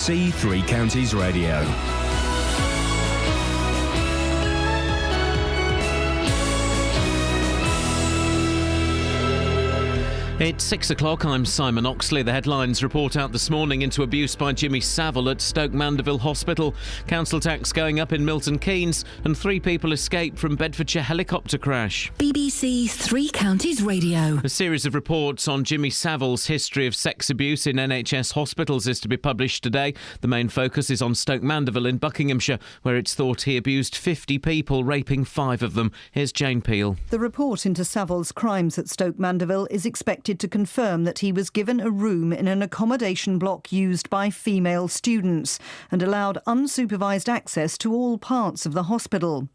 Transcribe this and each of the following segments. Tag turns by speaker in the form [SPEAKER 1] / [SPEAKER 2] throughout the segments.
[SPEAKER 1] C3 Counties Radio.
[SPEAKER 2] It's 6 o'clock. I'm Simon Oxley. The headlines report out this morning into abuse by Jimmy Savile at Stoke Mandeville Hospital. Council tax going up in Milton Keynes, and 3 people escaped from Bedfordshire helicopter crash.
[SPEAKER 3] BBC 3 Counties Radio.
[SPEAKER 2] A series of reports on Jimmy Savile's history of sex abuse in NHS hospitals is to be published today. The main focus is on Stoke Mandeville in Buckinghamshire, where it's thought he abused 50 people, raping 5 of them. Here's Jane Peel.
[SPEAKER 4] The report into Savile's crimes at Stoke Mandeville is expected to confirm that he was given a room in an accommodation block used by female students and allowed unsupervised access to all parts of the hospital.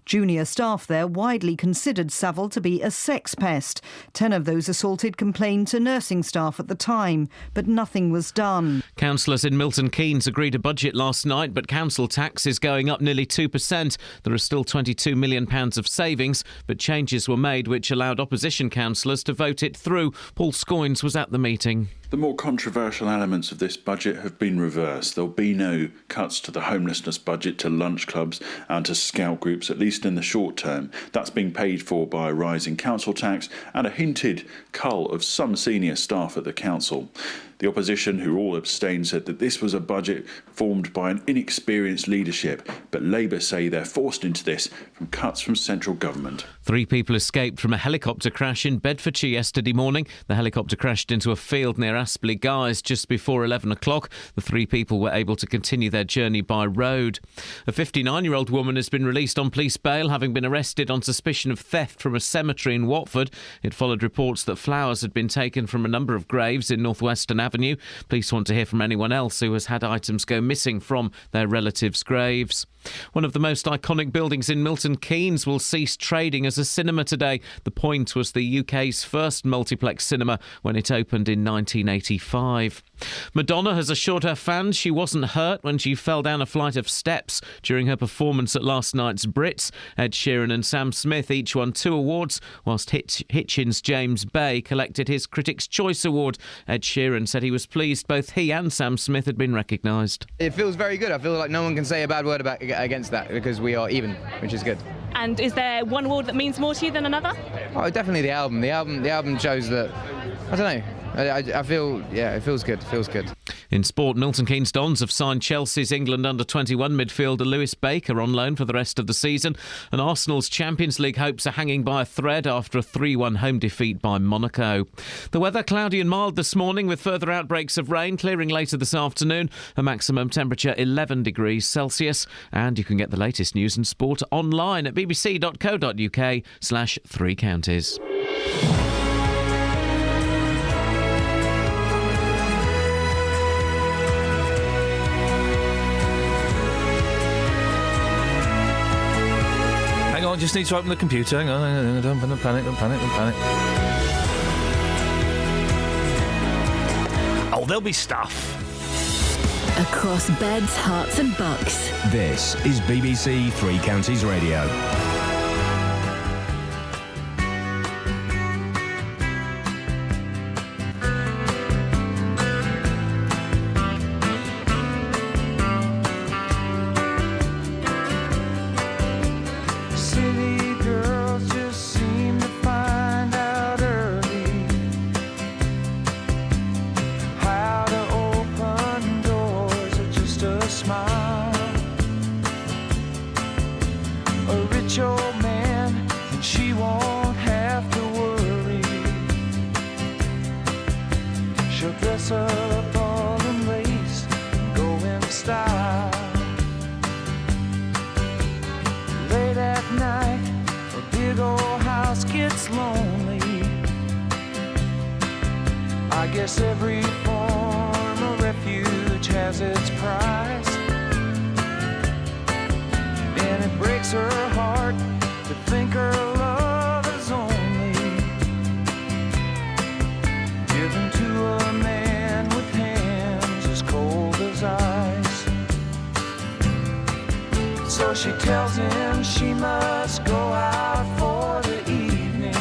[SPEAKER 4] Junior staff there widely considered Savile to be a sex pest. 10 of those assaulted complained to nursing staff at the time, but nothing was done.
[SPEAKER 2] Councillors in Milton Keynes agreed a budget last night, but council tax is going up nearly 2%. There are still £22 million of savings, but changes were made which allowed opposition councillors to vote it through. Paul Scoynes was at the meeting.
[SPEAKER 5] The more controversial elements of this budget have been reversed. There'll be no cuts to the homelessness budget, to lunch clubs and to scout groups, at least in the short term. That's being paid for by a rise in council tax and a hinted cull of some senior staff at the council. The opposition, who all abstained, said that this was a budget formed by an inexperienced leadership, but Labour say they're forced into this from cuts from central government.
[SPEAKER 2] 3 people escaped from a helicopter crash in Bedfordshire yesterday morning. The helicopter crashed into a field near Aspley Guys just before 11 o'clock. The 3 people were able to continue their journey by road. A 59-year-old woman has been released on police bail, having been arrested on suspicion of theft from a cemetery in Watford. It followed reports that flowers had been taken from a number of graves in North Western Avenue. Police want to hear from anyone else who has had items go missing from their relatives' graves. One of the most iconic buildings in Milton Keynes will cease trading as a cinema today. The Point was the UK's first multiplex cinema when it opened in 1985. Madonna has assured her fans she wasn't hurt when she fell down a flight of steps during her performance at last night's Brits. Ed Sheeran and Sam Smith each won 2 awards, whilst Hitchens' James Bay collected his Critics' Choice Award. Ed Sheeran said he was pleased both he and Sam Smith had been recognised.
[SPEAKER 6] It feels very good. I feel like no one can say a bad word against that because we are even, which is good.
[SPEAKER 7] And is there one award that means more to you than another?
[SPEAKER 6] Oh, definitely the album. The album shows that, I don't know, I feel, it feels good. It feels good.
[SPEAKER 2] In sport, Milton Keynes Dons have signed Chelsea's England under-21 midfielder Lewis Baker on loan for the rest of the season, and Arsenal's Champions League hopes are hanging by a thread after a 3-1 home defeat by Monaco. The weather cloudy and mild this morning with further outbreaks of rain, clearing later this afternoon. A maximum temperature 11 degrees Celsius, and you can get the latest news and sport online at bbc.co.uk/3 counties.
[SPEAKER 8] Just need to open the computer. Hang on, don't panic. Oh, there'll be stuff.
[SPEAKER 3] Across beds, hearts and bucks.
[SPEAKER 1] This is BBC 3 Counties Radio.
[SPEAKER 9] Every form of refuge has its price, and it breaks her heart to think her love is only given to a man with hands as cold as ice. So she tells him she must go out for the evening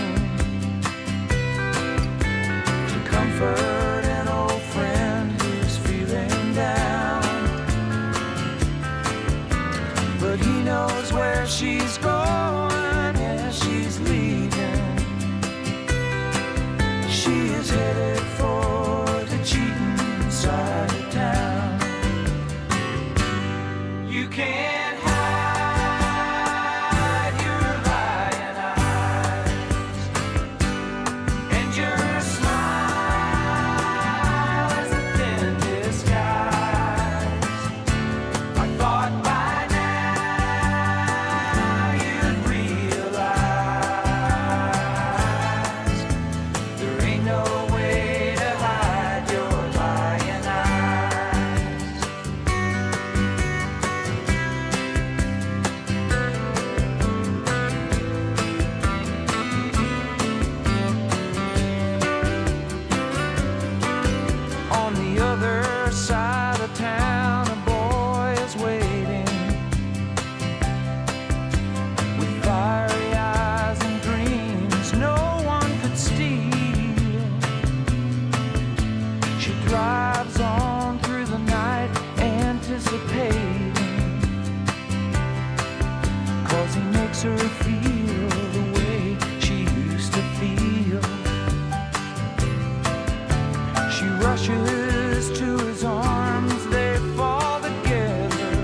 [SPEAKER 9] to comfort an old friend who's feeling down. she's going, yeah, she's leaving. She is headed for the cheating side of town. You can't hide your lying eyes, and your smile is a thin disguise. I thought by now you'd realize there ain't no way to hide your lying eyes. On the other side of town, a boy is waiting with fiery eyes and dreams no one could steal. She drives on through the night, anticipating, 'cause he makes her feel the way she used to feel. She rushes to his arms, they fall together.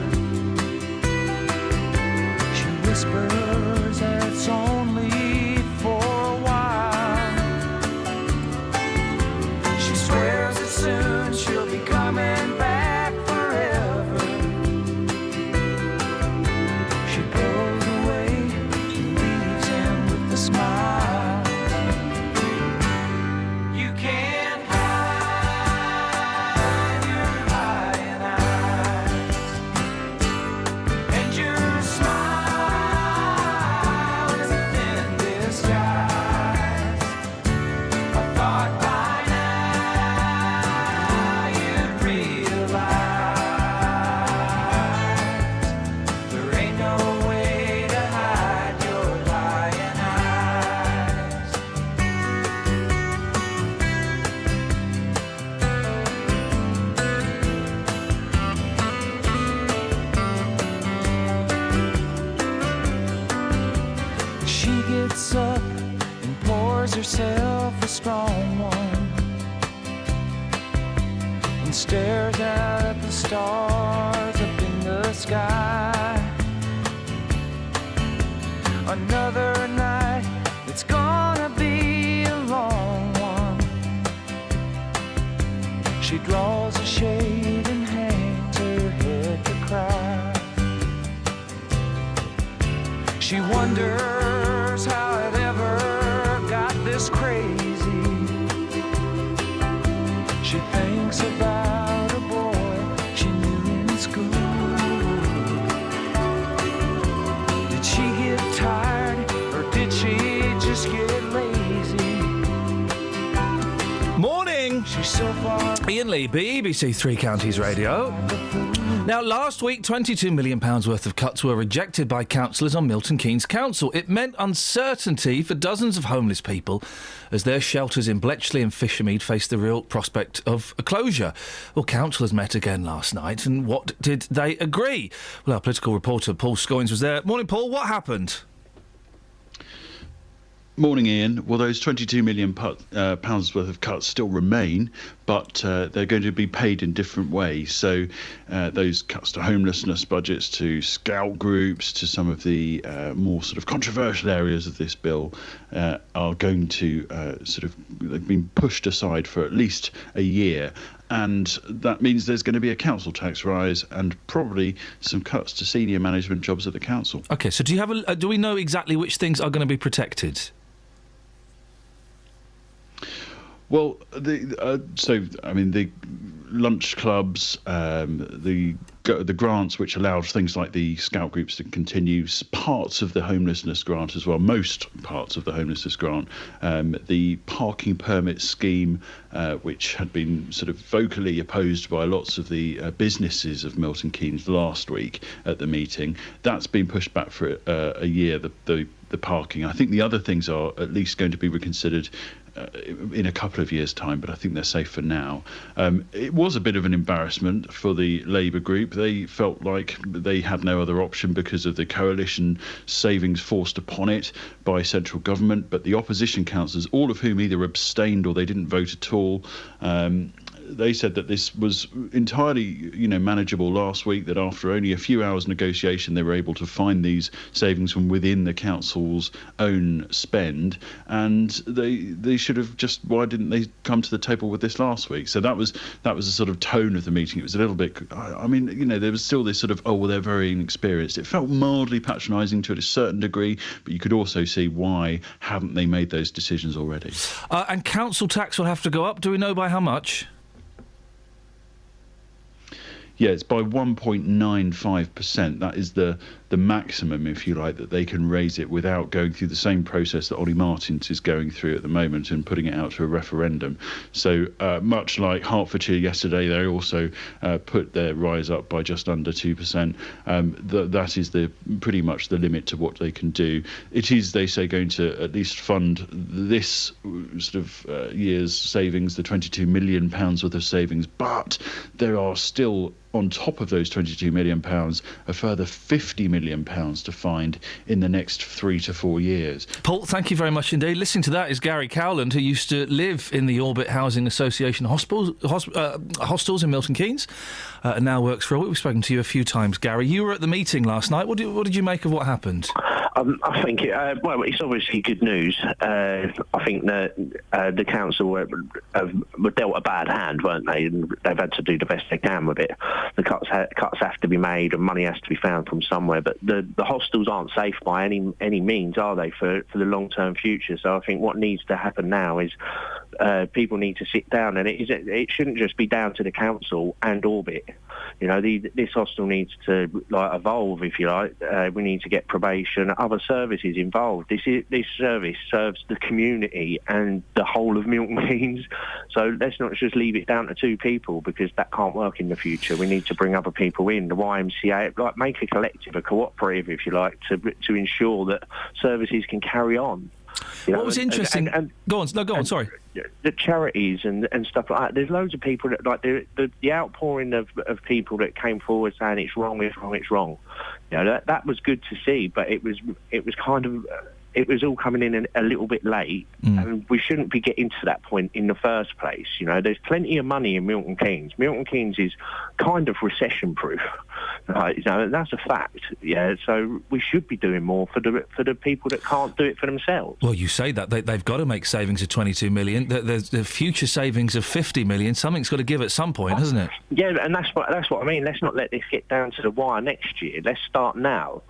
[SPEAKER 9] She whispers that it's only for a while. She swears that soon she'll be coming back forever. She goes away and leaves him with a smile. You can't hide your lying eyes, and your smile is a thin disguise. I thought by now you'd realize there ain't no way to hide your lying eyes. She gets up and pours herself a strong one and stares out at the stars up in the sky. Another night, it's gonna be a long one. She draws a shade and hangs her head to cry. She wonders how it ever got this crazy. She thinks about a boy she knew in school. Did she get tired, or did she just get lazy?
[SPEAKER 8] Morning!
[SPEAKER 9] She's so far
[SPEAKER 8] Iain Lee, BBC Three Counties Radio. Now, last week, £22 million worth of cuts were rejected by councillors on Milton Keynes Council. It meant uncertainty for dozens of homeless people as their shelters in Bletchley and Fishermead faced the real prospect of a closure. Well, councillors met again last night, and what did they agree? Well, our political reporter Paul Scoins was there. Morning, Paul. What happened?
[SPEAKER 5] Morning, Ian. Well, those £22 million pounds worth of cuts still remain, but they're going to be paid in different ways. So those cuts to homelessness budgets, to scout groups, to some of the more sort of controversial areas of this bill are going to they've been pushed aside for at least a year. And that means there's going to be a council tax rise and probably some cuts to senior management jobs at the council.
[SPEAKER 8] OK, so do we know exactly which things are going to be protected?
[SPEAKER 5] Well, the lunch clubs, the grants which allowed things like the scout groups to continue, parts of the homelessness grant as well, most parts of the homelessness grant, the parking permit scheme, which had been sort of vocally opposed by lots of the businesses of Milton Keynes last week at the meeting, that's been pushed back for a year. The parking. I think the other things are at least going to be reconsidered in a couple of years' time, but I think they're safe for now. It was a bit of an embarrassment for the Labour group. They felt like they had no other option because of the coalition savings forced upon it by central government, but the opposition councillors, all of whom either abstained or they didn't vote at all, they said that this was entirely, manageable last week, that after only a few hours negotiation they were able to find these savings from within the council's own spend, and they should have just, why didn't they come to the table with this last week? So that was the sort of tone of the meeting. It was a little bit, there was still this sort of, they're very inexperienced. It felt mildly patronising to a certain degree, but you could also see why haven't they made those decisions already.
[SPEAKER 8] And council tax will have to go up. Do we know by how much?
[SPEAKER 5] Yeah, it's by 1.95%. That is the maximum, if you like, that they can raise it without going through the same process that Ollie Martins is going through at the moment and putting it out to a referendum. So much like Hertfordshire yesterday, they also put their rise up by just under 2%. That is pretty much the limit to what they can do. It is, they say, going to at least fund this sort of year's savings, the £22 million worth of savings, but there are still, on top of those £22 million, a further £50 million to find in the next 3 to 4 years.
[SPEAKER 8] Paul, thank you very much indeed. Listening to that is Gary Cowland, who used to live in the Orbit Housing Association hostels in Milton Keynes, and now works for Orbit. We've spoken to you a few times, Gary. You were at the meeting last night. What did you make of what happened?
[SPEAKER 10] I think it's obviously good news. I think that the council were dealt a bad hand, weren't they? And they've had to do the best they can with it. The cuts have to be made, and money has to be found from somewhere. But the hostels aren't safe by any means, are they, for the long-term future? So I think what needs to happen now is people need to sit down, and it shouldn't just be down to the council and Orbit. This hostel needs to evolve, if you like. We need to get probation, other services involved. This service serves the community and the whole of Milton Keynes. So let's not just leave it down to two people, because that can't work in the future. We need to bring other people in. The YMCA, make a collective, a cooperative, if you like, to ensure that services can carry on.
[SPEAKER 8] What was interesting? Go on. Sorry.
[SPEAKER 10] The charities and stuff like that. There's loads of people that the outpouring of people that came forward saying it's wrong. That was good to see, but it was kind of. It was all coming in a little bit late, and we shouldn't be getting to that point in the first place. There's plenty of money in Milton Keynes. Milton Keynes is kind of recession-proof. That's a fact. Yeah, so we should be doing more for the people that can't do it for themselves.
[SPEAKER 8] Well, you say that they've got to make savings of 22 million. There's the future savings of 50 million. Something's got to give at some point, hasn't it?
[SPEAKER 10] Yeah, and that's what I mean. Let's not let this get down to the wire next year. Let's start now.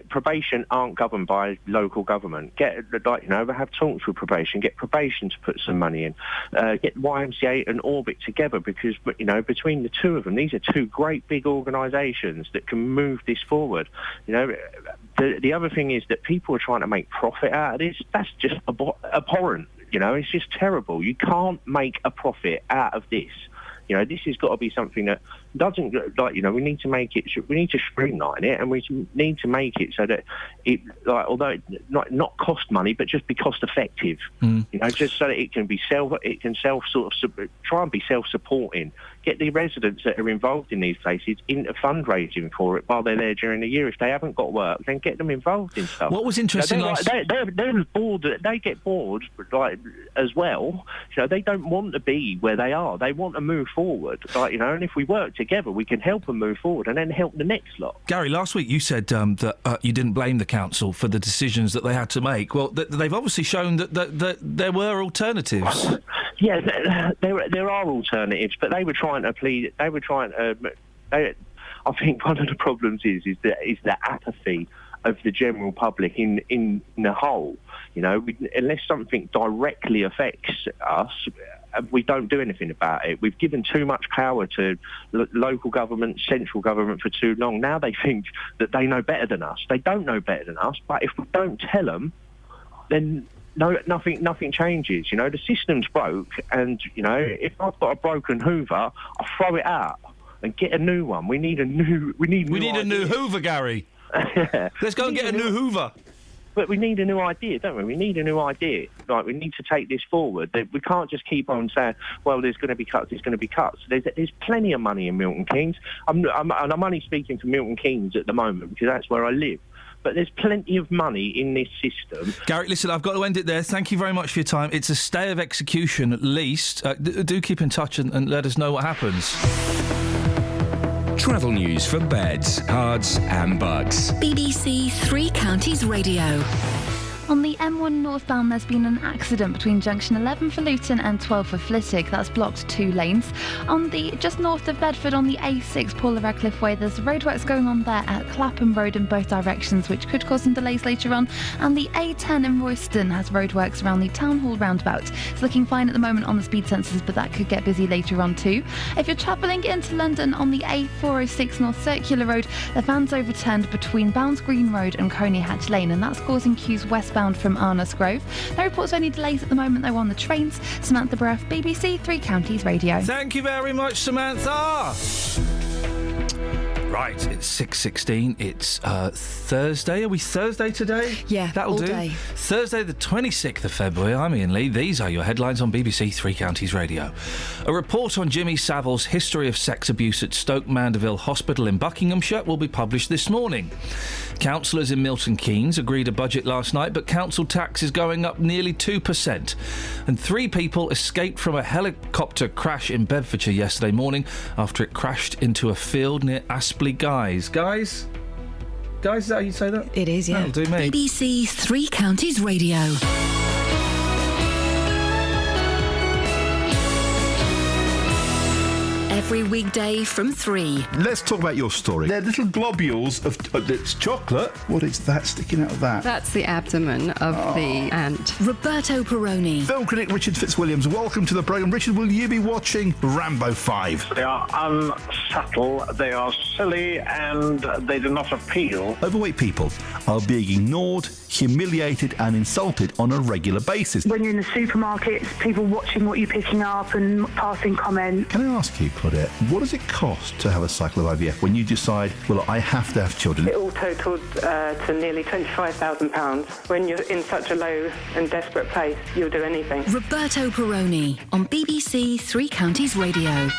[SPEAKER 10] Probation aren't governed by local government. Have talks with probation. Get probation to put some money in. Get YMCA and Orbit together, because between the two of them, these are two great big organisations that can move this forward. The other thing is that people are trying to make profit out of this. That's just abhorrent. It's just terrible. You can't make a profit out of this. This has got to be something that doesn't, we need to make it, we need to streamline it, and we need to make it so that it, although it not cost money, but just be cost effective. Just so that it can try and be self-supporting. Get the residents that are involved in these places into fundraising for it while they're there during the year. If they haven't got work, then get them involved in stuff.
[SPEAKER 8] What was interesting
[SPEAKER 10] they're bored. They get bored as well. They don't want to be where they are. They want to move forward. And if we work together, we can help them move forward and then help the next lot.
[SPEAKER 8] Gary, last week you said that you didn't blame the council for the decisions that they had to make. Well, they've obviously shown that there were alternatives.
[SPEAKER 10] Yeah, there are alternatives, but they were trying to plead. They were trying to. I think one of the problems is the apathy of the general public in the whole. Unless something directly affects us, we don't do anything about it. We've given too much power to local government, central government for too long. Now they think that they know better than us. They don't know better than us, but if we don't tell them, then nothing changes. The system's broke, and if I've got a broken Hoover, I'll throw it out and get a new one. We need a new
[SPEAKER 8] Hoover, Gary. Let's go and get a new Hoover.
[SPEAKER 10] But we need a new idea, don't we? We need a new idea. Like, we need to take this forward. We can't just keep on saying, well, there's going to be cuts, there's going to be cuts. There's plenty of money in Milton Keynes. I'm only speaking for Milton Keynes at the moment because that's where I live. But there's plenty of money in this system.
[SPEAKER 8] Gary, listen, I've got to end it there. Thank you very much for your time. It's a stay of execution at least. Do keep in touch and let us know what happens.
[SPEAKER 1] Travel news for beds, cards and bugs.
[SPEAKER 3] BBC Three Counties Radio.
[SPEAKER 11] On the M1 northbound, there's been an accident between junction 11 for Luton and 12 for Flitwick. That's blocked 2 lanes. On the just north of Bedford on the A6 Paula Radcliffe Way, there's roadworks going on there at Clapham Road in both directions, which could cause some delays later on. And the A10 in Royston has roadworks around the Town Hall roundabout. It's looking fine at the moment on the speed sensors, but that could get busy later on too. If you're travelling into London on the A406 North Circular Road, the van's overturned between Bounds Green Road and Coney Hatch Lane, and that's causing queues westbound from Arnos Grove. No reports of any delays at the moment though on the trains. Samantha Bruff, BBC Three Counties Radio.
[SPEAKER 8] Thank you very much, Samantha. Right, it's 6:16. It's Thursday. Are we Thursday today?
[SPEAKER 12] Yeah,
[SPEAKER 8] that'll
[SPEAKER 12] all
[SPEAKER 8] do.
[SPEAKER 12] day.
[SPEAKER 8] Thursday, the 26th of February. I'm Iain Lee. These are your headlines on BBC Three Counties Radio. A report on Jimmy Savile's history of sex abuse at Stoke Mandeville Hospital in Buckinghamshire will be published this morning. Councillors in Milton Keynes agreed a budget last night, but council tax is going up nearly 2%. And 3 people escaped from a helicopter crash in Bedfordshire yesterday morning after it crashed into a field near Aspley Guys. Guys, is that how you say that?
[SPEAKER 12] It is, yeah.
[SPEAKER 8] That'll do me.
[SPEAKER 3] BBC Three Counties Radio. Every weekday from 3.
[SPEAKER 13] Let's talk about your story. They're little globules of it's chocolate. What is that sticking out of that?
[SPEAKER 14] That's the abdomen of the ant.
[SPEAKER 3] Roberto Perroni.
[SPEAKER 13] Film critic Richard Fitzwilliams, welcome to the programme. Richard, will you be watching Rambo 5?
[SPEAKER 15] They are unsubtle, they are silly, and they do not appeal.
[SPEAKER 13] Overweight people are being ignored, humiliated and insulted on a regular basis.
[SPEAKER 16] When you're in the supermarket, people watching what you're picking up and passing comments.
[SPEAKER 13] Can I ask you, Claudette, what does it cost to have a cycle of IVF when you decide, well, I have to have children?
[SPEAKER 17] It all totaled to nearly £25,000. When you're in such a low and desperate place, you'll do anything.
[SPEAKER 3] Roberto Perroni on BBC Three Counties Radio.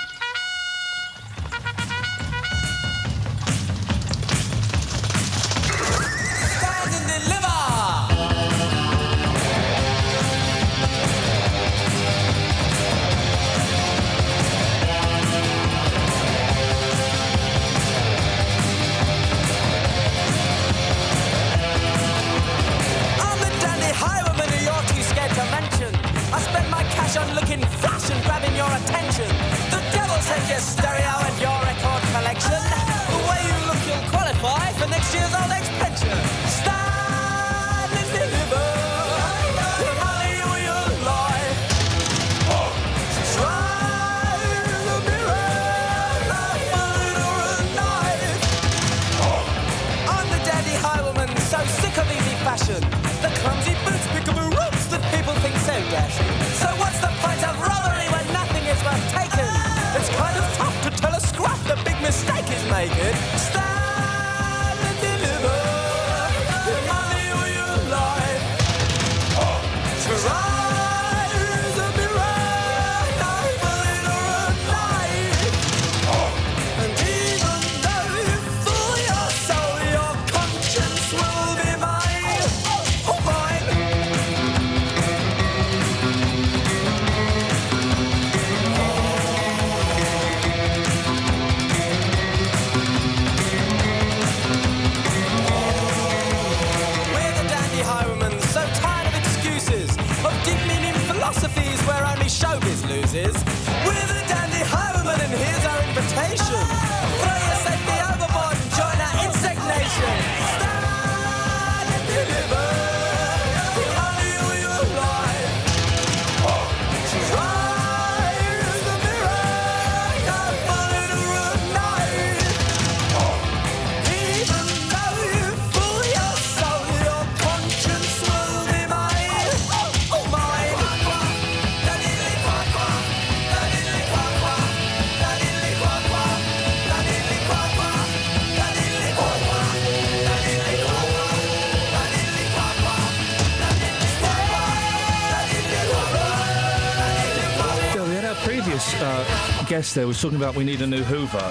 [SPEAKER 8] guest there was talking about we need a new Hoover.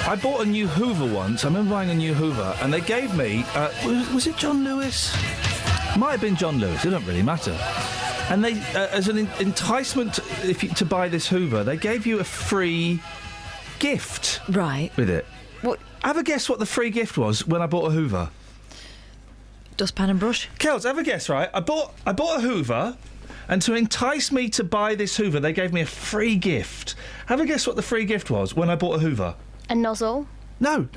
[SPEAKER 8] I bought a new Hoover once. I remember buying a new Hoover, and they gave me... was it John Lewis? Might have been John Lewis. It doesn't really matter. And they, as an enticement to buy this Hoover, they gave you a free gift.
[SPEAKER 12] Right.
[SPEAKER 8] With it.
[SPEAKER 12] What?
[SPEAKER 8] Have a guess what the free gift was when I bought a Hoover.
[SPEAKER 12] Dustpan and brush.
[SPEAKER 8] Kels, have a guess, right? I bought a Hoover, and to entice me to buy this Hoover, they gave me a free gift. Have a guess what the free gift was when I bought a Hoover.
[SPEAKER 18] A nozzle?
[SPEAKER 8] No.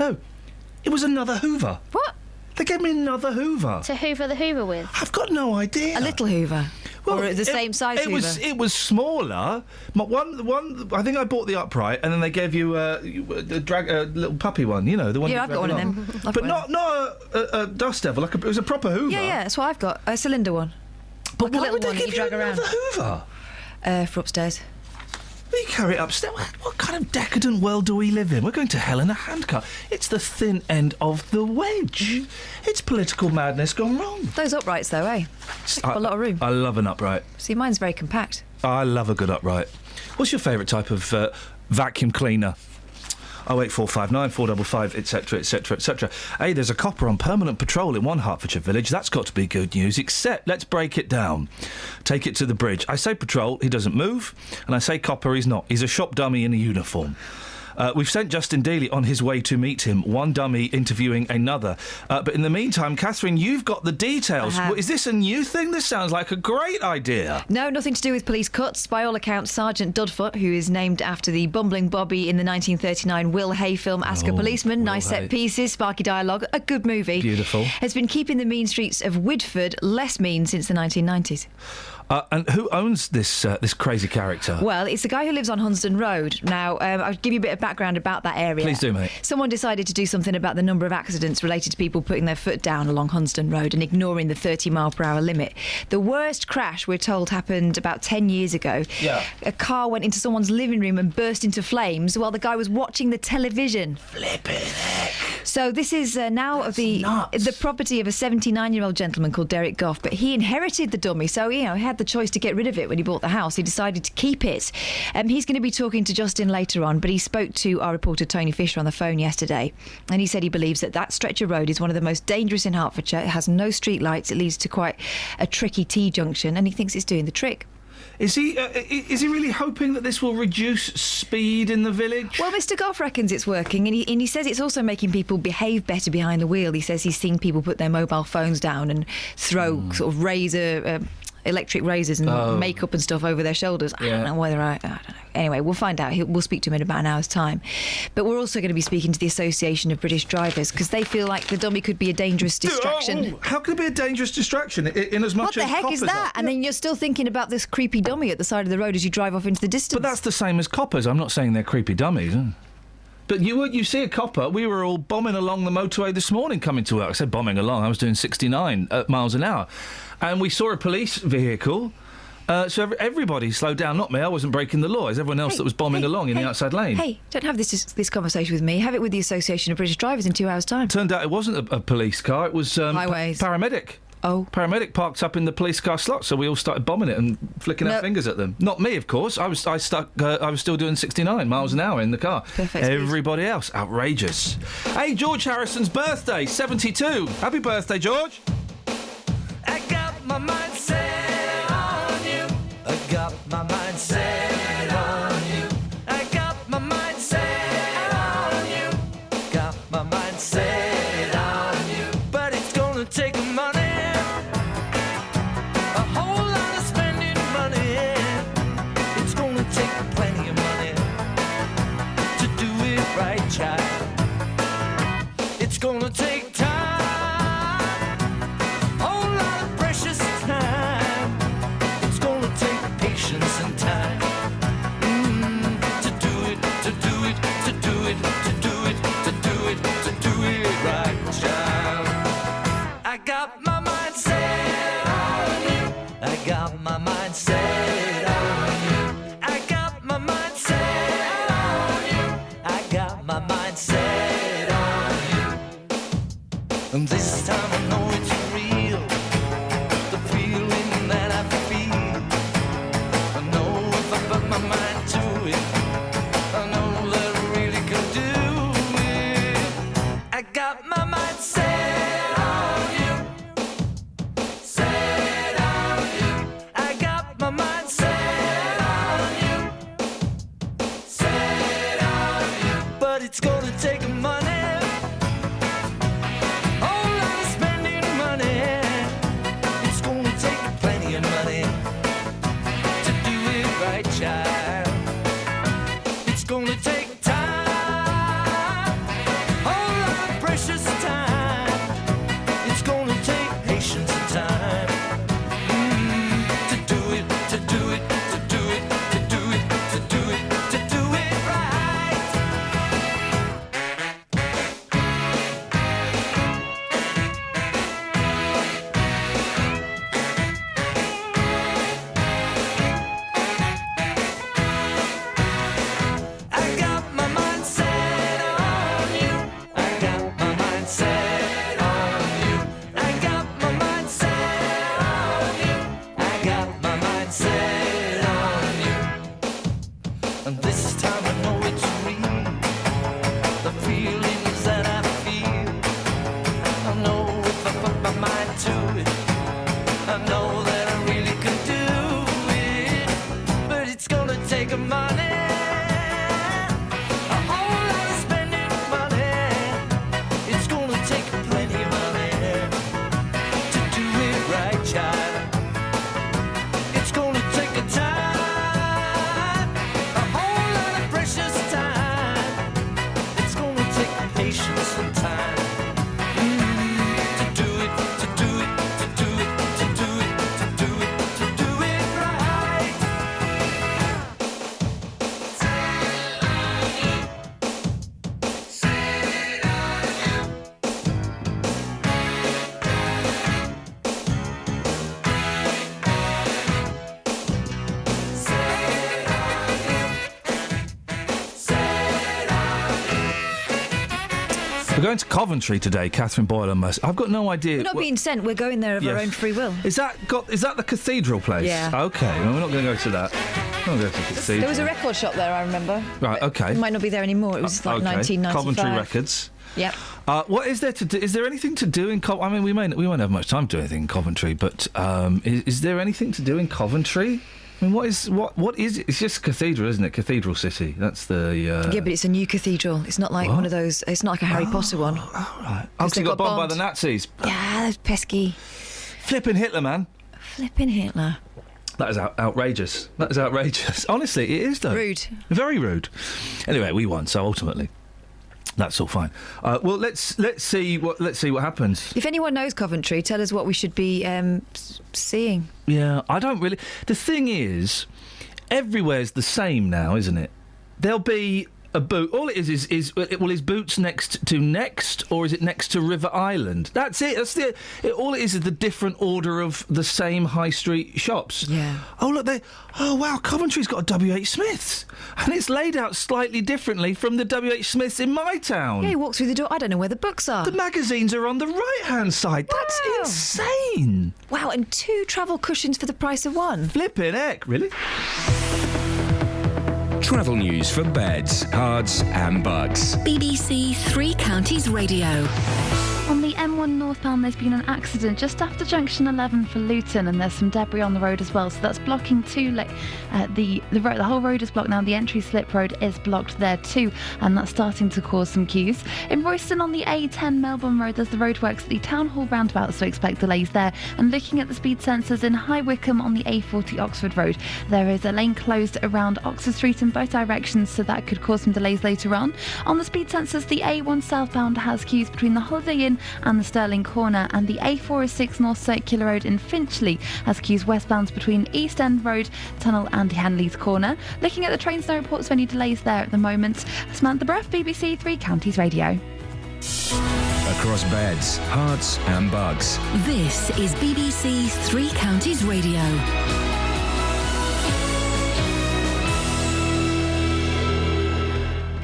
[SPEAKER 8] It was another Hoover.
[SPEAKER 18] What?
[SPEAKER 8] They gave me another Hoover.
[SPEAKER 18] To hoover the Hoover with?
[SPEAKER 8] I've got no idea.
[SPEAKER 12] A little Hoover?
[SPEAKER 8] Well,
[SPEAKER 12] or the same size Hoover?
[SPEAKER 8] It was smaller. One. I think I bought the upright, and then they gave you a little puppy one. You know, the one.
[SPEAKER 12] Yeah, I've got one of them.
[SPEAKER 8] But not a dust devil. It was a proper Hoover.
[SPEAKER 12] Yeah, that's what I've got. A cylinder one.
[SPEAKER 8] But
[SPEAKER 12] like
[SPEAKER 8] why
[SPEAKER 12] a little
[SPEAKER 8] would they
[SPEAKER 12] one
[SPEAKER 8] give
[SPEAKER 12] that you drag around.
[SPEAKER 8] Hoover?
[SPEAKER 12] For upstairs.
[SPEAKER 8] We carry it upstairs. What kind of decadent world do we live in? We're going to hell in a handcart. It's the thin end of the wedge. It's political madness gone wrong.
[SPEAKER 12] Those uprights, though, eh? Got a lot of room.
[SPEAKER 8] I love an upright.
[SPEAKER 12] See, mine's very compact.
[SPEAKER 8] I love a good upright. What's your favourite type of vacuum cleaner? 08459 455, etc, etc, etc. Hey, there's a copper on permanent patrol in one Hertfordshire village. That's got to be good news, except let's break it down. Take it to the bridge. I say patrol, he doesn't move, and I say copper, he's not. He's a shop dummy in a uniform. We've sent Justin Daly on his way to meet him, one dummy interviewing another. But in the meantime, Catherine, you've got the details. Is this a new thing? This sounds like a great idea.
[SPEAKER 12] No, nothing to do with police cuts. By all accounts, Sergeant Dudfoot, who is named after the bumbling Bobby in the 1939 Will Hay film Ask a Policeman, nice set pieces, sparky dialogue, a good movie.
[SPEAKER 8] Beautiful.
[SPEAKER 12] Has been keeping the mean streets of Widford less mean since the 1990s.
[SPEAKER 8] And who owns this crazy character?
[SPEAKER 12] Well, it's the guy who lives on Hunsdon Road. Now, I'll give you a bit of background about that area.
[SPEAKER 8] Please do, mate.
[SPEAKER 12] Someone decided to do something about the number of accidents related to people putting their foot down along Hunsdon Road and ignoring the 30-mile-per-hour limit. The worst crash, we're told, happened about 10 years ago.
[SPEAKER 8] Yeah.
[SPEAKER 12] A car went into someone's living room and burst into flames while the guy was watching the television.
[SPEAKER 8] Flipping heck.
[SPEAKER 12] So this is now the property of a 79-year-old gentleman called Derek Goff, but he inherited the dummy, so, he had the choice to get rid of it when he bought the house. He decided to keep it. He's going to be talking to Justin later on, but he spoke to our reporter Tony Fisher on the phone yesterday, and he said he believes that stretch of road is one of the most dangerous in Hertfordshire. It has no street lights. It leads to quite a tricky T-junction, and he thinks it's doing the trick.
[SPEAKER 8] Is he really hoping that this will reduce speed in the village?
[SPEAKER 12] Well, Mr. Goff reckons it's working, and he says it's also making people behave better behind the wheel. He says he's seen people put their mobile phones down and throw sort of electric razors and makeup and stuff over their shoulders. I don't know whether I don't know. Anyway, we'll find out. We'll speak to him in about an hour's time. But we're also going to be speaking to the Association of British Drivers because they feel like the dummy could be a dangerous distraction.
[SPEAKER 8] How could it be a dangerous distraction in as much as
[SPEAKER 12] what the heck is that? And then you're still thinking about this creepy dummy at the side of the road as you drive off into the distance.
[SPEAKER 8] But that's the same as coppers. I'm not saying they're creepy dummies. But you see a copper. We were all bombing along the motorway this morning coming to work. I said bombing along. I was doing 69 miles an hour. And we saw a police vehicle. So everybody slowed down. Not me. I wasn't breaking the law. It's everyone else that was bombing along in the outside lane.
[SPEAKER 12] Hey, don't have this conversation with me. Have it with the Association of British Drivers in 2 hours' time.
[SPEAKER 8] Turned out it wasn't a police car. It was
[SPEAKER 12] highways.
[SPEAKER 8] Paramedic.
[SPEAKER 12] Oh.
[SPEAKER 8] Paramedic parked up in the police car slot, so we all started bombing it and flicking our fingers at them. Not me, of course. I was still doing 69 miles an hour in the car.
[SPEAKER 12] Perfect.
[SPEAKER 8] Everybody else, outrageous. Hey, George Harrison's birthday, 72. Happy birthday, George.
[SPEAKER 9] I got my mind set on you. I got my mind set on you. I got my mind set on you. Got my mind set on you. But it's gonna take money. A whole lot of spending money. It's gonna take plenty of money to do it right, child. It's gonna take time. And this time I know it's real, the feeling that I feel. I know if I put my mind to it, I gonna take money. Whole lot of spending money. It's gonna take plenty of money to do it right, child. It's gonna take time, whole lot of precious time. It's gonna take patience and time to do it, to do it, to do it, to do it, to do it, to do it right. I got my mind set on you. I got my mind set on you. I got my mind set on you. I got my mind set on you. And this time I know it's real. The feelings that I feel. I know if I put my mind to it, I know that I really can do it. But it's gonna take a money. A whole lot of spending money. It's gonna take plenty of money to do it right, child. It's gonna take a time, a whole lot of precious time. It's gonna take patience and time to do it, to do it, to do it, to do it, to do it, to do it right.
[SPEAKER 8] We're going to Coventry today, Catherine Boyle and Mercy. I've got no idea.
[SPEAKER 12] We're not being sent. We're going there of our
[SPEAKER 8] Yes.
[SPEAKER 12] own free will.
[SPEAKER 8] Is that the cathedral place?
[SPEAKER 12] Yeah.
[SPEAKER 8] Okay, well, we're not going to go to that. We're not going to the cathedral.
[SPEAKER 12] There was a record shop there, I remember.
[SPEAKER 8] Right, okay.
[SPEAKER 12] It might not be there anymore. It was like
[SPEAKER 8] Okay.
[SPEAKER 12] 1995.
[SPEAKER 8] Coventry Records.
[SPEAKER 12] Yep.
[SPEAKER 8] What is there to do? Is there anything to do in Coventry? I mean, we won't have much time to do anything in Coventry, but is there anything to do in Coventry? I mean, what is it? It's just a cathedral, isn't it? Cathedral City. That's the.
[SPEAKER 12] Yeah, but it's a new cathedral. It's not like one of those. It's not like a Harry Potter one.
[SPEAKER 8] Right. Oh, so got bombed by the Nazis.
[SPEAKER 12] Yeah, those pesky.
[SPEAKER 8] Flipping Hitler, man.
[SPEAKER 12] Flipping Hitler.
[SPEAKER 8] That is outrageous. That is outrageous. Honestly, it is though.
[SPEAKER 12] Rude.
[SPEAKER 8] Very rude. Anyway, we won, so ultimately, that's all fine. Well, let's see what happens.
[SPEAKER 12] If anyone knows Coventry, tell us what we should be seeing.
[SPEAKER 8] Yeah, I don't really. The thing is, everywhere's the same now, isn't it? There'll be a boot. All it is Boots next to Next, or is it next to River Island? That's it. All it is the different order of the same high street shops.
[SPEAKER 12] Yeah.
[SPEAKER 8] Oh look, oh wow, Coventry's got a WH Smith's, and it's laid out slightly differently from the WH Smith's in my town.
[SPEAKER 12] Yeah, you walk through the door. I don't know where the books are.
[SPEAKER 8] The magazines are on the right-hand side. That's insane.
[SPEAKER 12] Wow, and 2 travel cushions for the price of 1.
[SPEAKER 8] Flippin' heck, really?
[SPEAKER 1] Travel news for beds, cards, and bugs.
[SPEAKER 3] BBC Three Counties Radio.
[SPEAKER 11] On the M1 northbound, there's been an accident just after junction 11 for Luton, and there's some debris on the road as well, so that's blocking the road. The whole road is blocked now. The entry slip road is blocked there too, and that's starting to cause some queues. In Royston on the A10 Melbourne Road, there's the roadworks at the Town Hall roundabout, so expect delays there. And looking at the speed sensors in High Wycombe on the A40 Oxford Road, there is a lane closed around Oxford Street in both directions, so that could cause some delays later on. On the speed sensors, the A1 southbound has queues between the Holiday Inn and the Stirling Corner, and the A406 North Circular Road in Finchley has queues westbound between East End Road, Tunnel and Hanley's Corner. Looking at the trains, no reports of any delays there at the moment. Samantha Bruff, BBC Three Counties Radio.
[SPEAKER 1] Across beds, hearts, and bugs.
[SPEAKER 3] This is BBC Three Counties Radio.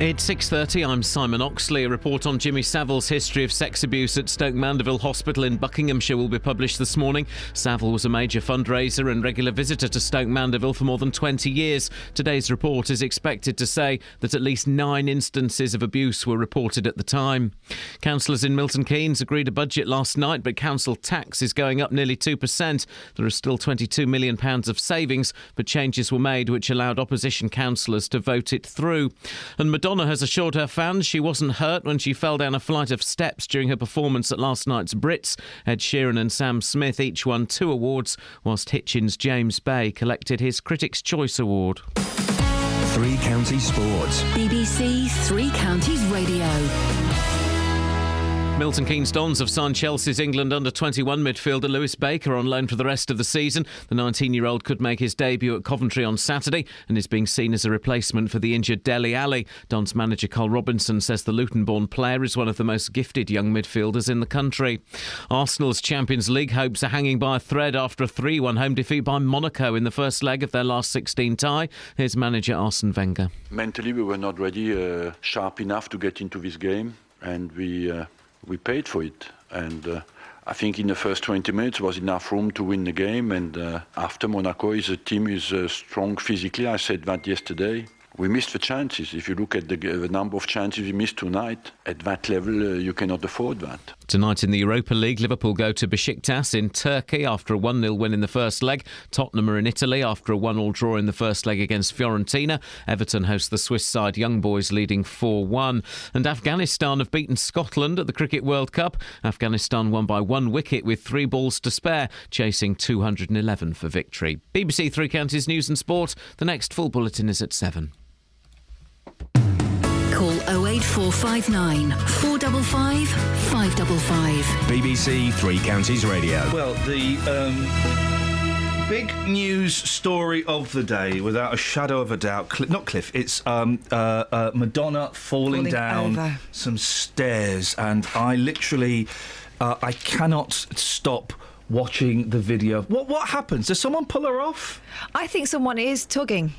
[SPEAKER 2] It's 6:30. I'm Simon Oxley. A report on Jimmy Savile's history of sex abuse at Stoke Mandeville Hospital in Buckinghamshire will be published this morning. Savile was a major fundraiser and regular visitor to Stoke Mandeville for more than 20 years. Today's report is expected to say that at least 9 instances of abuse were reported at the time. Councillors in Milton Keynes agreed a budget last night, but council tax is going up nearly 2%. There is still £22 million of savings, but changes were made which allowed opposition councillors to vote it through. And Madonna has assured her fans she wasn't hurt when she fell down a flight of steps during her performance at last night's Brits. Ed Sheeran and Sam Smith each won 2 awards, whilst Hitchens' James Bay collected his Critics' Choice Award.
[SPEAKER 1] 3 Counties Sports.
[SPEAKER 3] BBC Three Counties Radio.
[SPEAKER 2] Milton Keynes Dons have signed Chelsea's England under-21 midfielder Lewis Baker on loan for the rest of the season. The 19-year-old could make his debut at Coventry on Saturday and is being seen as a replacement for the injured Dele Alli. Dons manager Carl Robinson says the Luton-born player is one of the most gifted young midfielders in the country. Arsenal's Champions League hopes are hanging by a thread after a 3-1 home defeat by Monaco in the first leg of their last 16 tie. Here's manager Arsene Wenger.
[SPEAKER 19] Mentally, we were not ready, sharp enough to get into this game, and we paid for it, and I think in the first 20 minutes was enough room to win the game. And after, Monaco is a team is strong physically. I said that yesterday. We missed the chances. If you look at the number of chances we missed tonight, at that level, you cannot afford that.
[SPEAKER 2] Tonight in the Europa League, Liverpool go to Besiktas in Turkey after a 1-0 win in the first leg. Tottenham are in Italy after a 1-1 draw in the first leg against Fiorentina. Everton host the Swiss side Young Boys, leading 4-1. And Afghanistan have beaten Scotland at the Cricket World Cup. Afghanistan won by 1 wicket with 3 balls to spare, chasing 211 for victory. BBC Three Counties News and Sport. The next full bulletin is at 7.
[SPEAKER 3] Call 08459 455 555.
[SPEAKER 1] BBC Three Counties Radio.
[SPEAKER 8] Well, the big news story of the day, without a shadow of a doubt, it's Madonna falling down
[SPEAKER 12] over
[SPEAKER 8] some stairs, and I literally, I cannot stop watching the video. What happens? Does someone pull her off?
[SPEAKER 12] I think someone is tugging.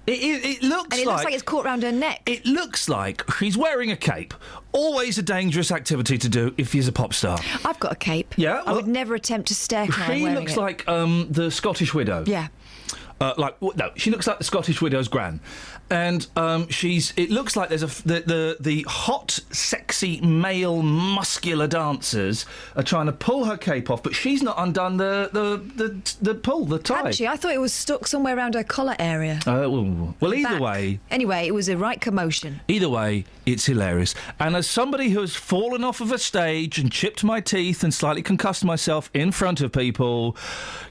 [SPEAKER 8] It looks
[SPEAKER 12] and it looks like it's caught round her neck.
[SPEAKER 8] It looks like she's wearing a cape. Always a dangerous activity to do if he's a pop star.
[SPEAKER 12] I've got a cape.
[SPEAKER 8] Yeah?
[SPEAKER 12] I would never attempt to stair climb
[SPEAKER 8] She
[SPEAKER 12] wearing
[SPEAKER 8] looks
[SPEAKER 12] it.
[SPEAKER 8] like the Scottish Widow.
[SPEAKER 12] Yeah.
[SPEAKER 8] No, she looks like the Scottish Widow's gran, and it looks like there's the hot, sexy male muscular dancers are trying to pull her cape off, but she's not undone the tie.
[SPEAKER 12] Actually, I thought it was stuck somewhere around her collar area.
[SPEAKER 8] Well, either
[SPEAKER 12] Back.
[SPEAKER 8] way.
[SPEAKER 12] Anyway, it was a right commotion.
[SPEAKER 8] Either way, it's hilarious. And as somebody who has fallen off of a stage and chipped my teeth and slightly concussed myself in front of people,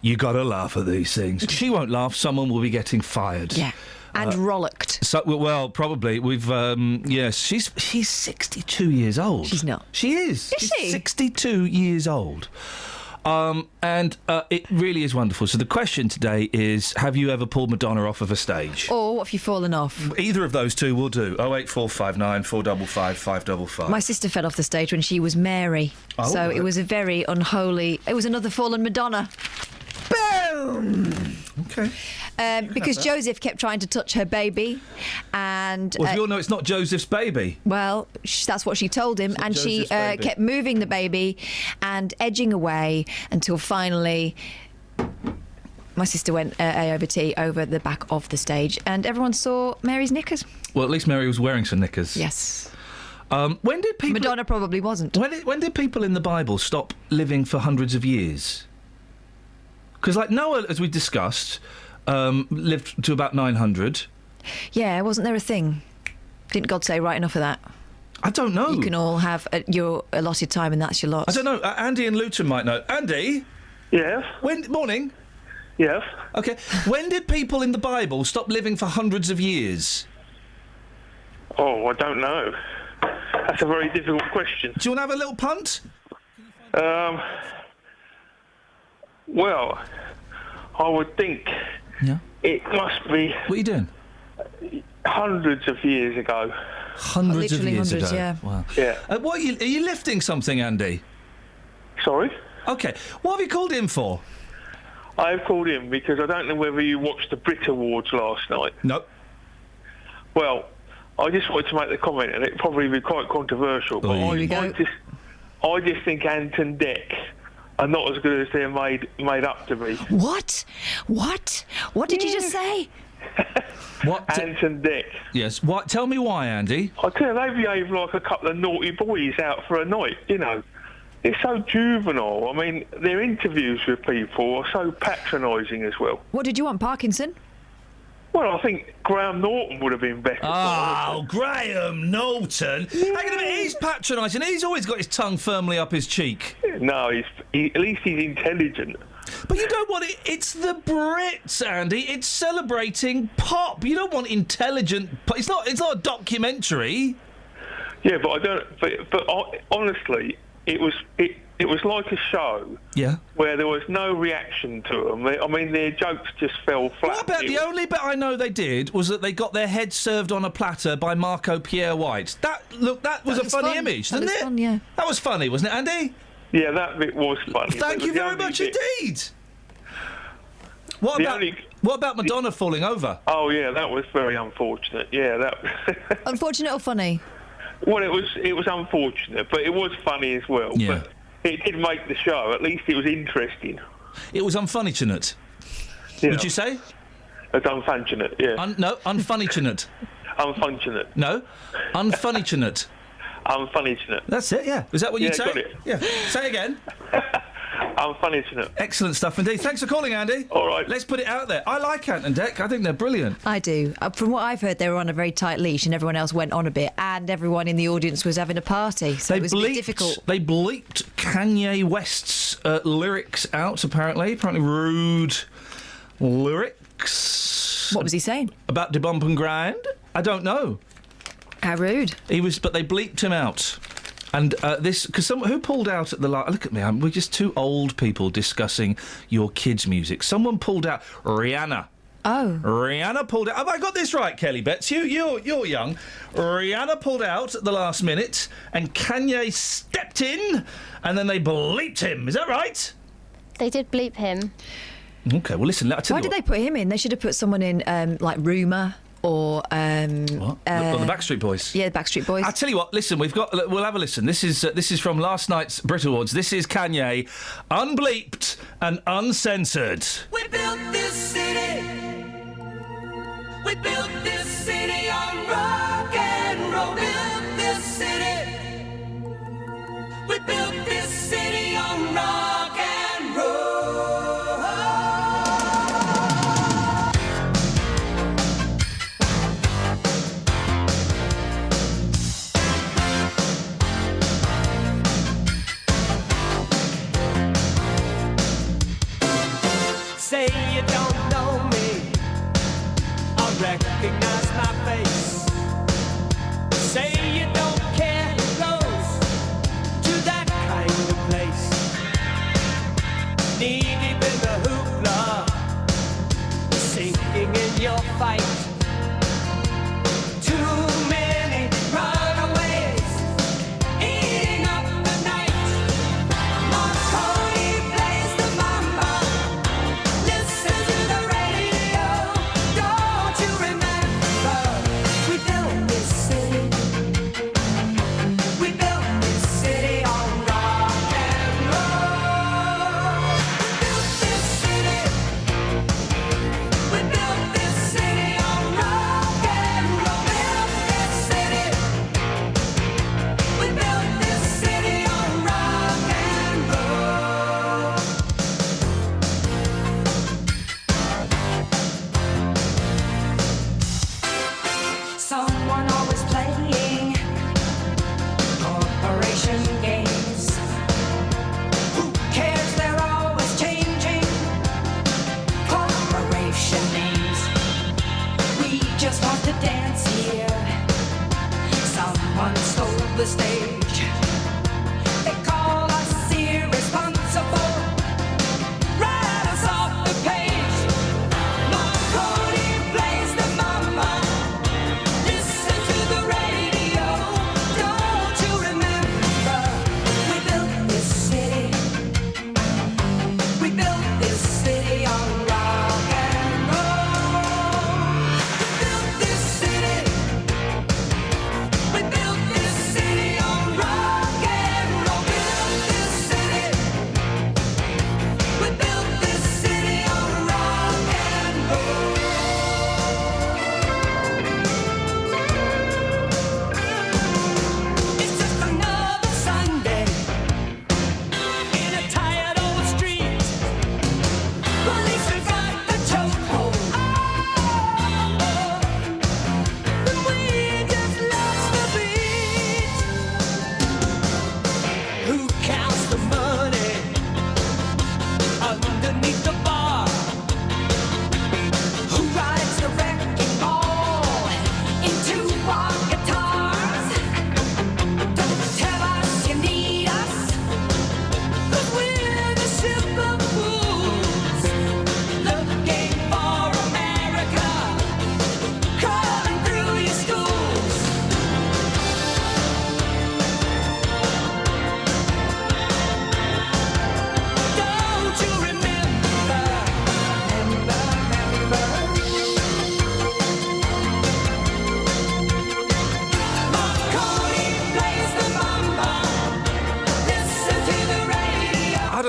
[SPEAKER 8] you got to laugh at these things. She won't laugh. Someone will be getting fired.
[SPEAKER 12] Yeah. And rollicked.
[SPEAKER 8] So, well, probably. We've, yes, she's 62 years old.
[SPEAKER 12] She's not.
[SPEAKER 8] She is.
[SPEAKER 12] Is
[SPEAKER 8] She's
[SPEAKER 12] she?
[SPEAKER 8] 62 years old. And it really is wonderful. So the question today is, have you ever pulled Madonna off of a stage?
[SPEAKER 12] Or what have you fallen off?
[SPEAKER 8] Either of those two will do. 08459 455 555.
[SPEAKER 12] My sister fell off the stage when she was Mary.
[SPEAKER 8] Oh,
[SPEAKER 12] so
[SPEAKER 8] right.
[SPEAKER 12] it was a very unholy... It was another fallen Madonna. Boom!
[SPEAKER 8] Okay.
[SPEAKER 12] Because Joseph kept trying to touch her baby, and
[SPEAKER 8] Well, if you all know it's not Joseph's baby.
[SPEAKER 12] well, that's what she told him, and she
[SPEAKER 8] Joseph's baby.
[SPEAKER 12] kept moving the baby and edging away until finally my sister went AOT over the back of the stage, and everyone saw Mary's knickers.
[SPEAKER 8] Well, at least Mary was wearing some knickers.
[SPEAKER 12] Yes.
[SPEAKER 8] When did people...
[SPEAKER 12] Madonna probably wasn't.
[SPEAKER 8] When did people in the Bible stop living for hundreds of years? Because, like, Noah, as we discussed, lived to about 900.
[SPEAKER 12] Yeah, wasn't there a thing? Didn't God say, right, enough of that?
[SPEAKER 8] I don't know.
[SPEAKER 12] You can all have your allotted time, and that's your lot.
[SPEAKER 8] I don't know. Andy in Luton might know. Andy?
[SPEAKER 15] Yes?
[SPEAKER 8] Morning?
[SPEAKER 15] Yes?
[SPEAKER 8] OK. When did people in the Bible stop living for hundreds of years?
[SPEAKER 15] Oh, I don't know. That's a very difficult question.
[SPEAKER 8] Do you want to have a little punt?
[SPEAKER 15] Well, I would think it must be...
[SPEAKER 8] What are you doing?
[SPEAKER 15] Hundreds of years ago.
[SPEAKER 8] Hundreds of years
[SPEAKER 12] hundreds,
[SPEAKER 8] ago.
[SPEAKER 12] yeah.
[SPEAKER 8] Wow.
[SPEAKER 15] Yeah.
[SPEAKER 8] What are you lifting something, Andy?
[SPEAKER 15] Sorry?
[SPEAKER 8] OK. What have you called in for?
[SPEAKER 15] I've called in because I don't know whether you watched the Brit Awards last night.
[SPEAKER 8] No.
[SPEAKER 15] Well, I just wanted to make the comment, and it'd probably be quite controversial, but I just think Ant and Dec are not as good as they're made up to be.
[SPEAKER 12] What? What? What did you just say?
[SPEAKER 8] What?
[SPEAKER 15] Ant and Dec.
[SPEAKER 8] Yes. What? Tell me why, Andy.
[SPEAKER 15] I tell you, they behave like a couple of naughty boys out for a night, you know. It's so juvenile. I mean, their interviews with people are so patronising as well.
[SPEAKER 12] What did you want, Parkinson?
[SPEAKER 15] Well, I think Graham Norton would have been better.
[SPEAKER 8] Oh, Graham Norton. Hang on a minute, he's patronising. He's always got his tongue firmly up his cheek.
[SPEAKER 15] No, at least he's intelligent.
[SPEAKER 8] But you don't want it. It's the Brits, Andy. It's celebrating pop. You don't want intelligent. It's not a documentary.
[SPEAKER 15] Yeah, but I don't. But honestly, it was like a show.
[SPEAKER 8] Yeah.
[SPEAKER 15] Where there was no reaction to them. I mean, their jokes just fell flat.
[SPEAKER 8] What about the only bit I know they did was that they got their heads served on a platter by Marco Pierre White. That was a funny image, wasn't it?
[SPEAKER 12] Fun, yeah.
[SPEAKER 8] That was funny, wasn't it, Andy?
[SPEAKER 15] Yeah, that bit was funny.
[SPEAKER 8] Thank you very much indeed. What about Madonna falling over?
[SPEAKER 15] Oh yeah, that was very unfortunate. Yeah, that.
[SPEAKER 12] Unfortunate or funny?
[SPEAKER 15] Well, it was unfortunate, but it was funny as well.
[SPEAKER 8] Yeah.
[SPEAKER 15] But it did make the show. At least it was interesting.
[SPEAKER 8] It was unfunny-tunate.
[SPEAKER 15] Yeah.
[SPEAKER 8] Would you say?
[SPEAKER 15] It's unfunny-tunate, yeah.
[SPEAKER 8] No, unfunny-tunate.
[SPEAKER 15] Unfunny-tunate.
[SPEAKER 8] No, unfunny-tunate.
[SPEAKER 15] Unfunny-tunate.
[SPEAKER 8] That's it, yeah. Is that what you'd say?
[SPEAKER 15] Got it.
[SPEAKER 8] Yeah. Say again.
[SPEAKER 15] Unfunny-tunate.
[SPEAKER 8] Excellent stuff indeed. Thanks for calling, Andy.
[SPEAKER 15] All right.
[SPEAKER 8] Let's put it out there. I like Ant and Dec. I think they're brilliant.
[SPEAKER 12] I do. From what I've heard, they were on a very tight leash and everyone else went on a bit and everyone in the audience was having a party, so it was a bit difficult.
[SPEAKER 8] They bleeped Kanye West's lyrics out, apparently. Apparently rude lyrics.
[SPEAKER 12] What was he saying? About
[SPEAKER 8] De Bump and Grind? I don't know.
[SPEAKER 12] How rude.
[SPEAKER 8] But they bleeped him out. And because who pulled out at the last... Look at me, we're just two old people discussing your kids' music. Someone pulled out Rihanna.
[SPEAKER 12] Oh.
[SPEAKER 8] Rihanna pulled out... Have I got this right, Kelly Betts? You're young. Rihanna pulled out at the last minute, and Kanye stepped in, and then they bleeped him. Is that right?
[SPEAKER 18] They did bleep him.
[SPEAKER 8] OK, well, listen, I'll tell
[SPEAKER 12] Why
[SPEAKER 8] you
[SPEAKER 12] did they put him in? They should have put someone in, like Rumour. Or
[SPEAKER 8] the Backstreet Boys.
[SPEAKER 12] Yeah, the Backstreet Boys.
[SPEAKER 8] I'll tell you what. Listen, we'll have a listen. This is from last night's Brit Awards. This is Kanye, unbleeped and uncensored.
[SPEAKER 9] We built this city. We built this city on rock and roll. Built this city. We built this city on rock and roll. Say you don't know me, I recognize my face. Say you don't care who goes to that kind of place. Knee deep in the hoopla, sinking in your fight. Too many runaways, eating up the night. Marconi plays the mama. Listen to the radio. Don't you remember? We built this city. We built this city on rock and roll. We built this city. We built this city on rock and roll. Built this city. We built this city on rock and roll. Someone always playing corporation games. Who cares? They're always changing corporation names. We just want to dance here. Someone stole the stage. They call us irresponsible. Write us off the page. Marconi plays the mama. Listen to the radio. Don't you remember? We built this city. We built this city on rock and roll. We built this city. We built this city on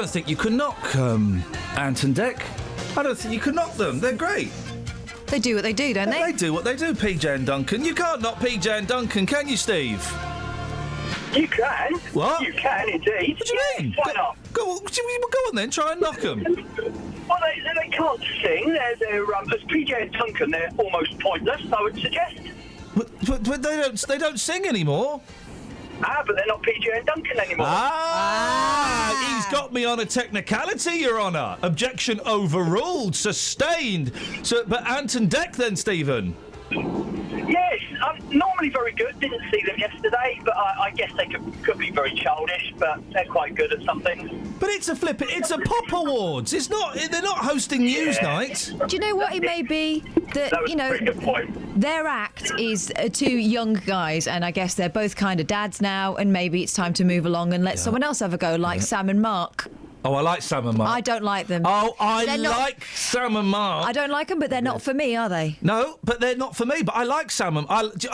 [SPEAKER 8] don't think you can knock Ant and Dec. I don't think you can knock them. They're great.
[SPEAKER 12] They do what they do, don't they?
[SPEAKER 8] They do what they do, PJ and Duncan. You can't knock PJ and Duncan, can you, Steve?
[SPEAKER 20] You can.
[SPEAKER 8] What?
[SPEAKER 20] You can, indeed.
[SPEAKER 8] What do you mean?
[SPEAKER 20] Why not?
[SPEAKER 8] Go on then, try and knock them.
[SPEAKER 20] Well, they can't sing. As PJ and Duncan, they're almost pointless, I would suggest.
[SPEAKER 8] But they don't sing anymore.
[SPEAKER 20] But they're not PJ and Duncan anymore.
[SPEAKER 8] He's got me on a technicality, Your Honour. Objection overruled, sustained. But Ant and Dec then, Stephen?
[SPEAKER 20] Yes, normally very good. Didn't see them yesterday, but I guess they could be very childish, but they're quite good at some things.
[SPEAKER 8] But it's a pop awards. It's not. They're not hosting news nights.
[SPEAKER 12] Do you know what it may be? Their act is two young guys, and I guess they're both kind of dads now, and maybe it's time to move along and let someone else have a go, like Sam and Mark.
[SPEAKER 8] Oh, I like Sam and Mark.
[SPEAKER 12] I don't like them.
[SPEAKER 8] Oh, I like Sam and Mark.
[SPEAKER 12] I don't like them, but they're not for me, are they?
[SPEAKER 8] No, but they're not for me. But I like Sam and... Do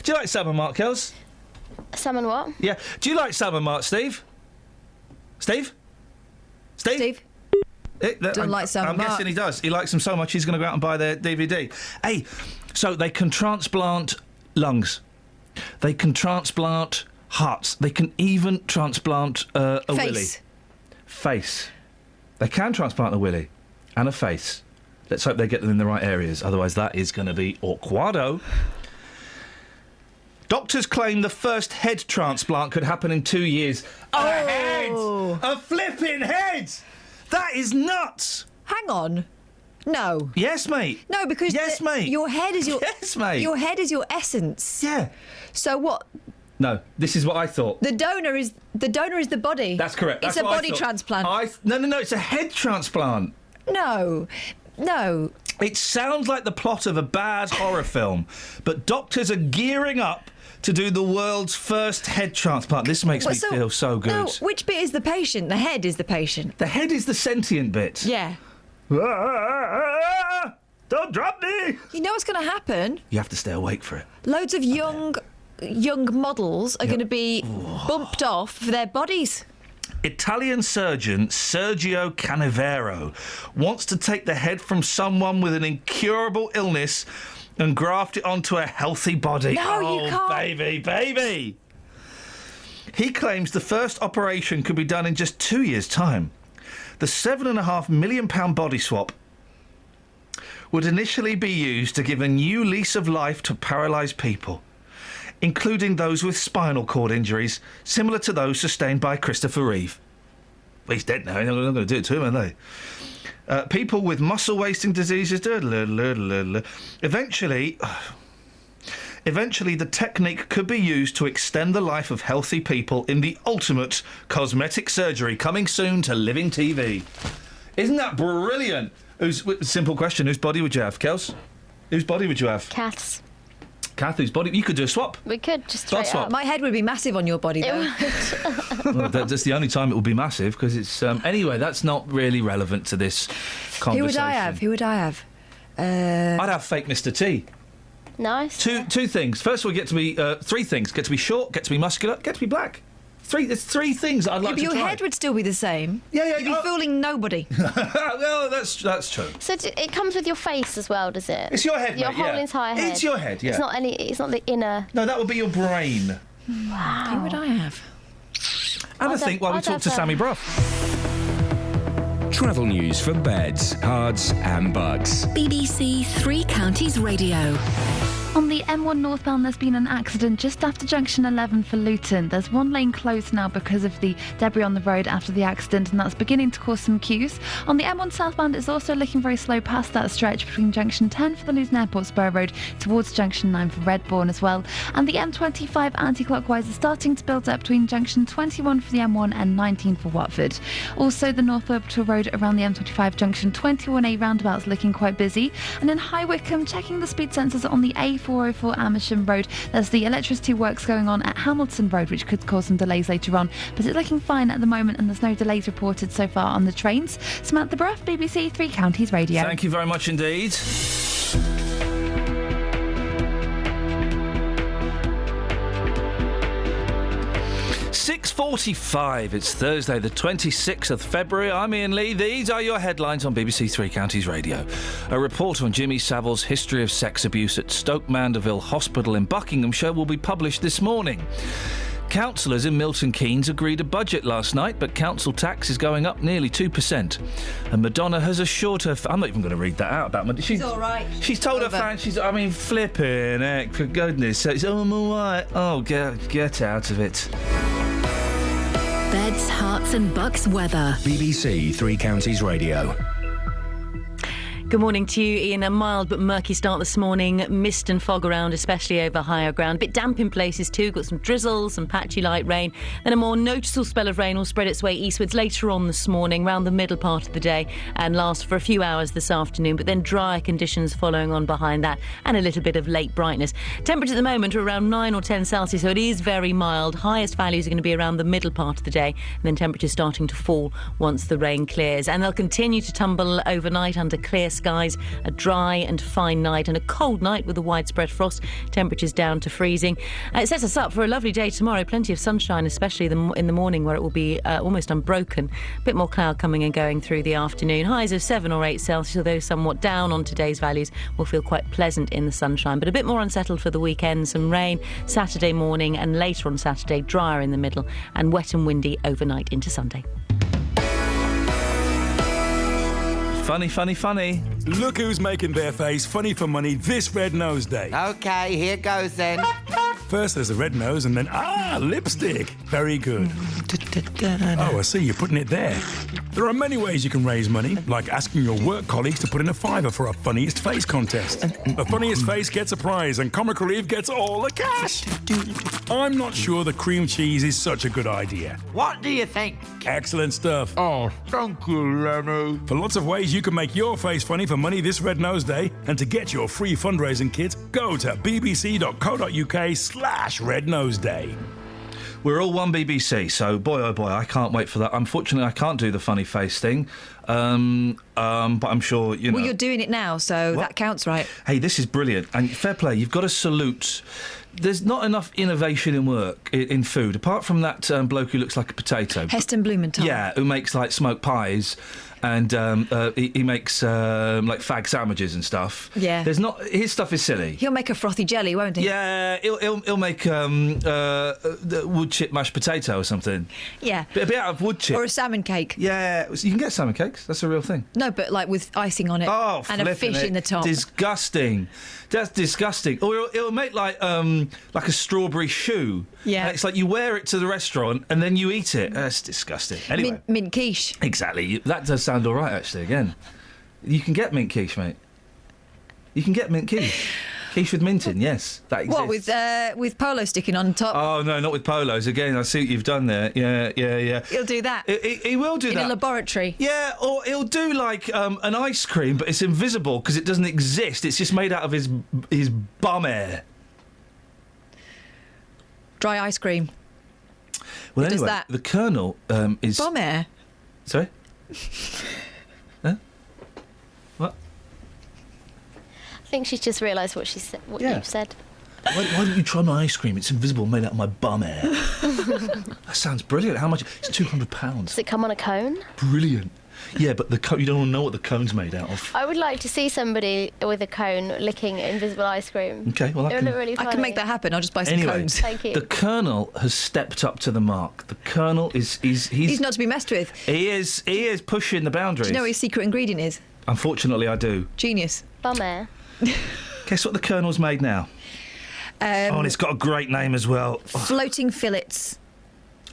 [SPEAKER 8] you like Sam and Mark, Kels?
[SPEAKER 18] Sam and what?
[SPEAKER 8] Yeah. Do you like Sam and Mark, Steve? Steve?
[SPEAKER 12] Don't like Sam and Mark.
[SPEAKER 8] I'm guessing he does. He likes them so much he's going to go out and buy their DVD. Hey, so they can transplant lungs. They can transplant hearts. They can even transplant a willy. Face. They can transplant a willy and a face. Let's hope they get them in the right areas. Otherwise, that is going to be awkwado. Doctors claim the first head transplant could happen in 2 years. A head! A flipping head! That is nuts!
[SPEAKER 12] Hang on. No.
[SPEAKER 8] Yes, mate.
[SPEAKER 12] No, because
[SPEAKER 8] mate.
[SPEAKER 12] Your head is your...
[SPEAKER 8] Yes, mate.
[SPEAKER 12] Your head is your essence.
[SPEAKER 8] Yeah.
[SPEAKER 12] So what...
[SPEAKER 8] No, this is what I thought.
[SPEAKER 12] The donor is the body.
[SPEAKER 8] That's correct.
[SPEAKER 12] It's
[SPEAKER 8] That's
[SPEAKER 12] a
[SPEAKER 8] what
[SPEAKER 12] body transplant.
[SPEAKER 8] No, it's a head transplant.
[SPEAKER 12] No.
[SPEAKER 8] It sounds like the plot of a bad horror film, but doctors are gearing up to do the world's first head transplant. This makes me feel so good.
[SPEAKER 12] No, which bit is the patient? The head is the patient.
[SPEAKER 8] The head is the sentient bit.
[SPEAKER 12] Yeah.
[SPEAKER 8] Don't drop me!
[SPEAKER 12] You know what's going to happen?
[SPEAKER 8] You have to stay awake for it.
[SPEAKER 12] Loads of young models are going to be bumped off for their bodies.
[SPEAKER 8] Italian surgeon Sergio Canavero wants to take the head from someone with an incurable illness and graft it onto a healthy body.
[SPEAKER 12] No, you can't.
[SPEAKER 8] Baby! He claims the first operation could be done in just 2 years' time. The £7.5 million body swap would initially be used to give a new lease of life to paralysed people, including those with spinal cord injuries, similar to those sustained by Christopher Reeve. Well, he's dead now. They're not going to do it to him, are they? People with muscle-wasting diseases... Eventually, the technique could be used to extend the life of healthy people in the ultimate cosmetic surgery, coming soon to living TV. Isn't that brilliant? Simple question, whose body would you have, Kels? Whose body would you have?
[SPEAKER 18] Kath's.
[SPEAKER 8] Kathy's body. You could do a swap.
[SPEAKER 18] We could just straight up.
[SPEAKER 12] My head would be massive on your body, though.
[SPEAKER 8] Well, that's the only time it will be massive, because it's... anyway, that's not really relevant to this conversation.
[SPEAKER 12] Who would I have?
[SPEAKER 8] I'd have fake Mr. T.
[SPEAKER 18] Nice.
[SPEAKER 8] Two things. First of all, get to be... three things. Get to be short, get to be muscular, get to be black. There's three things I'd like to try.
[SPEAKER 12] But your head would still be the same.
[SPEAKER 8] Yeah.
[SPEAKER 12] You'd be fooling nobody.
[SPEAKER 8] Well, that's true.
[SPEAKER 18] So it comes with your face as well, does it?
[SPEAKER 8] It's your head,
[SPEAKER 18] Your
[SPEAKER 8] mate,
[SPEAKER 18] whole entire head.
[SPEAKER 8] It's your head, yeah.
[SPEAKER 18] It's not the inner...
[SPEAKER 8] No, that would be your brain.
[SPEAKER 18] Wow.
[SPEAKER 12] Who would I have?
[SPEAKER 8] Have a think while we talk to Sammy Brough.
[SPEAKER 1] Travel news for beds, cards and bugs.
[SPEAKER 3] BBC Three Counties Radio.
[SPEAKER 11] On the M1 northbound, there's been an accident just after junction 11 for Luton. There's one lane closed now because of the debris on the road after the accident, and that's beginning to cause some queues. On the M1 southbound, it's also looking very slow past that stretch between junction 10 for the Luton Airport Spur Road towards junction 9 for Redbourne as well. And the M25 anti-clockwise is starting to build up between junction 21 for the M1 and 19 for Watford. Also, the North Orbital Road around the M25 junction 21A roundabout is looking quite busy. And in High Wycombe, checking the speed sensors on the A404 Amersham Road. There's the electricity works going on at Hamilton Road, which could cause some delays later on, but it's looking fine at the moment and there's no delays reported so far on the trains. Samantha Brough, BBC Three Counties Radio.
[SPEAKER 8] Thank you very much indeed. 6:45. It's Thursday, the 26th of February. I'm Iain Lee. These are your headlines on BBC Three Counties Radio. A report on Jimmy Savile's history of sex abuse at Stoke Mandeville Hospital in Buckinghamshire will be published this morning. Councillors in Milton Keynes agreed a budget last night, but council tax is going up nearly 2%. And Madonna has assured her... I'm not even going to read that out about Madonna.
[SPEAKER 12] She's all right.
[SPEAKER 8] She's told her fans, flipping heck, for goodness sakes. Oh, I'm all right. Oh, get out of it.
[SPEAKER 3] Beds, Herts and Bucks weather.
[SPEAKER 1] BBC Three Counties Radio.
[SPEAKER 21] Good morning to you, Ian. A mild but murky start this morning. Mist and fog around, especially over higher ground. A bit damp in places too. Got some drizzle, some patchy light rain. Then a more noticeable spell of rain will spread its way eastwards later on this morning, round the middle part of the day, and last for a few hours this afternoon. But then drier conditions following on behind that, and a little bit of late brightness. Temperatures at the moment are around 9 or 10 Celsius, so it is very mild. Highest values are going to be around the middle part of the day, and then temperatures starting to fall once the rain clears. And they'll continue to tumble overnight under clear skies, a dry and fine night and a cold night with a widespread frost, temperatures down to freezing. It sets us up for a lovely day tomorrow, plenty of sunshine, especially in the morning where it will be almost unbroken. A bit more cloud coming and going through the afternoon. Highs of 7 or 8 Celsius, although somewhat down on today's values, will feel quite pleasant in the sunshine, but a bit more unsettled for the weekend. Some rain Saturday morning and later on Saturday, drier in the middle and wet and windy overnight into Sunday.
[SPEAKER 8] Funny.
[SPEAKER 22] Look who's making their face funny for money this Red Nose Day.
[SPEAKER 23] OK, here goes then.
[SPEAKER 22] First there's the red nose and then, lipstick. Very good. Oh, I see, you're putting it there. There are many ways you can raise money, like asking your work colleagues to put in a fiver for a funniest face contest. The funniest face gets a prize and Comic Relief gets all the cash. I'm not sure the cream cheese is such a good idea.
[SPEAKER 23] What do you think?
[SPEAKER 22] Excellent stuff.
[SPEAKER 23] Oh, thank you, Lenny.
[SPEAKER 22] For lots of ways you can make your face funny for money this Red Nose Day, and to get your free fundraising kit, go to bbc.co.uk/Red Nose Day.
[SPEAKER 8] We're all one BBC, so boy oh boy, I can't wait for that. Unfortunately, I can't do the funny face thing, but I'm sure, you know...
[SPEAKER 12] Well, you're doing it now, so that counts, right?
[SPEAKER 8] Hey, this is brilliant, and fair play, you've got to salute... There's not enough innovation in work, in food, apart from that bloke who looks like a potato.
[SPEAKER 12] Heston Blumenthal.
[SPEAKER 8] Yeah, who makes, like, smoked pies, and he makes, like, fag sandwiches and stuff.
[SPEAKER 12] Yeah.
[SPEAKER 8] There's not... His stuff is silly.
[SPEAKER 12] He'll make a frothy jelly, won't he?
[SPEAKER 8] Yeah, he'll make wood chip mashed potato or something.
[SPEAKER 12] Yeah.
[SPEAKER 8] A bit out of wood chip.
[SPEAKER 12] Or a salmon cake.
[SPEAKER 8] Yeah, you can get salmon cakes. That's a real thing.
[SPEAKER 12] No, but, like, with icing on it.
[SPEAKER 8] Oh,
[SPEAKER 12] and a fish in the top.
[SPEAKER 8] Disgusting. That's disgusting. Or he'll make, like a strawberry shoe.
[SPEAKER 12] Yeah.
[SPEAKER 8] And it's like you wear it to the restaurant and then you eat it. That's disgusting. Anyway.
[SPEAKER 12] Mint quiche.
[SPEAKER 8] Exactly. That does sound all right, actually, again. You can get mint quiche, mate. You can get mint quiche. Quiche with mint in, yes. That exists.
[SPEAKER 12] What, with polo sticking on top?
[SPEAKER 8] Oh, no, not with polos. Again, I see what you've done there. Yeah.
[SPEAKER 12] He'll do that.
[SPEAKER 8] He will do that.
[SPEAKER 12] In a laboratory.
[SPEAKER 8] Yeah, or he'll do, like, an ice cream, but it's invisible because it doesn't exist. It's just made out of his bum hair.
[SPEAKER 12] Dry ice cream.
[SPEAKER 8] Well,
[SPEAKER 12] Who
[SPEAKER 8] anyway,
[SPEAKER 12] does that?
[SPEAKER 8] the Colonel is...
[SPEAKER 12] Bum hair?
[SPEAKER 8] Sorry? Huh? What?
[SPEAKER 18] I think she's just realised what you've said.
[SPEAKER 8] Why don't you try my ice cream? It's invisible, made out of my bum hair. That sounds brilliant. How much? It's £200.
[SPEAKER 18] Does it come on a cone?
[SPEAKER 8] Brilliant. Yeah, but you don't know what the cone's made out of.
[SPEAKER 18] I would like to see somebody with a cone licking invisible ice cream.
[SPEAKER 8] Okay, well,
[SPEAKER 18] it would look really funny.
[SPEAKER 12] I can make that happen. I'll just buy some cones.
[SPEAKER 18] Thank you.
[SPEAKER 8] The Colonel has stepped up to the mark. The Colonel he's
[SPEAKER 12] not to be messed with.
[SPEAKER 8] He is pushing the boundaries.
[SPEAKER 12] Do you know what his secret ingredient is?
[SPEAKER 8] Unfortunately, I do.
[SPEAKER 12] Genius.
[SPEAKER 18] Bum air.
[SPEAKER 8] Guess what the Colonel's made now? And it's got a great name as well.
[SPEAKER 12] Floating fillets.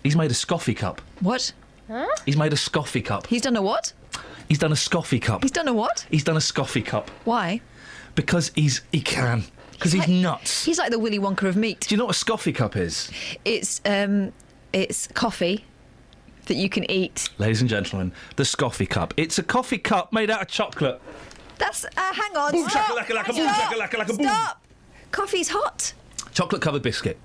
[SPEAKER 8] He's made a scoffy cup.
[SPEAKER 12] What?
[SPEAKER 18] Huh?
[SPEAKER 8] He's made a scoffy cup.
[SPEAKER 12] He's done a what?
[SPEAKER 8] He's done a scoffy cup.
[SPEAKER 12] He's done a what?
[SPEAKER 8] He's done a scoffy cup.
[SPEAKER 12] Why?
[SPEAKER 8] Because he can. Because he's nuts.
[SPEAKER 12] He's like the Willy Wonka of meat.
[SPEAKER 8] Do you know what a scoffy cup is?
[SPEAKER 12] It's coffee that you can eat.
[SPEAKER 8] Ladies and gentlemen, the scoffy cup. It's a coffee cup made out of chocolate.
[SPEAKER 12] That's... hang on.
[SPEAKER 8] Boom,
[SPEAKER 12] Stop.
[SPEAKER 8] shakalaka, boom, shakalaka, boom.
[SPEAKER 12] Stop. Coffee's hot.
[SPEAKER 8] Chocolate-covered biscuit.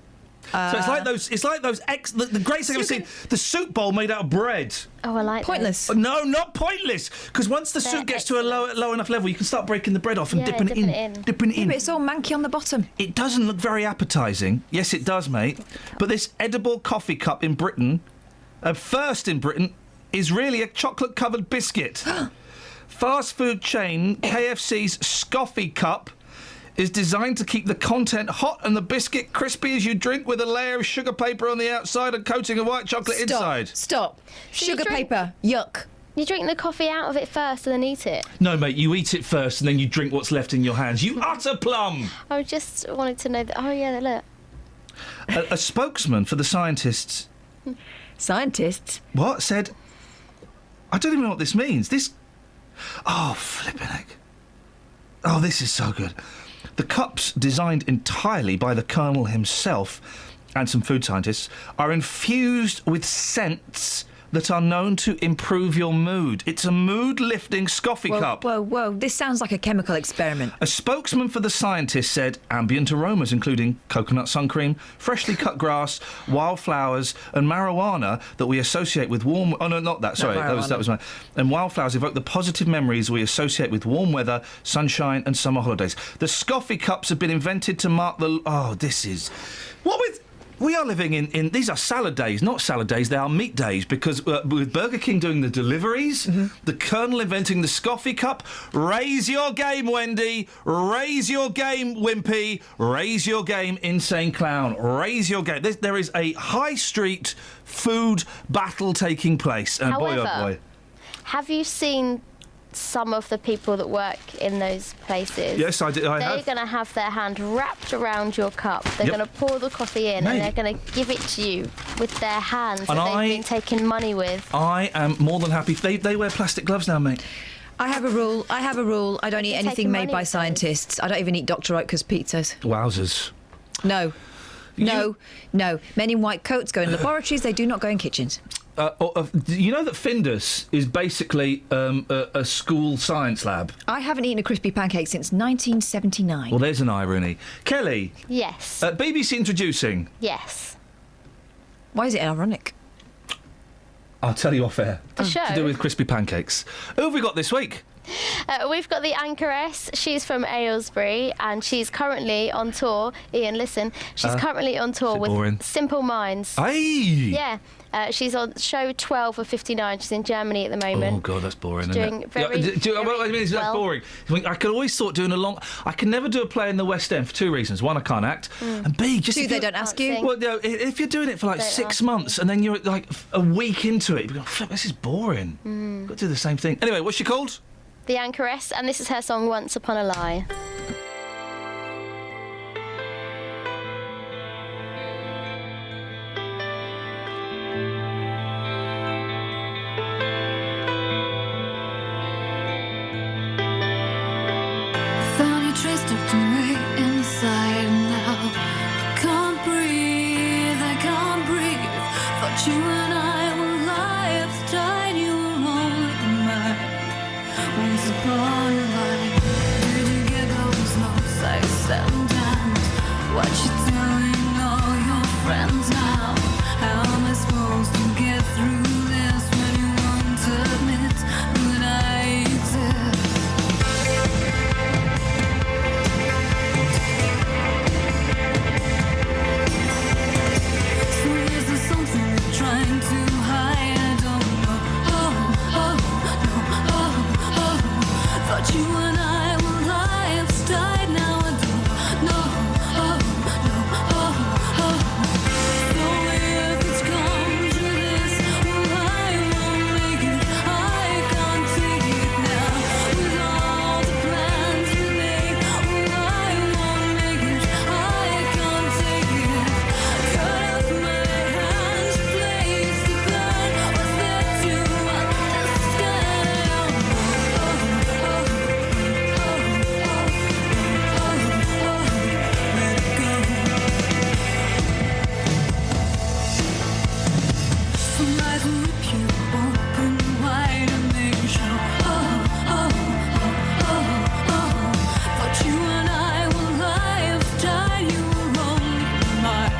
[SPEAKER 8] So it's like those the greatest thing I've seen. The soup bowl made out of bread.
[SPEAKER 18] Oh, I like
[SPEAKER 12] Pointless.
[SPEAKER 8] No, not pointless. Because once the soup gets to a low enough level, you can start breaking the bread off and dipping it in. Dipping it in.
[SPEAKER 12] But it's all manky on the bottom.
[SPEAKER 8] It doesn't look very appetising. Yes, it does, mate. But this edible coffee cup in Britain, first in Britain, is really a chocolate-covered biscuit. Fast food chain KFC's Scoffy Cup is designed to keep the content hot and the biscuit crispy as you drink, with a layer of sugar paper on the outside and coating of white chocolate inside.
[SPEAKER 12] Stop.
[SPEAKER 18] So
[SPEAKER 12] Sugar paper. Yuck.
[SPEAKER 18] You drink the coffee out of it first and then eat it?
[SPEAKER 8] No, mate, you eat it first and then you drink what's left in your hands. You utter plum!
[SPEAKER 18] I just wanted to know that. Oh, yeah, look.
[SPEAKER 8] A spokesman for the scientists...
[SPEAKER 12] Scientists?
[SPEAKER 8] What? Said... I don't even know what this means. This... Oh, flippin' heck. Oh, this is so good. The cups, designed entirely by the Colonel himself and some food scientists, are infused with scents that are known to improve your mood. It's a mood-lifting Scoffy cup.
[SPEAKER 12] Whoa. This sounds like a chemical experiment.
[SPEAKER 8] A spokesman for the scientists said ambient aromas, including coconut sun cream, freshly cut grass, wildflowers and marijuana that we associate with warm... Oh, no, not that. Sorry, that was my... And wildflowers evoke the positive memories we associate with warm weather, sunshine and summer holidays. The Scoffy cups have been invented to mark the... Oh, this is... What with... We are living in... These are salad days, not salad days, they are meat days, because with Burger King doing the deliveries, the Colonel inventing the Scoffy Cup. Raise your game, Wendy. Raise your game, Wimpy. Raise your game, Insane Clown. Raise your game. There is a high street food battle taking place. And
[SPEAKER 18] However,
[SPEAKER 8] boy, oh boy.
[SPEAKER 18] Have you seen some of the people that work in those places?
[SPEAKER 8] Yes, I
[SPEAKER 18] They're
[SPEAKER 8] have.
[SPEAKER 18] going to have their hand wrapped around your cup. They're
[SPEAKER 8] Yep.
[SPEAKER 18] going to pour the coffee in
[SPEAKER 8] Mate.
[SPEAKER 18] and they're going to give it to you with their hands
[SPEAKER 8] And
[SPEAKER 18] that they've been taking money with.
[SPEAKER 8] I am more than happy. They wear plastic gloves now, mate.
[SPEAKER 12] I have a rule. I don't eat
[SPEAKER 18] You're
[SPEAKER 12] anything
[SPEAKER 18] taking
[SPEAKER 12] made
[SPEAKER 18] money
[SPEAKER 12] by
[SPEAKER 18] with
[SPEAKER 12] scientists. I don't even eat Dr. Oetker's pizzas.
[SPEAKER 8] Wowzers.
[SPEAKER 12] No. No. Men in white coats go in laboratories. They do not go in kitchens.
[SPEAKER 8] You know that Findus is basically a school science lab?
[SPEAKER 12] I haven't eaten a crispy pancake since 1979.
[SPEAKER 8] Well, there's an irony. Kelly.
[SPEAKER 18] Yes.
[SPEAKER 8] BBC Introducing.
[SPEAKER 18] Yes.
[SPEAKER 12] Why is it ironic?
[SPEAKER 8] I'll tell you off air.
[SPEAKER 18] The show?
[SPEAKER 8] To do with crispy pancakes. Who have we got this week?
[SPEAKER 18] We've got the anchoress. She's from Aylesbury and she's currently on tour. Ian, listen. She's currently on tour with
[SPEAKER 8] boring?
[SPEAKER 18] Simple Minds.
[SPEAKER 8] Aye.
[SPEAKER 18] Yeah. She's on show 12 of 59. She's in Germany at the moment.
[SPEAKER 8] Oh, God, that's boring,
[SPEAKER 18] She's
[SPEAKER 8] isn't
[SPEAKER 18] doing
[SPEAKER 8] it?
[SPEAKER 18] very,
[SPEAKER 8] What I mean is that's
[SPEAKER 18] well.
[SPEAKER 8] boring. I could always thought doing a long... I can never do a play in the West End for two reasons. One, I can't act. And B, just...
[SPEAKER 12] Two,
[SPEAKER 8] if
[SPEAKER 12] they
[SPEAKER 8] you-
[SPEAKER 12] don't ask you.
[SPEAKER 8] Well, no, if you're doing it for like
[SPEAKER 18] Don't
[SPEAKER 8] 6
[SPEAKER 18] ask
[SPEAKER 8] months and then you're like a week into it, you're going, flip, this is boring. Got to do the same thing. Anyway, what's she called?
[SPEAKER 18] The anchoress, and this is her song Once Upon a Lie.
[SPEAKER 4] Found you traced up to me inside now. I can't breathe, I can't breathe. Thought you and I were lives, tied you were only mine. Once upon a lie, did you get those notes I sent down? What you telling all your friends now? How am I supposed to get through this when you won't admit that I exist? So is there something you're trying to hide? I don't know. Thought you and I were lives tied. Now I don't know. So if it comes to this, well, I won't make it. I can't take it now. With all the plans we made, well, I won't make it. I can't take it. Cut off my hands, place to burn. What's there to understand? Let it go. Some eyes will rip you open wide and make sure. Thought you and I were lives tied. You were only mine.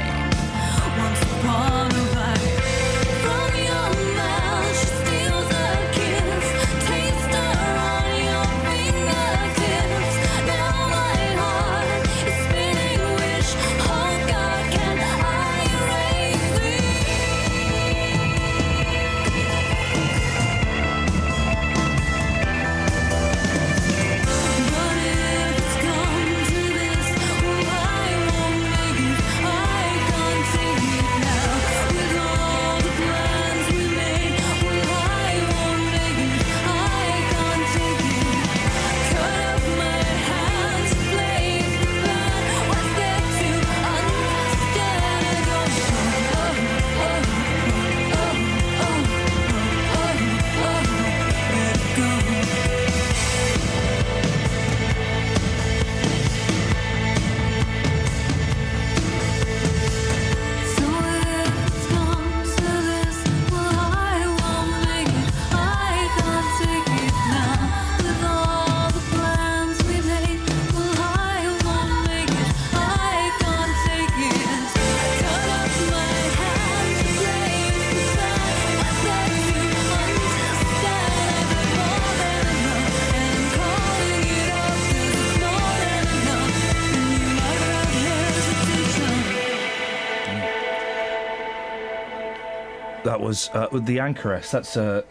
[SPEAKER 8] That was with the Anchoress. That's a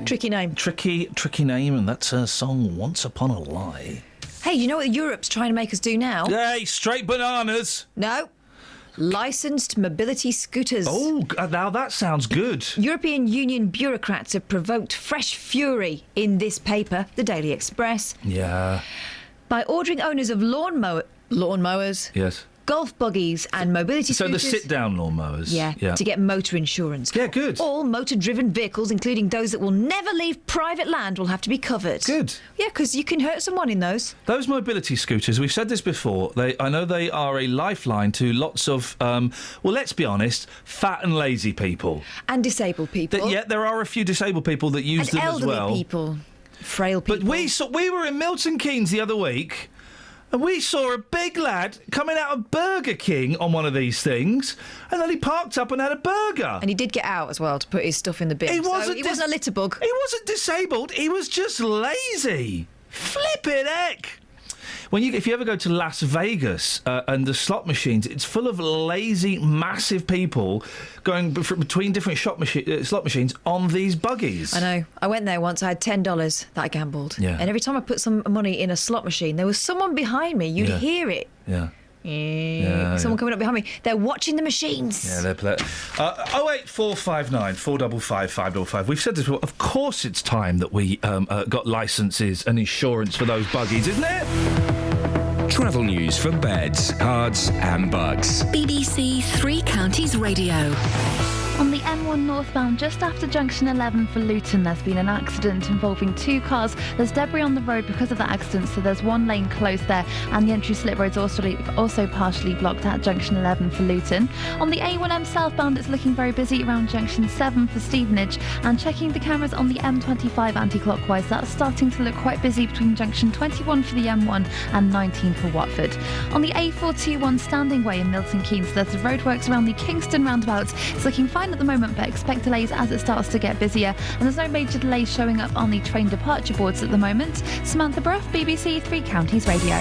[SPEAKER 12] tricky name.
[SPEAKER 8] Tricky name, and that's her song "Once Upon a Lie."
[SPEAKER 12] Hey, you know what Europe's trying to make us do now?
[SPEAKER 8] Hey, straight bananas.
[SPEAKER 12] No. Licensed mobility scooters.
[SPEAKER 8] Oh, now that sounds good.
[SPEAKER 12] European Union bureaucrats have provoked fresh fury in this paper, the Daily Express,
[SPEAKER 8] Yeah.
[SPEAKER 12] by ordering owners of lawnmowers,
[SPEAKER 8] Yes.
[SPEAKER 12] golf buggies and mobility
[SPEAKER 8] So
[SPEAKER 12] scooters...
[SPEAKER 8] the sit-down lawnmowers.
[SPEAKER 12] Yeah, to get motor insurance.
[SPEAKER 8] Yeah, good.
[SPEAKER 12] All motor-driven vehicles, including those that will never leave private land, will have to be covered.
[SPEAKER 8] Good.
[SPEAKER 12] Yeah, because you can hurt someone in those.
[SPEAKER 8] Those mobility scooters, we've said this before, I know they are a lifeline to lots of, well, let's be honest, fat and lazy people.
[SPEAKER 12] And disabled people.
[SPEAKER 8] Yeah, there are a few disabled people that use
[SPEAKER 12] and
[SPEAKER 8] them as well.
[SPEAKER 12] elderly people. Frail people.
[SPEAKER 8] But we were in Milton Keynes the other week, and we saw a big lad coming out of Burger King on one of these things, and then he parked up and had a burger.
[SPEAKER 12] And he did get out as well to put his stuff in the bin. He wasn't a litter bug.
[SPEAKER 8] He wasn't disabled, he was just lazy. Flippin' heck! If you ever go to Las Vegas and the slot machines, it's full of lazy, massive people going between different slot machines on these buggies.
[SPEAKER 12] I know. I went there once. I had $10 that I gambled.
[SPEAKER 8] Yeah.
[SPEAKER 12] And every time I put some money in a slot machine, there was someone behind me. You'd hear it.
[SPEAKER 8] Yeah.
[SPEAKER 12] Someone coming up behind me. They're watching the machines.
[SPEAKER 8] Yeah, they're 08459 455 555. We've said this before. Of course, it's time that we got licences and insurance for those buggies, isn't it?
[SPEAKER 1] Travel news for beds, cards, and bugs.
[SPEAKER 3] BBC Three Counties Radio.
[SPEAKER 11] On the M1 northbound, just after junction 11 for Luton, there's been an accident involving two cars. There's debris on the road because of the accident, so there's one lane closed there, and the entry slip road's also partially blocked at junction 11 for Luton. On the A1M southbound, it's looking very busy around junction 7 for Stevenage, and checking the cameras on the M25 anti-clockwise, that's starting to look quite busy between junction 21 for the M1 and 19 for Watford. On the A421 Standing Way in Milton Keynes, there's the roadworks around the Kingston roundabout. It's looking fine at the moment, but expect delays as it starts to get busier, and there's no major delays showing up on the train departure boards at the moment. Samantha Bruff, BBC Three Counties Radio.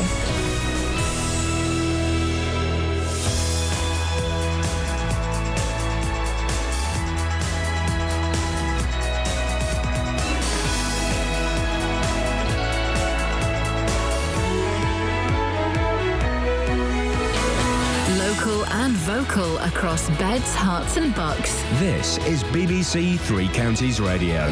[SPEAKER 3] Local and vocal across beds, hearts and bucks.
[SPEAKER 1] This is BBC Three Counties Radio.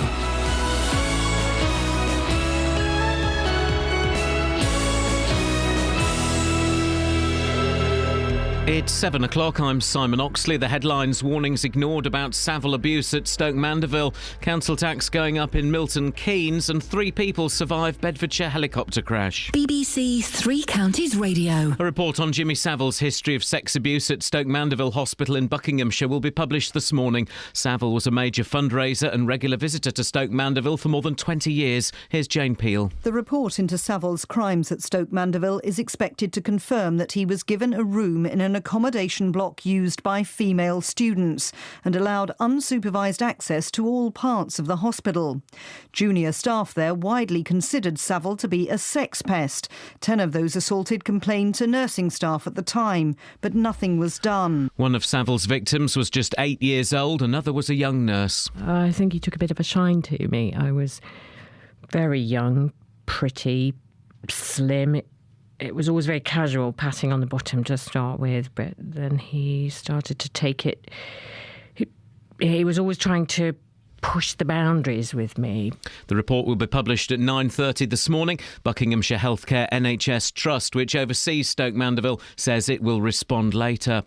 [SPEAKER 2] It's 7 o'clock. I'm Simon Oxley. The headlines: warnings ignored about Savile abuse at Stoke Mandeville, council tax going up in Milton Keynes, and 3 people survive Bedfordshire helicopter crash.
[SPEAKER 3] BBC Three Counties Radio.
[SPEAKER 2] A report on Jimmy Savile's history of sex abuse at Stoke Mandeville Hospital in Buckinghamshire will be published this morning. Savile was a major fundraiser and regular visitor to Stoke Mandeville for more than 20 years. Here's Jane Peel.
[SPEAKER 5] The report into Savile's crimes at Stoke Mandeville is expected to confirm that he was given a room in an accommodation block used by female students and allowed unsupervised access to all parts of the hospital. Junior staff there widely considered Savile to be a sex pest. 10 of those assaulted complained to nursing staff at the time, but nothing was done.
[SPEAKER 2] One of Savile's victims was just 8 years old, another was a young nurse.
[SPEAKER 6] I think he took a bit of a shine to me. I was very young, pretty, slim. It was always very casual, patting on the bottom to start with, but then he started to take it. He was always trying to push the boundaries with me.
[SPEAKER 2] The report will be published at 9:30 this morning. Buckinghamshire Healthcare NHS Trust, which oversees Stoke Mandeville, says it will respond later.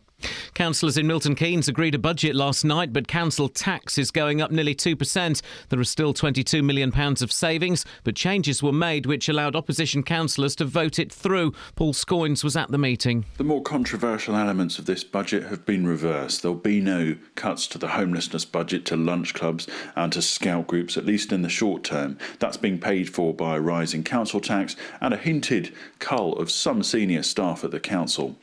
[SPEAKER 2] Councillors in Milton Keynes agreed a budget last night, but council tax is going up nearly 2%. There are still £22 million of savings, but changes were made which allowed opposition councillors to vote it through. Paul Scoynes was at the meeting.
[SPEAKER 7] The more controversial elements of this budget have been reversed. There'll be no cuts to the homelessness budget, to lunch clubs and to scout groups, at least in the short term. That's being paid for by a rise in council tax and a hinted cull of some senior staff at the council.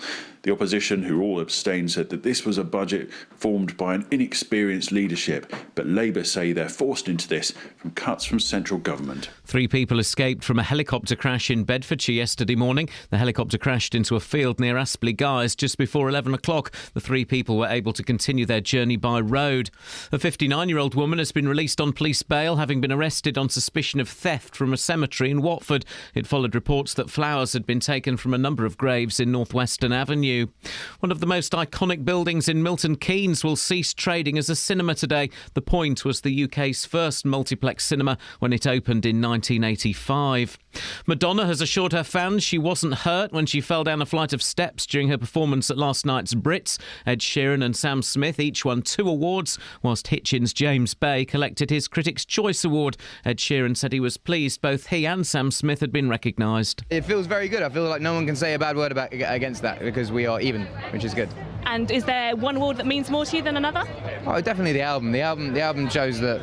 [SPEAKER 7] The opposition, who all abstained, said that this was a budget formed by an inexperienced leadership, but Labour say they're forced into this from cuts from central government.
[SPEAKER 2] 3 people escaped from a helicopter crash in Bedfordshire yesterday morning. The helicopter crashed into a field near Aspley Guys just before 11 o'clock. The 3 people were able to continue their journey by road. A 59-year-old woman has been released on police bail, having been arrested on suspicion of theft from a cemetery in Watford. It followed reports that flowers had been taken from a number of graves in North Western Avenue. One of the most iconic buildings in Milton Keynes will cease trading as a cinema today. The Point was the UK's first multiplex cinema when it opened in 1985. Madonna has assured her fans she wasn't hurt when she fell down a flight of steps during her performance at last night's Brits. Ed Sheeran and Sam Smith each won 2 awards, whilst Hitchens' James Bay collected his Critics' Choice Award. Ed Sheeran said he was pleased both he and Sam Smith had been recognised.
[SPEAKER 10] It feels very good. I feel like no one can say a bad word against that because we are even, which is good.
[SPEAKER 14] And is there one award that means more to you than another?
[SPEAKER 10] Oh, definitely the album. The album shows that,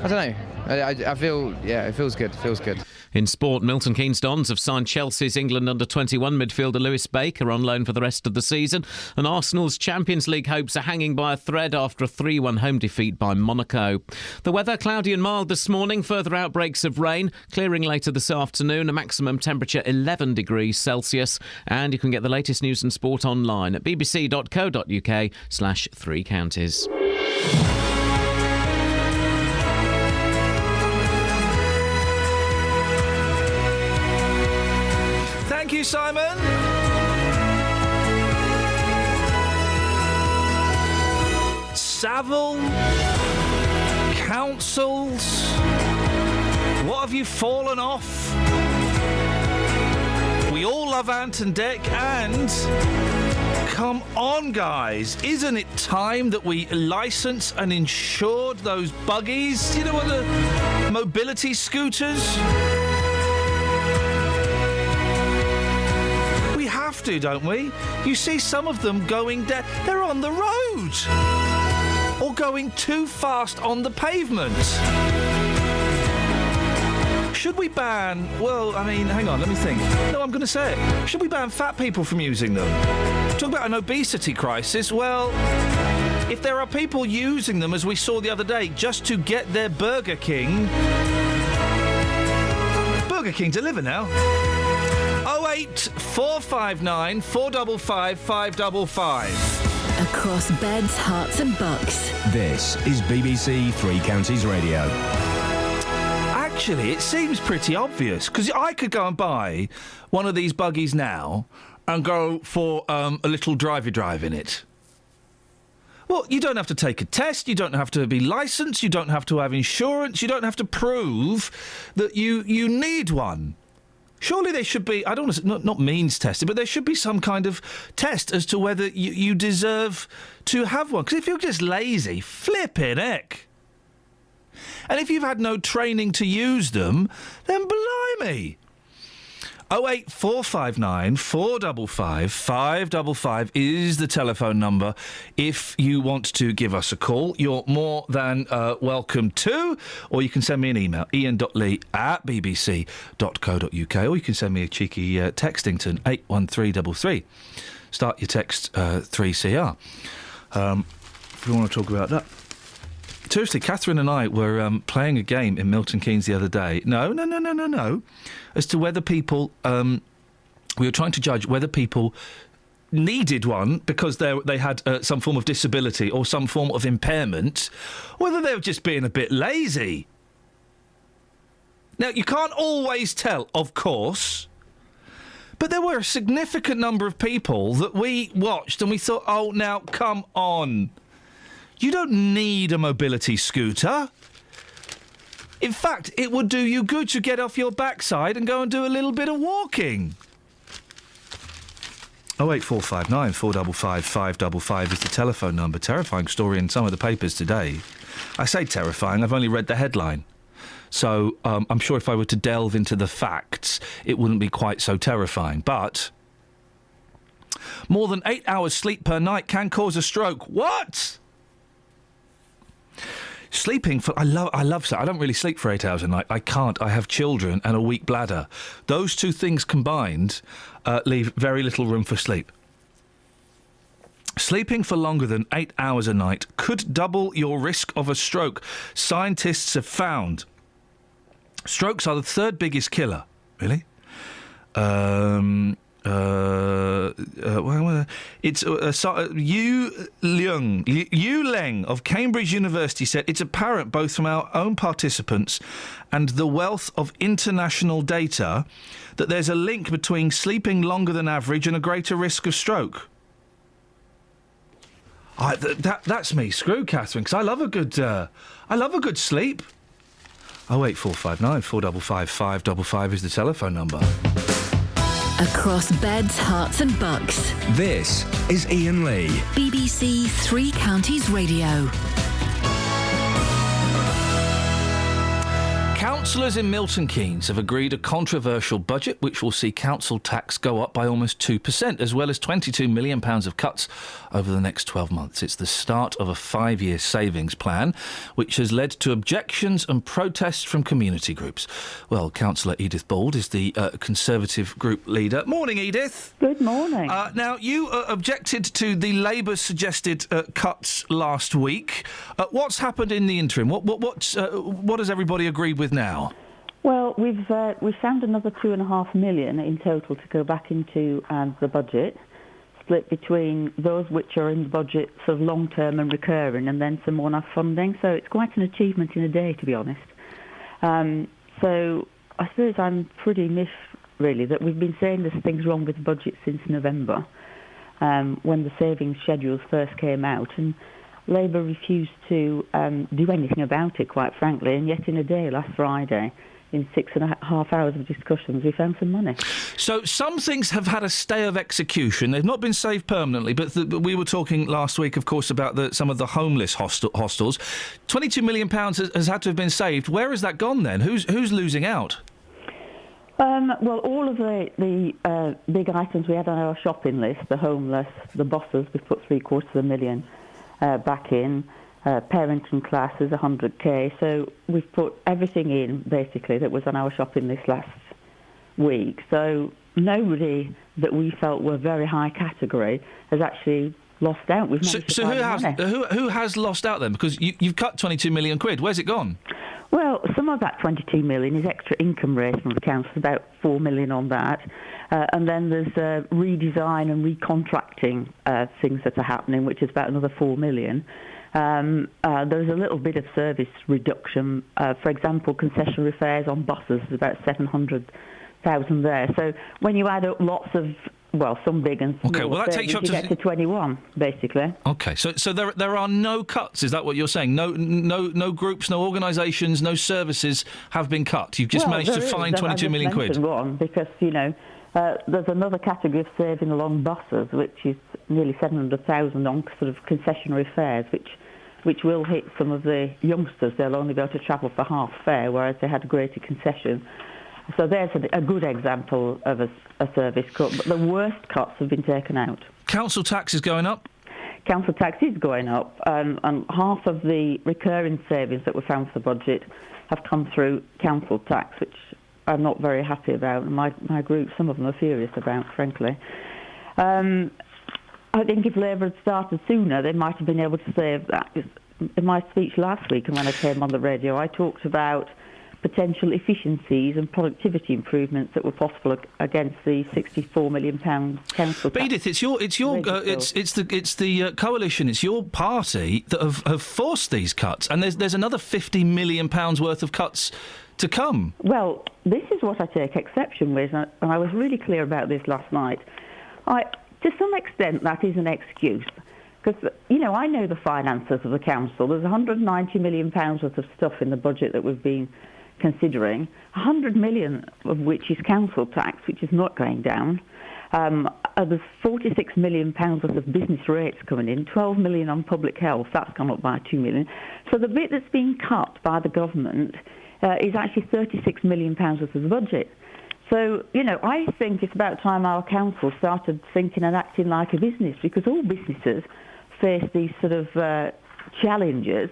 [SPEAKER 10] I don't know, I feel, it feels good. It feels good.
[SPEAKER 2] In sport, Milton Keynes Dons have signed Chelsea's England under-21 midfielder Lewis Baker on loan for the rest of the season, and Arsenal's Champions League hopes are hanging by a thread after a 3-1 home defeat by Monaco. The weather, cloudy and mild this morning, further outbreaks of rain, clearing later this afternoon, a maximum temperature 11 degrees Celsius, and you can get the latest news and sport online at bbc.co.uk/3 counties.
[SPEAKER 8] Thank you, Simon. Savile, councils, what have you fallen off? We all love Ant and Dec, and come on, guys, isn't it time that we license and insured those buggies? You know what, the mobility scooters? Have to, don't we? You see some of them going down, they're on the road or going too fast on the pavement. Should we ban, well, I mean, hang on, let me think. No, I'm going to say it. Should we ban fat people from using them? Talk about an obesity crisis. Well, if there are people using them, as we saw the other day, just to get their Burger King deliver now. 08459 455 555.
[SPEAKER 3] Across beds, hearts and bucks.
[SPEAKER 1] This is BBC Three Counties Radio.
[SPEAKER 8] Actually, it seems pretty obvious, because I could go and buy one of these buggies now and go for a little drivey drive in it. Well, you don't have to take a test, you don't have to be licensed, you don't have to have insurance, you don't have to prove that you need one. Surely there should be, I don't want to say, not means tested, but there should be some kind of test as to whether you deserve to have one. Because if you're just lazy, flipping heck. And if you've had no training to use them, then blimey. 08459 455 555 is the telephone number if you want to give us a call. You're more than welcome to, or you can send me an email, ian.lee@bbc.co.uk, or you can send me a cheeky textington, 81333. Start your text 3CR. If you want to talk about that. Seriously, Catherine and I were playing a game in Milton Keynes the other day. No. As to whether people... we were trying to judge whether people needed one because they had some form of disability or some form of impairment, whether they were just being a bit lazy. Now, you can't always tell, of course, but there were a significant number of people that we watched and we thought, oh, now, come on. You don't need a mobility scooter. In fact, it would do you good to get off your backside and go and do a little bit of walking. 08459 455 555 is the telephone number. Terrifying story in some of the papers today. I say terrifying, I've only read the headline. So I'm sure if I were to delve into the facts, it wouldn't be quite so terrifying. But more than 8 hours sleep per night can cause a stroke. What? Sleeping for... I love sleep. I don't really sleep for 8 hours a night. I can't. I have children and a weak bladder. Those two things combined leave very little room for sleep. Sleeping for longer than 8 hours a night could double your risk of a stroke. Scientists have found strokes are the third biggest killer. Really? It's Yu Leng of Cambridge University said it's apparent both from our own participants and the wealth of international data that there's a link between sleeping longer than average and a greater risk of stroke. That's me. Screw Catherine, because I love a good sleep. 08459 455 555 is the telephone number.
[SPEAKER 3] Across beds, hearts and bucks.
[SPEAKER 1] This is Iain Lee.
[SPEAKER 3] BBC Three Counties Radio.
[SPEAKER 8] Councillors in Milton Keynes have agreed a controversial budget which will see council tax go up by almost 2%, as well as £22 million of cuts over the next 12 months. It's the start of a 5-year savings plan, which has led to objections and protests from community groups. Well, Councillor Edith Bald is the Conservative group leader. Morning, Edith.
[SPEAKER 13] Good morning.
[SPEAKER 8] Now, you objected to the Labour's suggested cuts last week. What's happened in the interim? What has everybody agreed with now?
[SPEAKER 13] Well, we've found another £2.5 million in total to go back into the budget, split between those which are in the budget sort of long-term and recurring, and then some one-off funding. So it's quite an achievement in a day, to be honest. So I suppose I'm pretty miffed, really, that we've been saying there's things wrong with the budget since November, when the savings schedules first came out, and Labour refused to do anything about it, quite frankly, and yet in a day, last Friday, in 6.5 hours of discussions, we found some money.
[SPEAKER 8] So some things have had a stay of execution. They've not been saved permanently, but we were talking last week, of course, about some of the homeless hostels. £22 million has had to have been saved. Where has that gone then? Who's losing out?
[SPEAKER 13] Well, all of the big items we had on our shopping list, the homeless, the buses, we've put £750,000 back in. Parenting classes, 100k. So we've put everything in, basically, that was on our shopping list last week. So nobody that we felt were very high category has actually lost out. We've managed to find money.
[SPEAKER 8] Who has lost out then? Because you've cut £22 million. Where's it gone?
[SPEAKER 13] Well, some of that 22 million is extra income raised from the council, about 4 million on that. And then there's redesign and recontracting things that are happening, which is about another 4 million. There's a little bit of service reduction. For example, concessionary fares on buses is about 700,000 there. So when you add up lots of, well, some big and small, that takes you up to get to 21, basically.
[SPEAKER 8] Okay, so there are no cuts. Is that what you're saying? No groups, no organisations, no services have been cut. You've just managed to find £22 million.
[SPEAKER 13] One, because there's another category of saving along buses, which is nearly 700,000 on sort of concessionary fares, which will hit some of the youngsters. They'll only go to travel for half fare, whereas they had a greater concession. So there's a good example of a service cut, but the worst cuts have been taken out.
[SPEAKER 8] Council tax is going up?
[SPEAKER 13] Council tax is going up, and half of the recurring savings that were found for the budget have come through council tax, which I'm not very happy about, and my group, some of them are furious about, frankly. I think if Labour had started sooner, they might have been able to save that. In my speech last week, and when I came on the radio, I talked about potential efficiencies and productivity improvements that were possible against the £64 million council tax.
[SPEAKER 8] But Edith, it's the coalition, it's your party that have forced these cuts, and there's another £50 million worth of cuts to come.
[SPEAKER 13] Well, this is what I take exception with, and I was really clear about this last night. To some extent, that is an excuse, because, I know the finances of the council. There's £190 million worth of stuff in the budget that we've been considering, 100 million of which is council tax, which is not going down. There's £46 million worth of business rates coming in, 12 million on public health, that's gone up by 2 million. So the bit that's being cut by the government is actually £36 million worth of the budget. So, I think it's about time our council started thinking and acting like a business, because all businesses face these sort of challenges.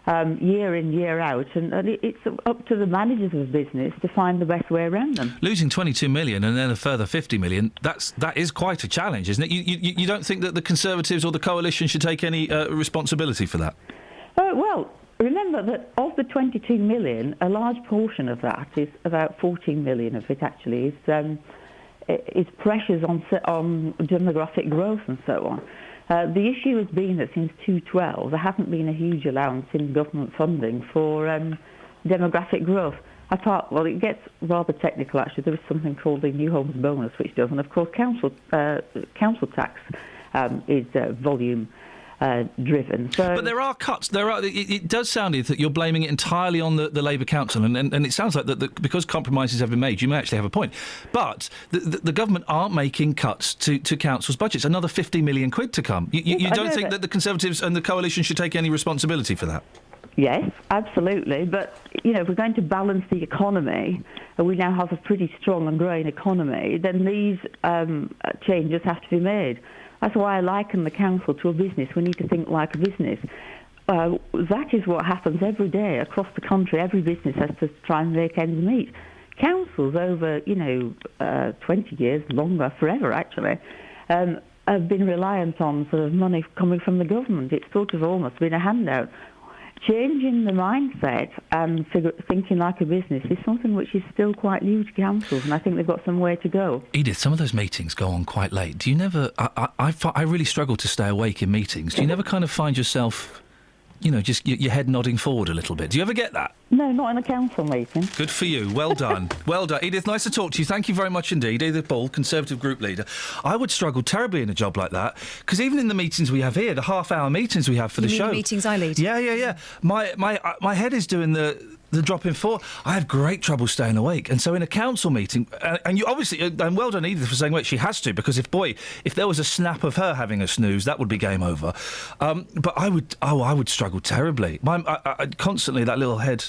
[SPEAKER 13] year in, year out, and it's up to the managers of the business to find the best way around them.
[SPEAKER 8] Losing 22 million and then a further 50 million, that is quite a challenge, isn't it? You don't think that the Conservatives or the Coalition should take any responsibility for that?
[SPEAKER 13] Well, remember that of the 22 million, a large portion of that is about 14 million of it actually is pressures on demographic growth and so on. The issue has been that since 2012 there hasn't been a huge allowance in government funding for demographic growth. It gets rather technical actually. There is something called the New Homes Bonus which does, and of course council tax is volume driven. So,
[SPEAKER 8] but there are cuts. It does sound that you're blaming it entirely on the Labour Council, and it sounds like that because compromises have been made, you may actually have a point. But the government aren't making cuts to councils' budgets. Another 50 million quid to come. You don't think that the Conservatives and the Coalition should take any responsibility for that?
[SPEAKER 13] Yes, absolutely. But, if we're going to balance the economy, and we now have a pretty strong and growing economy, then these changes have to be made. That's why I liken the council to a business. We need to think like a business. That is what happens every day across the country. Every business has to try and make ends meet. Councils over, 20 years, longer, forever actually, have been reliant on sort of money coming from the government. It's sort of almost been a handout. Changing the mindset and thinking like a business is something which is still quite new to councils, and I think they've got some way to go.
[SPEAKER 8] Edith, some of those meetings go on quite late. Do you never... I really struggle to stay awake in meetings. Do you never kind of find yourself, just your head nodding forward a little bit? Do you ever get that?
[SPEAKER 13] No, not in a council meeting.
[SPEAKER 8] Good for you. Well done. Well done. Edith, nice to talk to you. Thank you very much indeed. Edith Ball, Conservative Group Leader. I would struggle terribly in a job like that, because even in the meetings we have here, the half-hour meetings we have for the show...
[SPEAKER 12] the meetings I lead?
[SPEAKER 8] Yeah. My head is doing the drop in four. I have great trouble staying awake. And so in a council meeting, and you obviously, and well done Edith for saying, wait, she has to, because if there was a snap of her having a snooze, that would be game over. But I would struggle terribly. I constantly, that little head...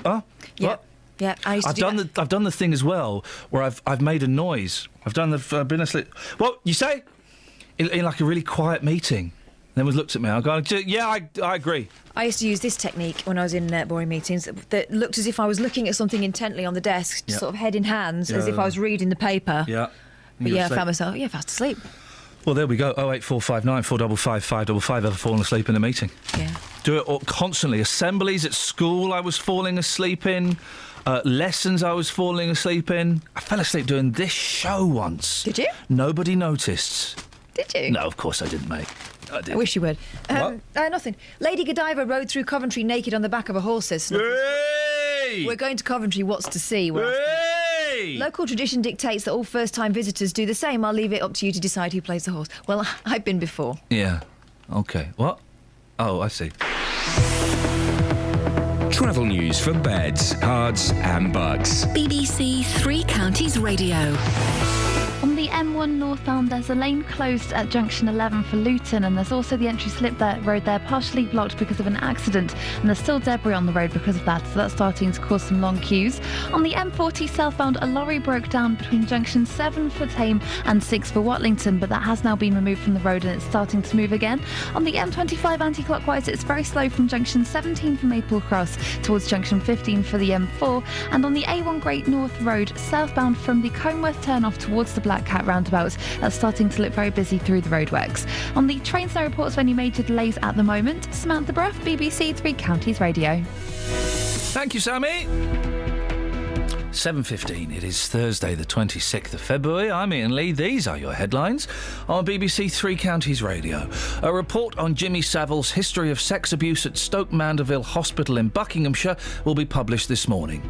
[SPEAKER 8] Oh,
[SPEAKER 12] yeah.
[SPEAKER 8] What?
[SPEAKER 12] Yeah, I've
[SPEAKER 8] done the thing as well where I've made a noise. I've been asleep. What you say? In like a really quiet meeting. And everyone's looked at me. I go, yeah, I agree.
[SPEAKER 12] I used to use this technique when I was in boring meetings that looked as if I was looking at something intently on the desk, sort of head in hands, as if I was reading the paper.
[SPEAKER 8] Yeah.
[SPEAKER 12] But I found myself fast asleep.
[SPEAKER 8] Well, there we go. 08459 455 555. Ever fallen asleep in a meeting?
[SPEAKER 12] Yeah.
[SPEAKER 8] Do it constantly. Assemblies at school I was falling asleep in. Lessons I was falling asleep in. I fell asleep doing this show once.
[SPEAKER 12] Did you?
[SPEAKER 8] Nobody noticed.
[SPEAKER 12] Did you?
[SPEAKER 8] No, of course I didn't, mate.
[SPEAKER 12] I wish you would. Nothing. Lady Godiva rode through Coventry naked on the back of a horse.
[SPEAKER 8] Hey!
[SPEAKER 12] We're going to Coventry. What's to see?
[SPEAKER 8] Hey!
[SPEAKER 12] Local tradition dictates that all first-time visitors do the same. I'll leave it up to you to decide who plays the horse. Well, I've been before.
[SPEAKER 8] Yeah. OK. What? Oh, I see.
[SPEAKER 1] Travel news for beds, cards and bugs.
[SPEAKER 3] BBC Three Counties Radio.
[SPEAKER 11] On the M1 northbound, there's a lane closed at junction 11 for Luton, and there's also the entry slip road there partially blocked because of an accident, and there's still debris on the road because of that, so that's starting to cause some long queues. On the M40 southbound, a lorry broke down between junction 7 for Tame and 6 for Watlington, but that has now been removed from the road and it's starting to move again. On the M25 anti-clockwise, it's very slow from junction 17 for Maple Cross towards junction 15 for the M4, and on the A1 Great North Road southbound from the Coneworth turn-off towards the Black Cat roundabout, that's starting to look very busy through the roadworks. On the trains, no reports of any major delays at the moment. Samantha Bruff, BBC Three Counties Radio.
[SPEAKER 8] Thank you, Sammy. 7:15. It is Thursday, the 26th of February. I'm Iain Lee. These are your headlines on BBC Three Counties Radio. A report on Jimmy Savile's history of sex abuse at Stoke Mandeville Hospital in Buckinghamshire will be published this morning.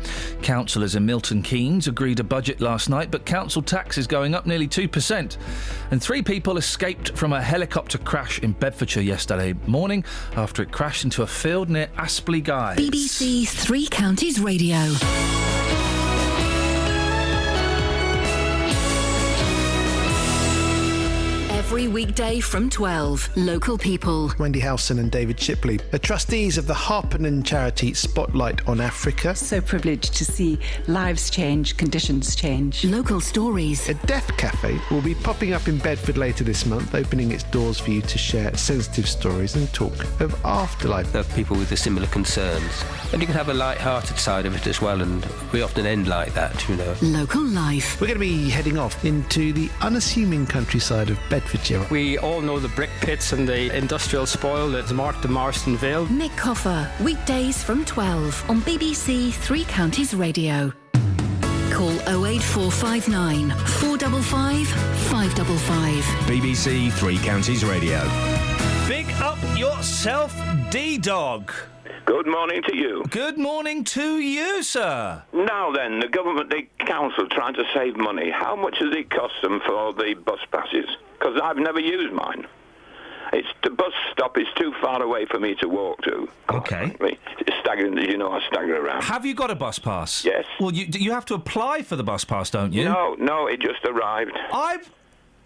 [SPEAKER 8] Councillors in Milton Keynes agreed a budget last night, but council tax is going up nearly 2%. And 3 people escaped from a helicopter crash in Bedfordshire yesterday morning after it crashed into a field near Aspley Guys.
[SPEAKER 3] BBC Three Counties Radio. Every Every weekday from 12. Local people.
[SPEAKER 16] Wendy Howson and David Shipley are trustees of the Harponen charity Spotlight on Africa.
[SPEAKER 17] So privileged to see lives change, conditions change.
[SPEAKER 3] Local stories.
[SPEAKER 16] A deaf cafe will be popping up in Bedford later this month, opening its doors for you to share sensitive stories and talk of afterlife.
[SPEAKER 19] There are people with the similar concerns. And you can have a light-hearted side of it as well, and we often end like that, you know.
[SPEAKER 3] Local life.
[SPEAKER 16] We're going to be heading off into the unassuming countryside of Bedfordshire.
[SPEAKER 24] We all know the brick pits and the industrial spoil that marked the Marston Vale.
[SPEAKER 3] Nick Coffer, weekdays from 12 on BBC Three Counties Radio. Call 08459 455 555.
[SPEAKER 1] BBC Three Counties Radio.
[SPEAKER 8] Big up yourself, D-Dog.
[SPEAKER 25] Good morning to you.
[SPEAKER 8] Good morning to you, sir.
[SPEAKER 25] Now then, the government, the council trying to save money. How much does it cost them for the bus passes? Because I've never used mine. The bus stop is too far away for me to walk to.
[SPEAKER 8] Okay.
[SPEAKER 25] It's staggering, as you know, I stagger around.
[SPEAKER 8] Have you got a bus pass?
[SPEAKER 25] Yes.
[SPEAKER 8] Well, you have to apply for the bus pass, don't you?
[SPEAKER 25] No, it just arrived.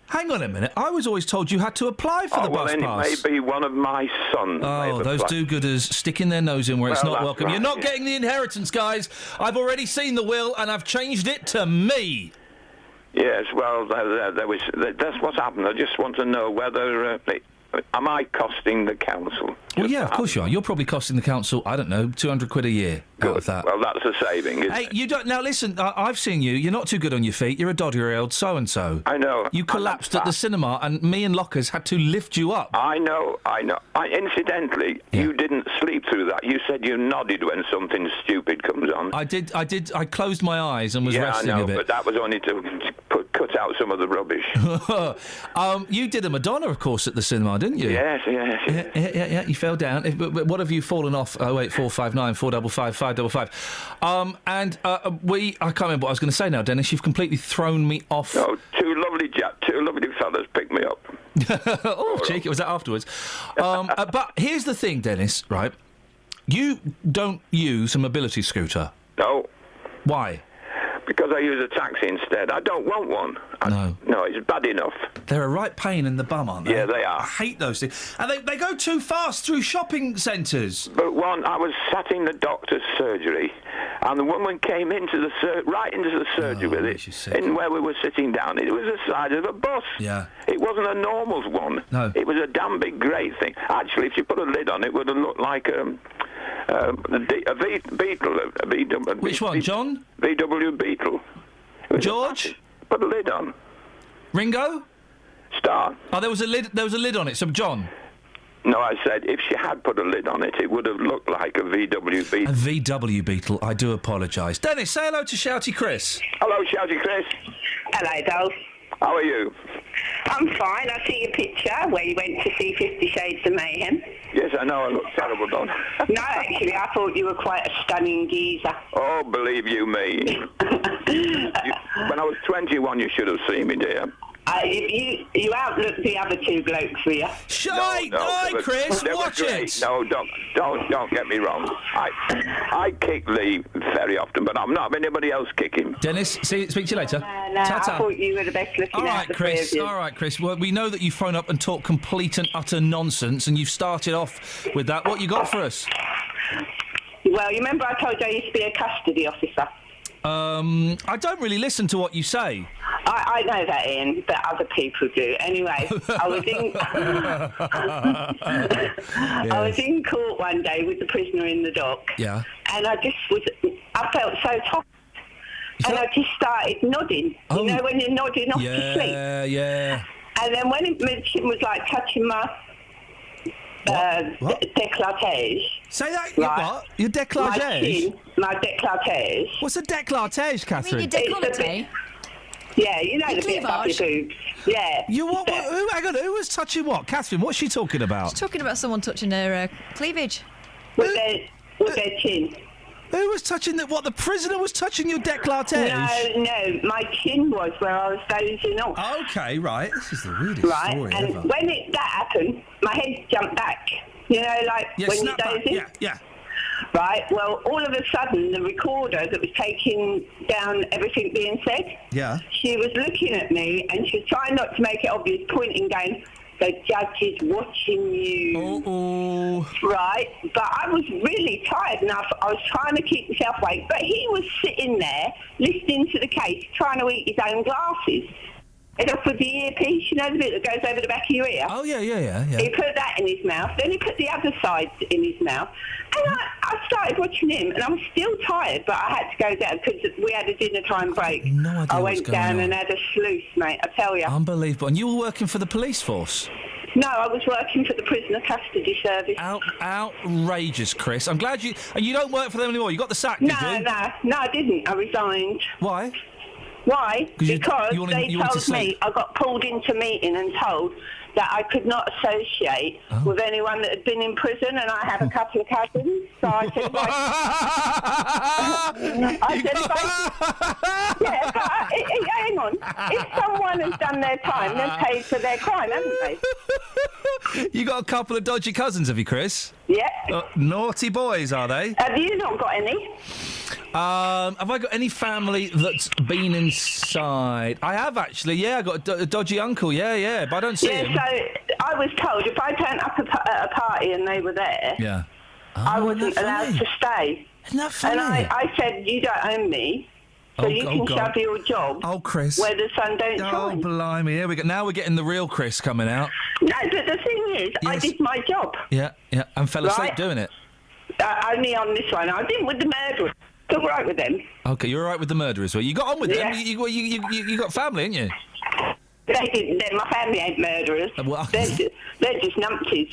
[SPEAKER 8] Hang on a minute. I was always told you had to apply for the bus pass.
[SPEAKER 25] It may be one of my sons.
[SPEAKER 8] Oh, those do-gooders sticking their nose in where it's
[SPEAKER 25] Well,
[SPEAKER 8] not
[SPEAKER 25] that's
[SPEAKER 8] welcome.
[SPEAKER 25] right,
[SPEAKER 8] You're not
[SPEAKER 25] yeah.
[SPEAKER 8] getting the inheritance, guys. I've already seen the will, and I've changed it to me.
[SPEAKER 25] Yes, well, that's what's happened. I just want to know whether... am I costing the council?
[SPEAKER 8] Well, yeah, of course you are. You're probably costing the council, I don't know, £200 a year out of that.
[SPEAKER 25] Well, that's a saving, isn't
[SPEAKER 8] Hey,
[SPEAKER 25] it?
[SPEAKER 8] you don't... Now, listen, I've seen you. You're not too good on your feet. You're a doddery-old so-and-so.
[SPEAKER 25] I know.
[SPEAKER 8] You collapsed at the cinema, and me and Lockers had to lift you up.
[SPEAKER 25] I know. Incidentally, you didn't sleep through that. You said you nodded when something stupid comes on.
[SPEAKER 8] I did. I closed my eyes and was resting
[SPEAKER 25] I know,
[SPEAKER 8] a bit.
[SPEAKER 25] but that was only to cut out some of the rubbish.
[SPEAKER 8] You did a Madonna, of course, at the cinema, didn't you?
[SPEAKER 25] Yes.
[SPEAKER 8] Yeah. You fell down. But what have you fallen off? 08459 455 555. I can't remember what I was going to say now, Dennis. You've completely thrown me off.
[SPEAKER 25] No, two lovely fellas picked me up.
[SPEAKER 8] Oh, cheeky. Was that afterwards? But here's the thing, Dennis, right? You don't use a mobility scooter.
[SPEAKER 25] No.
[SPEAKER 8] Why?
[SPEAKER 25] Because I use a taxi instead. I don't want one. No, it's bad enough.
[SPEAKER 8] They're a right pain in the bum, aren't they?
[SPEAKER 25] Yeah, they are.
[SPEAKER 8] I hate those things. And they go too fast through shopping centres.
[SPEAKER 25] But I was sat in the doctor's surgery, and the woman came into the surgery with it, and where we were sitting down, it was the side of a bus.
[SPEAKER 8] Yeah.
[SPEAKER 25] It wasn't a normal one.
[SPEAKER 8] No.
[SPEAKER 25] It was a damn big grey thing. Actually, if you put a lid on it, would have looked like a Beetle.
[SPEAKER 8] Which one, John?
[SPEAKER 25] VW Beetle.
[SPEAKER 8] George?
[SPEAKER 25] Put a lid on.
[SPEAKER 8] Ringo?
[SPEAKER 25] Star.
[SPEAKER 8] Oh, there was a lid on it. So, John?
[SPEAKER 25] No, I said if she had put a lid on it, it would have looked like a VW Beetle.
[SPEAKER 8] A VW Beetle. I do apologise. Dennis, say hello to Shouty Chris.
[SPEAKER 25] Hello, Shouty Chris.
[SPEAKER 26] Hello, Dolph.
[SPEAKER 25] How are you?
[SPEAKER 26] I'm fine. I see your picture where you went to see 50 Shades of Mayhem.
[SPEAKER 25] Yes, I know I look terrible, don't I?
[SPEAKER 26] No, actually, I thought you were quite a stunning geezer.
[SPEAKER 25] Oh, believe you me. When I was 21, you should have seen me, dear.
[SPEAKER 26] You outlooked the other two blokes, were you?
[SPEAKER 8] Chris, watch it.
[SPEAKER 25] No, don't get me wrong. I kick Lee very often, but I'm not anybody else kick him.
[SPEAKER 8] Dennis, speak to you later.
[SPEAKER 26] No, I thought you were the best looking out of the three of you.
[SPEAKER 8] All right, Chris. Well, we know that you phone up and talk complete and utter nonsense, and you've started off with that. What you got for us?
[SPEAKER 26] Well, you remember I told you I used to be a custody officer?
[SPEAKER 8] I don't really listen to what you say.
[SPEAKER 26] I know that, Ian, but other people do. Anyway, I was in court one day with the prisoner in the dock.
[SPEAKER 8] Yeah.
[SPEAKER 26] And I felt so tired. And I just started nodding. You know when you're nodding off to sleep?
[SPEAKER 8] Yeah.
[SPEAKER 26] And then when it was like touching my décolletage.
[SPEAKER 8] Say that,
[SPEAKER 26] right,
[SPEAKER 8] what? Your décolletage?
[SPEAKER 26] My décolletage.
[SPEAKER 8] What's a décolletage, Catherine?
[SPEAKER 26] Yeah, you know the bit above your boobs. Yeah.
[SPEAKER 8] Hang on, who was touching what? Catherine, what's she talking about?
[SPEAKER 12] She's talking about someone touching her cleavage.
[SPEAKER 26] With their chin.
[SPEAKER 8] Who was touching what? The prisoner was touching your décolletage?
[SPEAKER 26] No, my chin was where I was dozing off.
[SPEAKER 8] Okay, right. This is the weirdest story
[SPEAKER 26] and
[SPEAKER 8] ever.
[SPEAKER 26] when that happened, my head jumped back. You know, like when you're dozing?
[SPEAKER 8] Yeah.
[SPEAKER 26] Right, well, all of a sudden, the recorder that was taking down everything being said, she was looking at me and she was trying not to make it obvious, pointing, going, the judge is watching you. Right, but I was really tired enough. I was trying to keep myself awake, but he was sitting there listening to the case, trying to eat his own glasses. And off with the earpiece, you know, the bit that goes over the back of your ear?
[SPEAKER 8] Oh, yeah.
[SPEAKER 26] He put that in his mouth, then he put the other side in his mouth. And I started watching him, and I was still tired, but I had to go down because we had a dinner time break.
[SPEAKER 8] No idea
[SPEAKER 26] I
[SPEAKER 8] what's
[SPEAKER 26] went
[SPEAKER 8] going
[SPEAKER 26] down
[SPEAKER 8] on.
[SPEAKER 26] and had a sluice, mate, I tell you.
[SPEAKER 8] Unbelievable. And you were working for the police force?
[SPEAKER 26] No, I was working for the prisoner custody service.
[SPEAKER 8] Outrageous, Chris. I'm glad you... And you don't work for them anymore. You got the sack, did you?
[SPEAKER 26] No, I didn't. I resigned.
[SPEAKER 8] Why?
[SPEAKER 26] Why? Because
[SPEAKER 8] you wanted
[SPEAKER 26] they
[SPEAKER 8] to
[SPEAKER 26] told
[SPEAKER 8] sleep.
[SPEAKER 26] me, I got pulled into a meeting and told that I could not associate with anyone that had been in prison, and I have a couple of cousins. So I said, hang on. If someone has done their time, they've paid for their crime, haven't they?
[SPEAKER 8] You got a couple of dodgy cousins, have you, Chris?
[SPEAKER 26] Yeah.
[SPEAKER 8] Naughty boys, are they?
[SPEAKER 26] Have you not got any?
[SPEAKER 8] Have I got any family that's been inside? I have, actually, yeah. I got a dodgy uncle, yeah, but I don't see him.
[SPEAKER 26] So I was told if I turned up at a party and they were there,
[SPEAKER 8] Yeah.
[SPEAKER 26] I wasn't allowed to stay.
[SPEAKER 8] Isn't that funny?
[SPEAKER 26] And I said, you don't own me, so you can shove your job
[SPEAKER 8] Chris.
[SPEAKER 26] where the sun don't shine.
[SPEAKER 8] Oh, blimey. Here we go. Now we're getting the real Chris coming out.
[SPEAKER 26] No, but the thing is, I did my job.
[SPEAKER 8] Yeah, and fell asleep doing it.
[SPEAKER 26] Only on this one. I didn't with the murderers. Still right with them.
[SPEAKER 8] Okay, you're all right with the murderers, well. You got on with them. You got family, ain't you?
[SPEAKER 26] They didn't. My family ain't murderers. They're just numpties.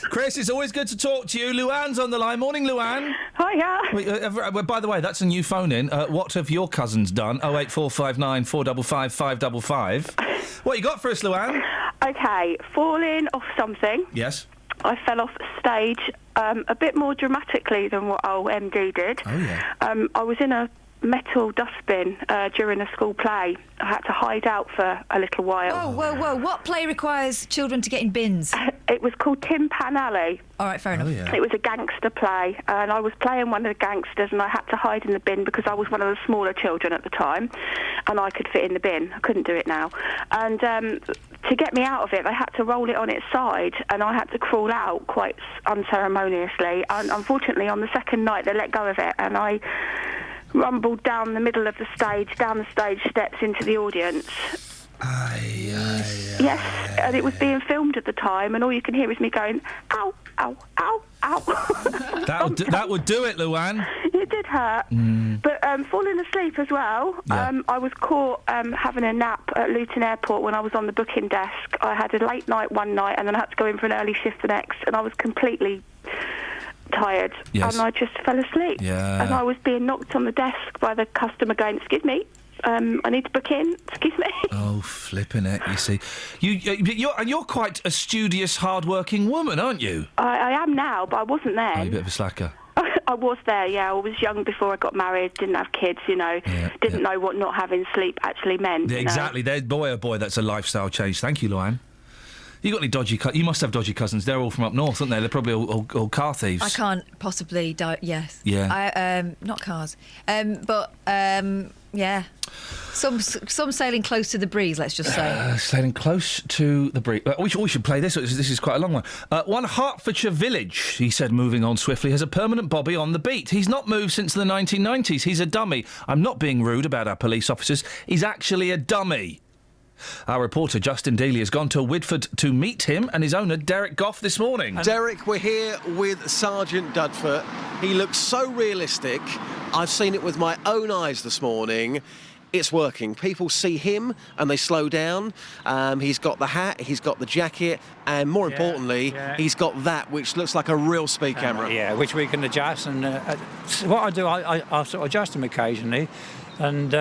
[SPEAKER 8] Chris, it's always good to talk to you. Luann's on the line. Morning, Luann.
[SPEAKER 26] Hiya.
[SPEAKER 8] By the way, that's a new phone in. What have your cousins done? 08459 455 555. What you got for us, Luann?
[SPEAKER 9] Okay, falling off something.
[SPEAKER 8] Yes.
[SPEAKER 9] I fell off stage a bit more dramatically than what old MD did.
[SPEAKER 8] Oh, yeah.
[SPEAKER 9] I was in a metal dustbin during a school play. I had to hide out for a little while.
[SPEAKER 12] Whoa. What play requires children to get in bins?
[SPEAKER 9] It was called Tin Pan Alley.
[SPEAKER 12] All right, fair enough.
[SPEAKER 8] Oh, yeah.
[SPEAKER 9] It was a gangster play, and I was playing one of the gangsters, and I had to hide in the bin because I was one of the smaller children at the time, and I could fit in the bin. I couldn't do it now. And to get me out of it, they had to roll it on its side, and I had to crawl out quite unceremoniously. And unfortunately, on the second night, they let go of it, and I rumbled down the middle of the stage, down the stage steps into the audience. Yes, and it was being filmed at the time, and all you can hear is me going, ow, ow, ow, ow.
[SPEAKER 8] That would do it, Luann.
[SPEAKER 9] It did hurt. But falling asleep as well.
[SPEAKER 8] Yeah.
[SPEAKER 9] I was caught having a nap at Luton Airport when I was on the booking desk. I had a late night one night, and then I had to go in for an early shift the next, and I was completely tired.
[SPEAKER 8] Yes.
[SPEAKER 9] And I just fell asleep.
[SPEAKER 8] Yeah.
[SPEAKER 9] And I was being knocked on the desk by the customer going, excuse me, I need to book in. Excuse me.
[SPEAKER 8] Oh, flipping it! You see, you're quite a studious, hard-working woman, aren't you?
[SPEAKER 9] I am now, but I wasn't then.
[SPEAKER 8] Oh, you're a bit of a slacker.
[SPEAKER 9] I was there, yeah. I was young before I got married, didn't have kids, didn't know what not having sleep actually meant.
[SPEAKER 8] Yeah, exactly. Boy, oh boy, that's a lifestyle change. Thank you, Luann. You got any dodgy? You must have dodgy cousins. They're all from up north, aren't they? They're probably all car thieves.
[SPEAKER 12] I can't possibly yes.
[SPEAKER 8] Yeah.
[SPEAKER 12] Not cars. But yeah. Some sailing close to the breeze, let's just say.
[SPEAKER 8] Sailing close to the breeze. We should play this. This is quite a long one. One Hertfordshire village, he said, moving on swiftly, has a permanent bobby on the beat. He's not moved since the 1990s. He's a dummy. I'm not being rude about our police officers. He's actually a dummy. Our reporter Justin Dealey has gone to Widford to meet him and his owner Derek Goff this morning.
[SPEAKER 15] Derek, we're here with Sergeant Dudford. He looks so realistic. I've seen it with my own eyes this morning. It's working. People see him and they slow down. He's got the hat, he's got the jacket, and more importantly, he's got that which looks like a real speed camera.
[SPEAKER 20] Yeah, which we can adjust. And what I do, I sort of adjust him occasionally, and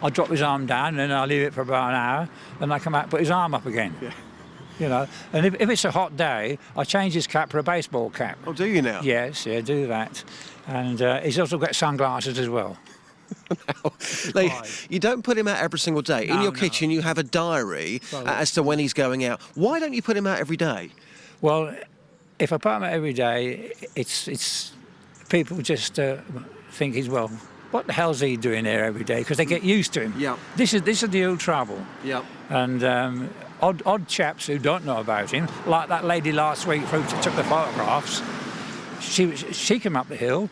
[SPEAKER 20] I drop his arm down, and then I leave it for about an hour, and I come out and put his arm up again. Yeah. And if it's a hot day, I change his cap for a baseball cap.
[SPEAKER 15] Oh, do you now?
[SPEAKER 20] Yes, yeah, do that. And he's also got sunglasses as well.
[SPEAKER 15] You don't put him out every single day. In your kitchen, you have a diary as to when he's going out. Why don't you put him out every day?
[SPEAKER 20] Well, if I put him out every day, it's people just think he's, well, what the hell's he doing there every day? Because they get used to him.
[SPEAKER 15] Yeah.
[SPEAKER 20] This is the old trouble.
[SPEAKER 15] Yeah.
[SPEAKER 20] And odd chaps who don't know about him, like that lady last week who took the photographs. She came up the hill.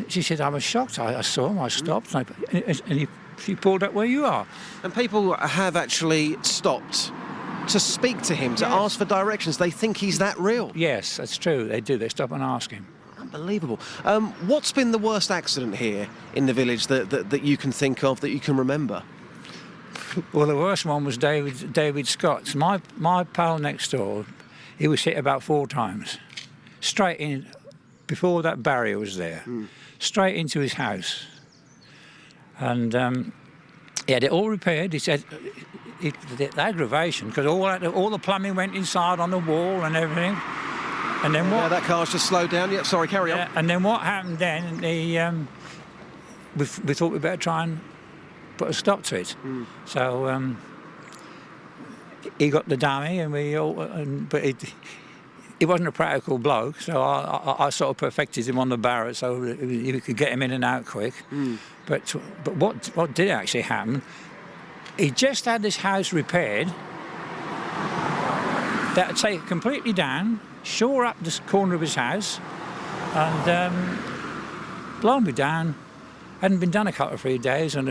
[SPEAKER 20] She said, I was shocked. I saw him. I stopped, and he pulled up where you are.
[SPEAKER 15] And people have actually stopped to speak to him, to ask for directions. They think he's that real.
[SPEAKER 20] Yes, that's true. They do. They stop and ask him.
[SPEAKER 15] Unbelievable. What's been the worst accident here in the village that you can think of, that you can remember?
[SPEAKER 20] Well, the worst one was David Scott's. My pal next door, he was hit about 4 times. Straight in, before that barrier was there. Straight into his house. And he had it all repaired. He said the aggravation, because all the plumbing went inside on the wall and everything. And then what?
[SPEAKER 15] That car's just slowed down. Yeah, sorry, carry on.
[SPEAKER 20] And then what happened then? We thought we'd better try and put a stop to it. So he got the dummy, and but he wasn't a practical bloke, so I sort of perfected him on the Barrett, so we could get him in and out quick. But what did actually happen? He just had this house repaired. That would take it completely down, shore up this corner of his house, and blown me down. Hadn't been done a couple of 3 days, and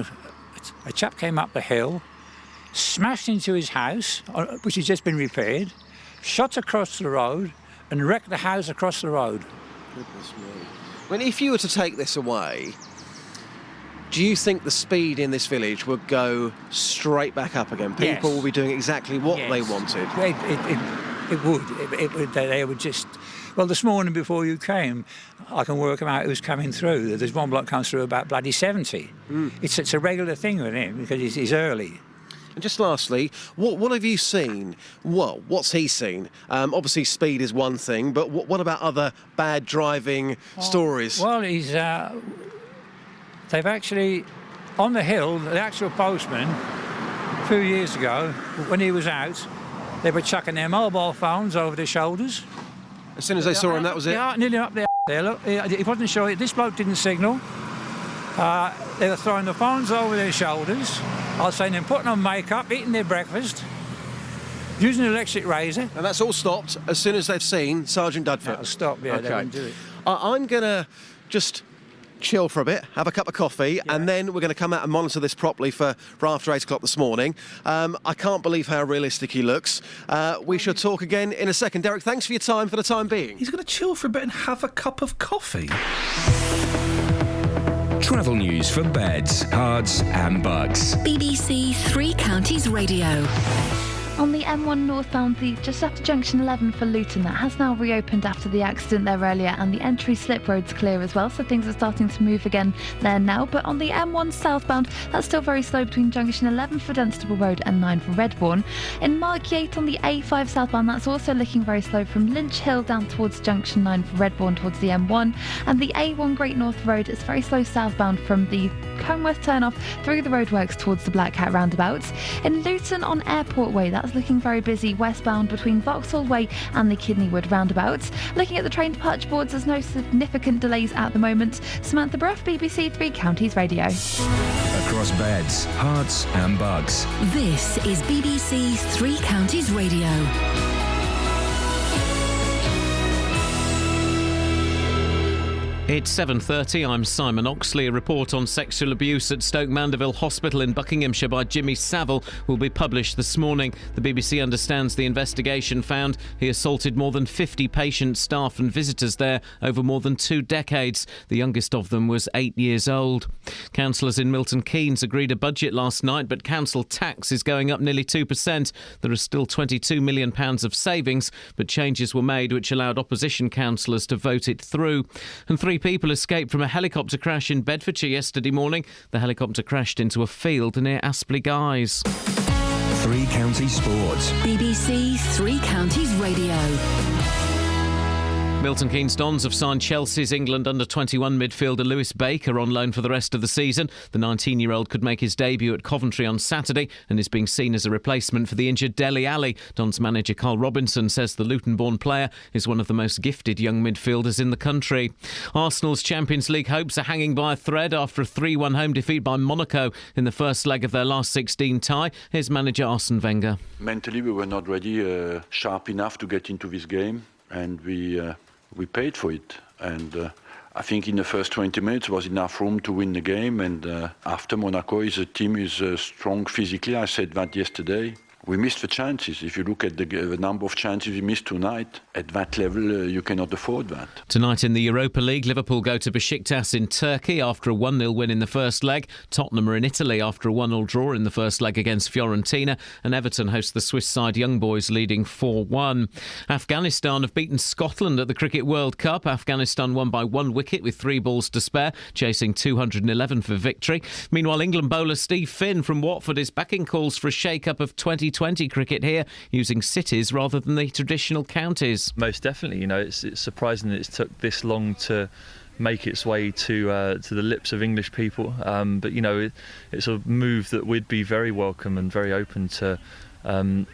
[SPEAKER 20] a chap came up the hill, smashed into his house, which had just been repaired, shot across the road, and wrecked the house across the road.
[SPEAKER 15] Goodness me. Well, if you were to take this away, do you think the speed in this village would go straight back up again? People will be doing exactly what they wanted.
[SPEAKER 20] It would. They would just... Well, this morning before you came, I can work him out who's coming through. There's one bloke comes through about bloody 70. It's a regular thing with him because he's early.
[SPEAKER 15] And just lastly, what have you seen? Well, what's he seen? Obviously, speed is one thing, but what about other bad driving stories?
[SPEAKER 20] Well, they've actually, on the hill, the actual postman, a few years ago, when he was out, they were chucking their mobile phones over their shoulders.
[SPEAKER 15] As soon as they saw him, that was it?
[SPEAKER 20] Yeah, nearly up there. Look, he wasn't sure. This bloke didn't signal. They were throwing the phones over their shoulders. I was saying them putting on makeup, eating their breakfast, using an electric razor.
[SPEAKER 15] And that's all stopped as soon as they've seen Sergeant Dudford.
[SPEAKER 20] That'll stop, yeah, they won't do it.
[SPEAKER 15] I'm going to just chill for a bit, have a cup of coffee, and then we're going to come out and monitor this properly for after 8 o'clock this morning. I can't believe how realistic he looks. We shall talk again in a second. Derek, thanks for your time for the time being.
[SPEAKER 8] He's going to chill for a bit and have a cup of coffee.
[SPEAKER 1] Travel news for beds, cards and bugs.
[SPEAKER 3] BBC Three Counties Radio.
[SPEAKER 11] On the M1 northbound, just after junction 11 for Luton, that has now reopened after the accident there earlier, and the entry slip road's clear as well, so things are starting to move again there now. But on the M1 southbound, that's still very slow between junction 11 for Dunstable Road and 9 for Redbourne. In Margate on the A5 southbound, that's also looking very slow from Lynch Hill down towards junction 9 for Redbourne towards the M1. And the A1 Great North Road is very slow southbound from the Comworth turnoff through the roadworks towards the Black Cat roundabouts. In Luton on Airport Way, that's looking very busy westbound between Vauxhall Way and the Kidneywood roundabouts. Looking at the train departure boards, there's no significant delays at the moment. Samantha Bruff, BBC Three Counties Radio.
[SPEAKER 1] Across beds, hearts and bugs.
[SPEAKER 3] This is BBC Three Counties Radio.
[SPEAKER 2] It's 7:30. I'm Simon Oxley. A report on sexual abuse at Stoke Mandeville Hospital in Buckinghamshire by Jimmy Saville will be published this morning. The BBC understands the investigation found he assaulted more than 50 patients, staff and visitors there over more than 2 decades. The youngest of them was 8 years old. Councillors in Milton Keynes agreed a budget last night, but council tax is going up nearly 2%. There is still £22 million of savings, but changes were made which allowed opposition councillors to vote it through. And 3 people escaped from a helicopter crash in Bedfordshire yesterday morning. The helicopter crashed into a field near Aspley Guys.
[SPEAKER 1] Three Counties Sports.
[SPEAKER 3] BBC Three Counties Radio.
[SPEAKER 2] Milton Keynes Dons have signed Chelsea's England under-21 midfielder Lewis Baker on loan for the rest of the season. The 19-year-old could make his debut at Coventry on Saturday and is being seen as a replacement for the injured Dele Alli. Dons manager Carl Robinson says the Luton-born player is one of the most gifted young midfielders in the country. Arsenal's Champions League hopes are hanging by a thread after a 3-1 home defeat by Monaco in the first leg of their last 16 tie. Here's manager Arsene Wenger.
[SPEAKER 4] Mentally, we were not ready, sharp enough to get into this game, and we paid for it. And I think in the first 20 minutes was enough room to win the game. And after Monaco is a team is strong physically. I said that yesterday. We missed the chances. If you look at the number of chances we missed tonight, at that level, you cannot afford that.
[SPEAKER 2] Tonight in the Europa League, Liverpool go to Besiktas in Turkey after a 1-0 win in the first leg. Tottenham are in Italy after a 1-0 draw in the first leg against Fiorentina. And Everton host the Swiss side Young Boys, leading 4-1. Afghanistan have beaten Scotland at the Cricket World Cup. Afghanistan won by 1 wicket with 3 balls to spare, chasing 211 for victory. Meanwhile, England bowler Steve Finn from Watford is backing calls for a shake-up of 2020 cricket here, using cities rather than the traditional counties.
[SPEAKER 5] Most definitely, it's surprising that it's took this long to make its way to the lips of English people, but it's a move that we'd be very welcome and very open to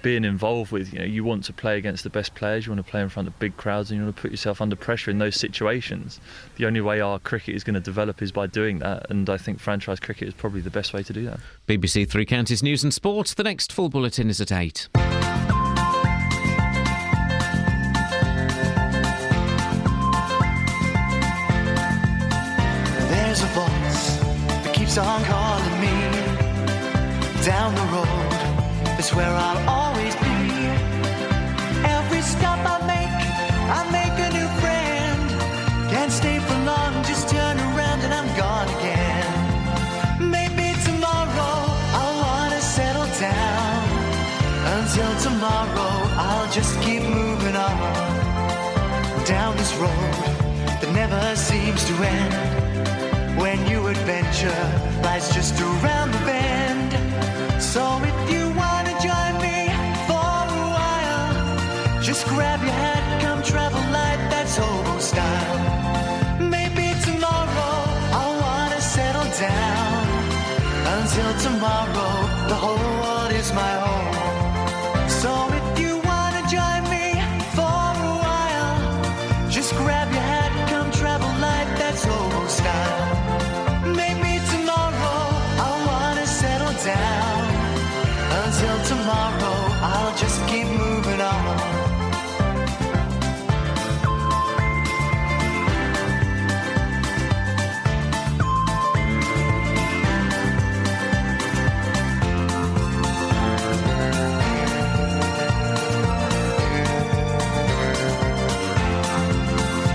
[SPEAKER 5] being involved with. You want to play against the best players, you want to play in front of big crowds, and you want to put yourself under pressure in those situations. The only way our cricket is going to develop is by doing that, and I think franchise cricket is probably the best way to do that.
[SPEAKER 2] BBC Three Counties News and Sport. The next full bulletin is at 8.
[SPEAKER 18] There's a voice that keeps on calling me down the road. It's where I'll always be. Every stop I make a new friend. Can't stay for long, just turn around and I'm gone again. Maybe tomorrow I'll wanna settle down. Until tomorrow I'll just keep moving on. Down this road that never seems to end. When new adventure lies just around the bend. So if you wanna join me for a while, just grab your hat, come travel light, that's hobo style. Maybe tomorrow I'll wanna settle down. Until tomorrow, the whole world is my home. So if you wanna join me for a while, just grab your hat, come travel light, that's hobo style. Maybe tomorrow I'll wanna settle down. Until tomorrow, I'll just keep moving on.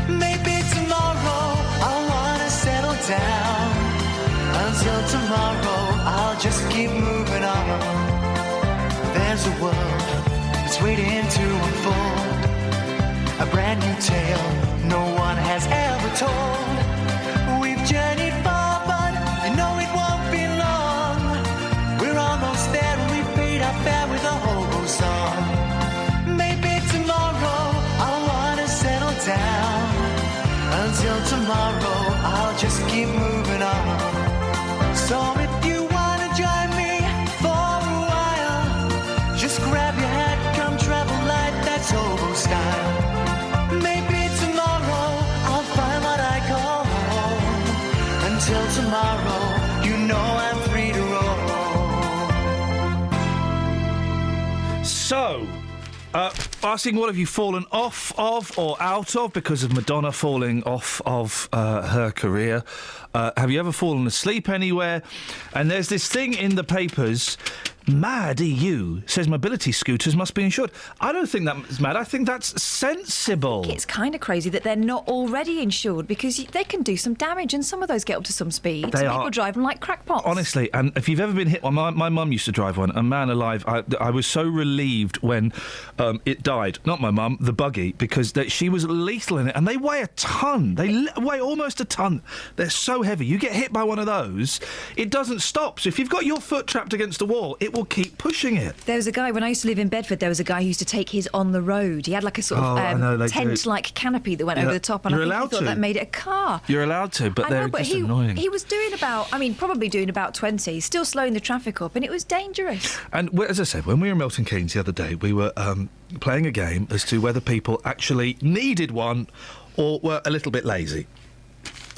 [SPEAKER 18] Maybe tomorrow, I'll wanna settle down. Until tomorrow, I'll just keep moving on. There's a world that's waiting to unfold, a brand new tale no one has ever told. We've journeyed far, but it won't be long. We're almost there and we've paid our fare with a hobo song. Maybe tomorrow I'll wanna settle down. Until tomorrow I'll just keep moving on. So if you wanna join me for a while, just grab your hat, come travel light, that's hobo style. Maybe tomorrow I'll find what I call home. Until tomorrow, you know I'm free to roll.
[SPEAKER 8] So, asking what have you fallen off of or out of because of Madonna falling off of her career. Have you ever fallen asleep anywhere? And there's this thing in the papers. Mad EU says mobility scooters must be insured. I don't think that's mad. I think that's sensible.
[SPEAKER 12] It's kind of crazy that they're not already insured because they can do some damage, and some of those get up to some speed. People drive them like crackpots.
[SPEAKER 8] Honestly, and if you've ever been hit, my mum used to drive one, and man alive, I was so relieved when it died. Not my mum, the buggy, because she was lethal in it, and they weigh a ton. They weigh almost a ton. They're so heavy. You get hit by one of those, it doesn't stop. So if you've got your foot trapped against a wall, it people keep pushing it.
[SPEAKER 12] There was a guy, when I used to live in Bedford, there was a guy who used to take his on the road. He had like a sort of tent-like canopy that went over the top, and I think he thought that made it a car.
[SPEAKER 8] You're allowed to, but they're just annoying.
[SPEAKER 12] He was doing probably doing about 20, still slowing the traffic up, and it was dangerous.
[SPEAKER 8] And as I said, when we were in Milton Keynes the other day, we were playing a game as to whether people actually needed one or were a little bit lazy.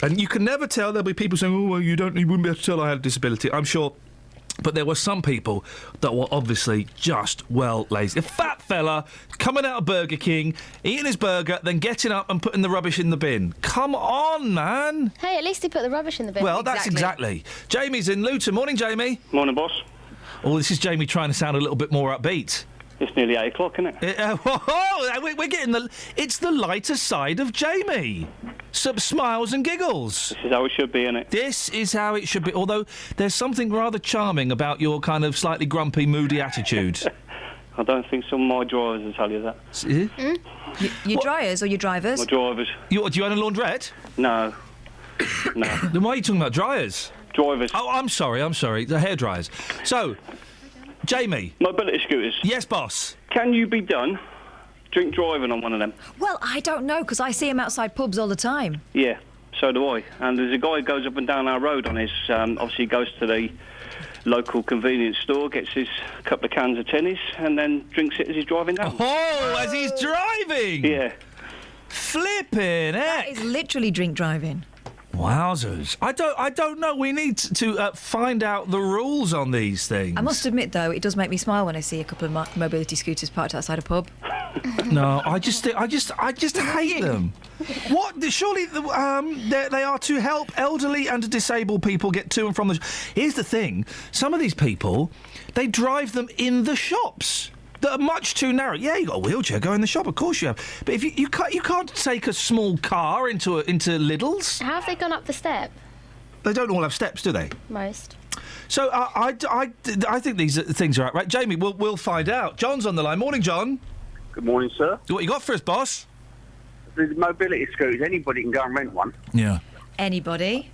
[SPEAKER 8] And you can never tell. There'll be people saying, "Oh, well, you wouldn't be able to tell I had a disability." I'm sure. But there were some people that were obviously just, lazy. A fat fella coming out of Burger King, eating his burger, then getting up and putting the rubbish in the bin. Come on, man.
[SPEAKER 6] Hey, at least he put the rubbish in the bin.
[SPEAKER 8] Well, that's exactly. Jamie's in Luton. Morning, Jamie.
[SPEAKER 7] Morning, boss.
[SPEAKER 8] Oh, this is Jamie trying to sound a little bit more upbeat.
[SPEAKER 7] It's nearly 8 o'clock, isn't it?
[SPEAKER 8] We're getting it's the lighter side of Jamie. Some smiles and giggles.
[SPEAKER 7] This is how it should be, isn't it?
[SPEAKER 8] This is how it should be, although there's something rather charming about your kind of slightly grumpy, moody attitude.
[SPEAKER 7] I don't think some of my drivers will tell you that.
[SPEAKER 12] Your dryers or your drivers?
[SPEAKER 7] My drivers.
[SPEAKER 8] Do you own a laundrette?
[SPEAKER 7] No. No.
[SPEAKER 8] Then why are you talking about dryers?
[SPEAKER 7] Drivers.
[SPEAKER 8] Oh, I'm sorry. The hairdryers. So, Jamie.
[SPEAKER 7] Mobility scooters.
[SPEAKER 8] Yes, boss.
[SPEAKER 7] Can you be done drink driving on one of them?
[SPEAKER 12] Well, I don't know, because I see him outside pubs all the time.
[SPEAKER 7] Yeah, so do I. And there's a guy who goes up and down our road on his... obviously, goes to the local convenience store, gets his couple of cans of tennis, and then drinks it as he's driving down.
[SPEAKER 8] Oh, as he's driving?
[SPEAKER 7] Yeah.
[SPEAKER 8] Flipping heck.
[SPEAKER 12] That is literally drink driving.
[SPEAKER 8] Wowzers. I don't know. We need to find out the rules on these things.
[SPEAKER 12] I must admit, though, it does make me smile when I see a couple of mobility scooters parked outside a pub.
[SPEAKER 8] No, I just hate them. What? Surely they are to help elderly and disabled people get to and from the... Here's the thing. Some of these people, they drive them in the shops that are much too narrow. Yeah, you got a wheelchair, go in the shop, of course you have. But if you can't take a small car into Lidl's.
[SPEAKER 6] How have they gone up the step?
[SPEAKER 8] They don't all have steps, do they?
[SPEAKER 6] Most.
[SPEAKER 8] So I think these things are right. Jamie, we'll find out. John's on the line. Morning, John.
[SPEAKER 14] Good morning, sir.
[SPEAKER 8] What you got for us, boss?
[SPEAKER 14] The mobility scooters, anybody can go and rent one.
[SPEAKER 8] Yeah.
[SPEAKER 12] Anybody?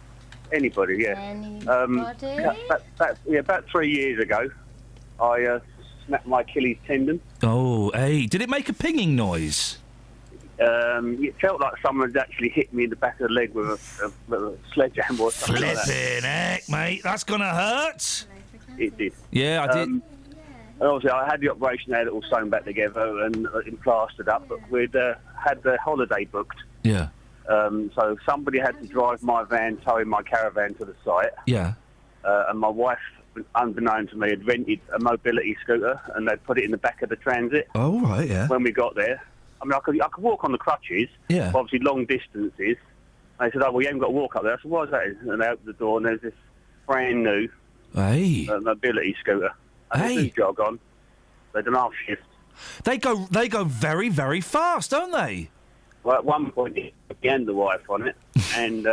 [SPEAKER 14] Anybody, yeah.
[SPEAKER 6] Anybody?
[SPEAKER 14] About 3 years ago, I snapped my Achilles tendon.
[SPEAKER 8] Oh, hey. Did it make a pinging noise?
[SPEAKER 14] It felt like someone had actually hit me in the back of the leg with a sledgehammer or something like that.
[SPEAKER 8] Flipping heck, mate. That's going to hurt.
[SPEAKER 14] It did.
[SPEAKER 8] Yeah, I did.
[SPEAKER 14] And obviously, I had the operation, they had it all sewn back together and plastered up, but we'd had the holiday booked.
[SPEAKER 8] Yeah.
[SPEAKER 14] So somebody had to drive my van, towing my caravan to the site.
[SPEAKER 8] Yeah.
[SPEAKER 14] And my wife, unbeknown to me, had rented a mobility scooter and they'd put it in the back of the transit.
[SPEAKER 8] Oh, right, yeah.
[SPEAKER 14] When we got there. I mean, I could walk on the crutches,
[SPEAKER 8] yeah.
[SPEAKER 14] Obviously long distances. They said, "Oh, well, you haven't got to walk up there." I said, "Why is that?" And they opened the door and there's this brand new mobility scooter. And they do jog on. They don't half shift.
[SPEAKER 8] They go very, very fast, don't they?
[SPEAKER 14] Well, at one point, it began the wife on it, and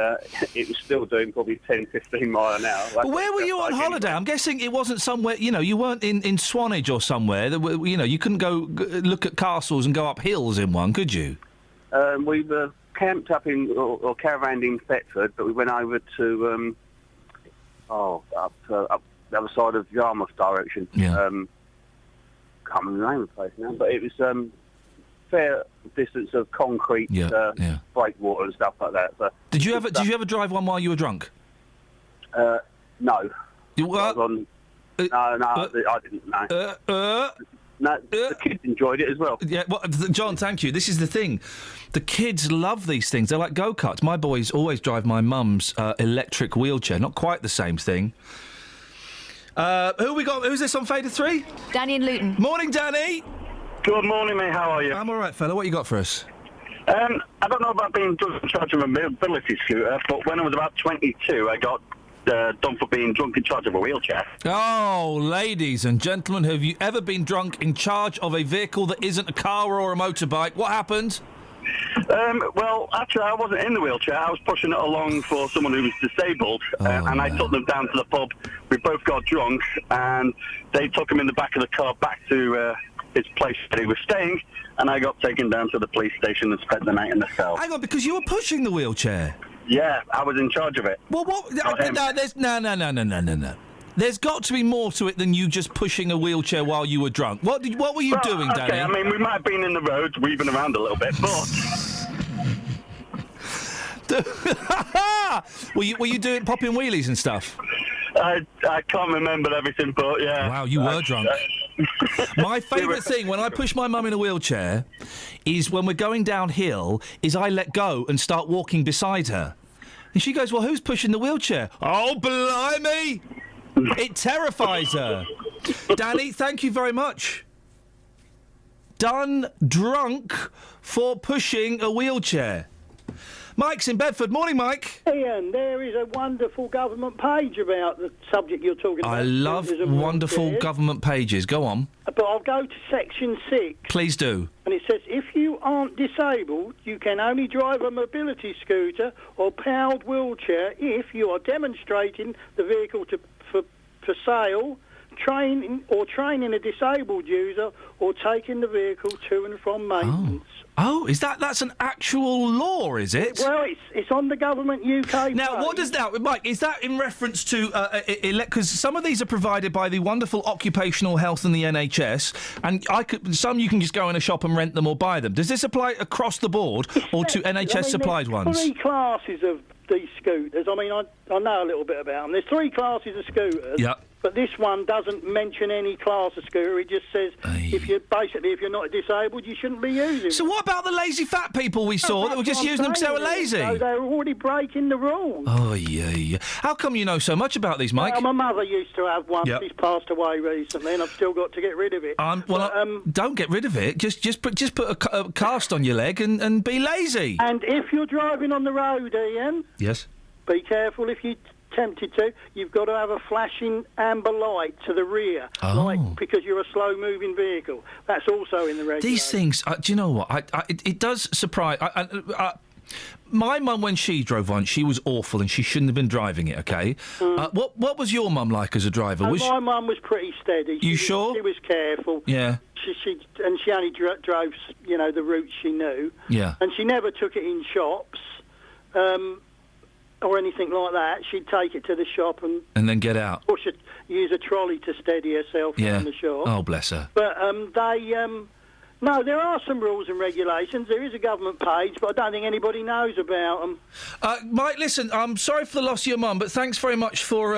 [SPEAKER 14] it was still doing probably 10, 15 mile an hour.
[SPEAKER 8] But where were you on holiday? I'm guessing it wasn't somewhere, you weren't in Swanage or somewhere. You couldn't go look at castles and go up hills in one, could you?
[SPEAKER 14] We were camped up or caravanned in Thetford, but we went over to, up the other side of Yarmouth direction.
[SPEAKER 8] Yeah.
[SPEAKER 14] Can't remember the name of the place now, but it was fair distance of concrete, breakwater and stuff like that. So
[SPEAKER 8] did you ever drive one while you were drunk?
[SPEAKER 14] No.
[SPEAKER 8] You were?
[SPEAKER 14] I didn't. No. No, the kids enjoyed it as well.
[SPEAKER 8] Yeah, well, John, thank you. This is the thing. The kids love these things. They're like go-karts. My boys always drive my mum's electric wheelchair. Not quite the same thing. Who we got? Who's this on Fader 3?
[SPEAKER 12] Danny in Luton.
[SPEAKER 8] Morning, Danny.
[SPEAKER 7] Good morning, mate. How are you?
[SPEAKER 8] I'm all right, fella. What you got for us?
[SPEAKER 7] I don't know about being drunk in charge of a mobility scooter, but when I was about 22, I got done for being drunk in charge of a wheelchair.
[SPEAKER 8] Oh, ladies and gentlemen, have you ever been drunk in charge of a vehicle that isn't a car or a motorbike? What happened?
[SPEAKER 7] Well, actually, I wasn't in the wheelchair. I was pushing it along for someone who was disabled, and I took them down to the pub. We both got drunk, and they took him in the back of the car back to his place that he was staying, and I got taken down to the police station and spent the night in the cell.
[SPEAKER 8] Hang on, because you were pushing the wheelchair?
[SPEAKER 7] Yeah, I was in charge of it.
[SPEAKER 8] Well, what? No. There's got to be more to it than you just pushing a wheelchair while you were drunk. What were you doing, Danny?
[SPEAKER 7] Okay, I mean, we might have been in the road, weaving around a little bit, but...
[SPEAKER 8] were you doing popping wheelies and stuff?
[SPEAKER 7] I can't remember everything, but yeah.
[SPEAKER 8] Wow, you were drunk. My favourite thing when I push my mum in a wheelchair is when we're going downhill is I let go and start walking beside her. And she goes, well, who's pushing the wheelchair? Oh, blimey! It terrifies her. Danny, thank you very much. Done drunk for pushing a wheelchair. Mike's in Bedford. Morning, Mike.
[SPEAKER 10] Ian, there is a wonderful government page about the subject you're talking about.
[SPEAKER 8] I love wonderful government pages. Go on.
[SPEAKER 10] But I'll go to section 6.
[SPEAKER 8] Please do.
[SPEAKER 10] And it says, if you aren't disabled, you can only drive a mobility scooter or powered wheelchair if you are demonstrating the vehicle for sale, training a disabled user, or taking the vehicle to and from maintenance.
[SPEAKER 8] Oh, that's an actual law, is it?
[SPEAKER 10] Well, it's on the government UK
[SPEAKER 8] Now,
[SPEAKER 10] page.
[SPEAKER 8] what does that... Mike, is that in reference to... Because some of these are provided by the wonderful occupational health and the NHS, and some you can just go in a shop and rent them or buy them. Does this apply across the board or to NHS-supplied ones?
[SPEAKER 10] There's 3 classes of these scooters. I mean, I know a little bit about them. There's 3 classes of scooters.
[SPEAKER 8] Yeah.
[SPEAKER 10] But this one doesn't mention any class of scooter. It just says if you're not disabled, you shouldn't be using it.
[SPEAKER 8] So what about the lazy fat people we saw that were just using them because they were lazy?
[SPEAKER 10] So they're already breaking the rules.
[SPEAKER 8] Oh, yeah. How come you know so much about these, Mike?
[SPEAKER 10] Well, my mother used to have one.
[SPEAKER 8] Yep.
[SPEAKER 10] She's passed away recently, and I've still got to get rid of it.
[SPEAKER 8] Don't get rid of it. Just put a cast on your leg and be lazy.
[SPEAKER 10] And if you're driving on the road, Ian...
[SPEAKER 8] Yes?
[SPEAKER 10] Be careful if you... tempted to, you've got to have a flashing amber light to the rear, because you're a slow-moving vehicle. That's also in the regulation.
[SPEAKER 8] These things, do you know what? It does surprise... my mum, when she drove one, she was awful and she shouldn't have been driving it, OK? What was your mum like as a driver?
[SPEAKER 10] My mum was pretty steady.
[SPEAKER 8] Sure?
[SPEAKER 10] She was careful.
[SPEAKER 8] Yeah.
[SPEAKER 10] She only drove, the routes she knew.
[SPEAKER 8] Yeah.
[SPEAKER 10] And she never took it in shops. Or anything like that. She'd take it to the shop and
[SPEAKER 8] then get out.
[SPEAKER 10] Or she'd use a trolley to steady herself in the shop.
[SPEAKER 8] Oh, bless her.
[SPEAKER 10] But no, there are some rules and regulations. There is a government page, but I don't think anybody knows about them.
[SPEAKER 8] Mike, listen, I'm sorry for the loss of your mum, but thanks very much for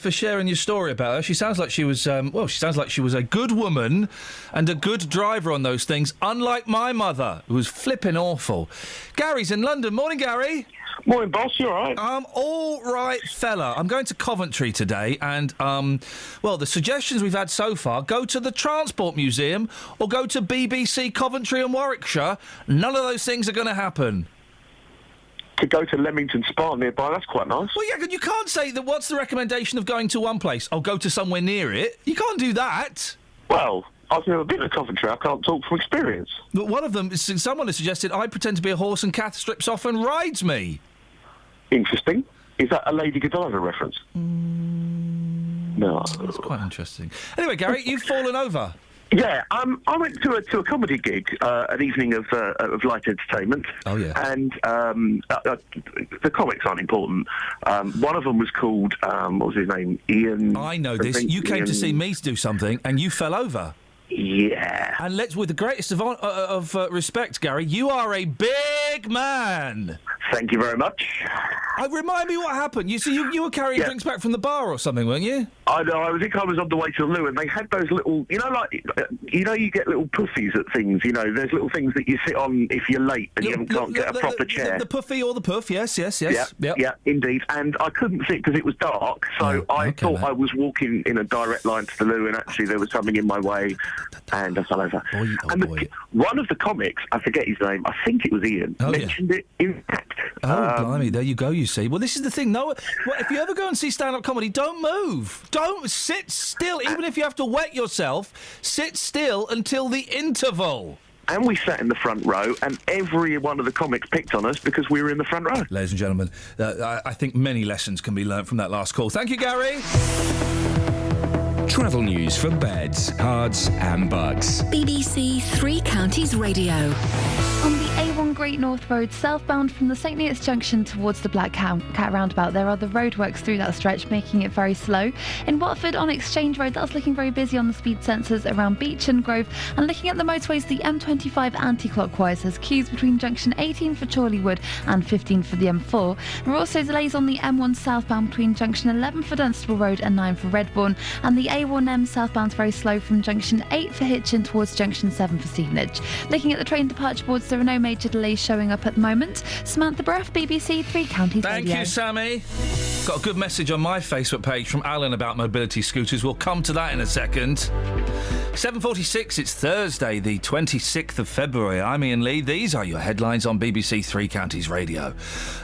[SPEAKER 8] sharing your story about her. She sounds like she was a good woman and a good driver on those things, unlike my mother, who was flipping awful. Gary's in London. Morning, Gary.
[SPEAKER 13] Morning, boss. You all right?
[SPEAKER 8] I'm all right, fella. I'm going to Coventry today, and, the suggestions we've had so far, go to the Transport Museum or go to BBC Coventry and Warwickshire. None of those things are going to happen.
[SPEAKER 13] Could go to Leamington Spa nearby. That's quite nice.
[SPEAKER 8] Well, yeah, you can't say that. What's the recommendation of going to one place? I'll go to somewhere near it. You can't do that.
[SPEAKER 13] Well... I've never been to Coventry. I can't talk from experience.
[SPEAKER 8] But one of them, someone has suggested I pretend to be a horse and Kath strips off and rides me.
[SPEAKER 13] Interesting. Is that a Lady Godiva reference? No.
[SPEAKER 8] That's quite interesting. Anyway, Gary, you've fallen over.
[SPEAKER 13] Yeah, I went to a comedy gig, an evening of light entertainment.
[SPEAKER 8] Oh, yeah.
[SPEAKER 13] And the comics aren't important. One of them was called, what was his name? Iain.
[SPEAKER 8] I know this. You came to see me do something and you fell over.
[SPEAKER 13] Yeah.
[SPEAKER 8] And with the greatest of respect, Gary, you are a big man.
[SPEAKER 13] Thank you very much.
[SPEAKER 8] Remind me what happened. You were carrying drinks back from the bar or something, weren't you?
[SPEAKER 13] I know. I think I was on the way to the loo, and they had those little, you get little puffies at things. There's little things that you sit on if you're late and you can't get a proper chair.
[SPEAKER 8] The puffy or the puff, yes.
[SPEAKER 13] Yeah, indeed. And I couldn't sit because it was dark, so I thought I was walking in a direct line to the loo, and actually there was something in my way, and I fell over. One of the comics, I forget his name, I think it was Iain, mentioned it in fact.
[SPEAKER 8] Blimey, there you go, you see. Well, this is the thing. If you ever go and see stand-up comedy, don't move. Don't sit still. Even if you have to wet yourself, sit still until the interval.
[SPEAKER 13] And we sat in the front row, and every one of the comics picked on us because we were in the front row.
[SPEAKER 8] Ladies and gentlemen, I think many lessons can be learnt from that last call. Thank you, Gary.
[SPEAKER 1] Travel news for beds, cards and bugs.
[SPEAKER 3] BBC Three Counties Radio.
[SPEAKER 11] On the A1 Great North Road southbound from the St Neots Junction towards the Black Cat roundabout. There are the roadworks through that stretch, making it very slow. In Watford on Exchange Road, that's looking very busy on the speed sensors around Beach and Grove. And looking at the motorways, the M25 anti-clockwise has queues between junction 18 for Chorleywood and 15 for the M4. There are also delays on the M1 southbound between junction 11 for Dunstable Road and 9 for Redbourne. And the A1M southbound's very slow from junction 8 for Hitchin towards junction 7 for Stevenage. Looking at the train departure boards, there are no major delays showing up at the moment. Samantha Bruff, BBC Three Counties
[SPEAKER 8] Thank
[SPEAKER 11] Radio.
[SPEAKER 8] you, Sammy. Got a good message on my Facebook page from Alan about mobility scooters. We'll come to that in a second. 7:46, it's Thursday, the 26th of February. I'm Iain Lee. These are your headlines on BBC Three Counties Radio.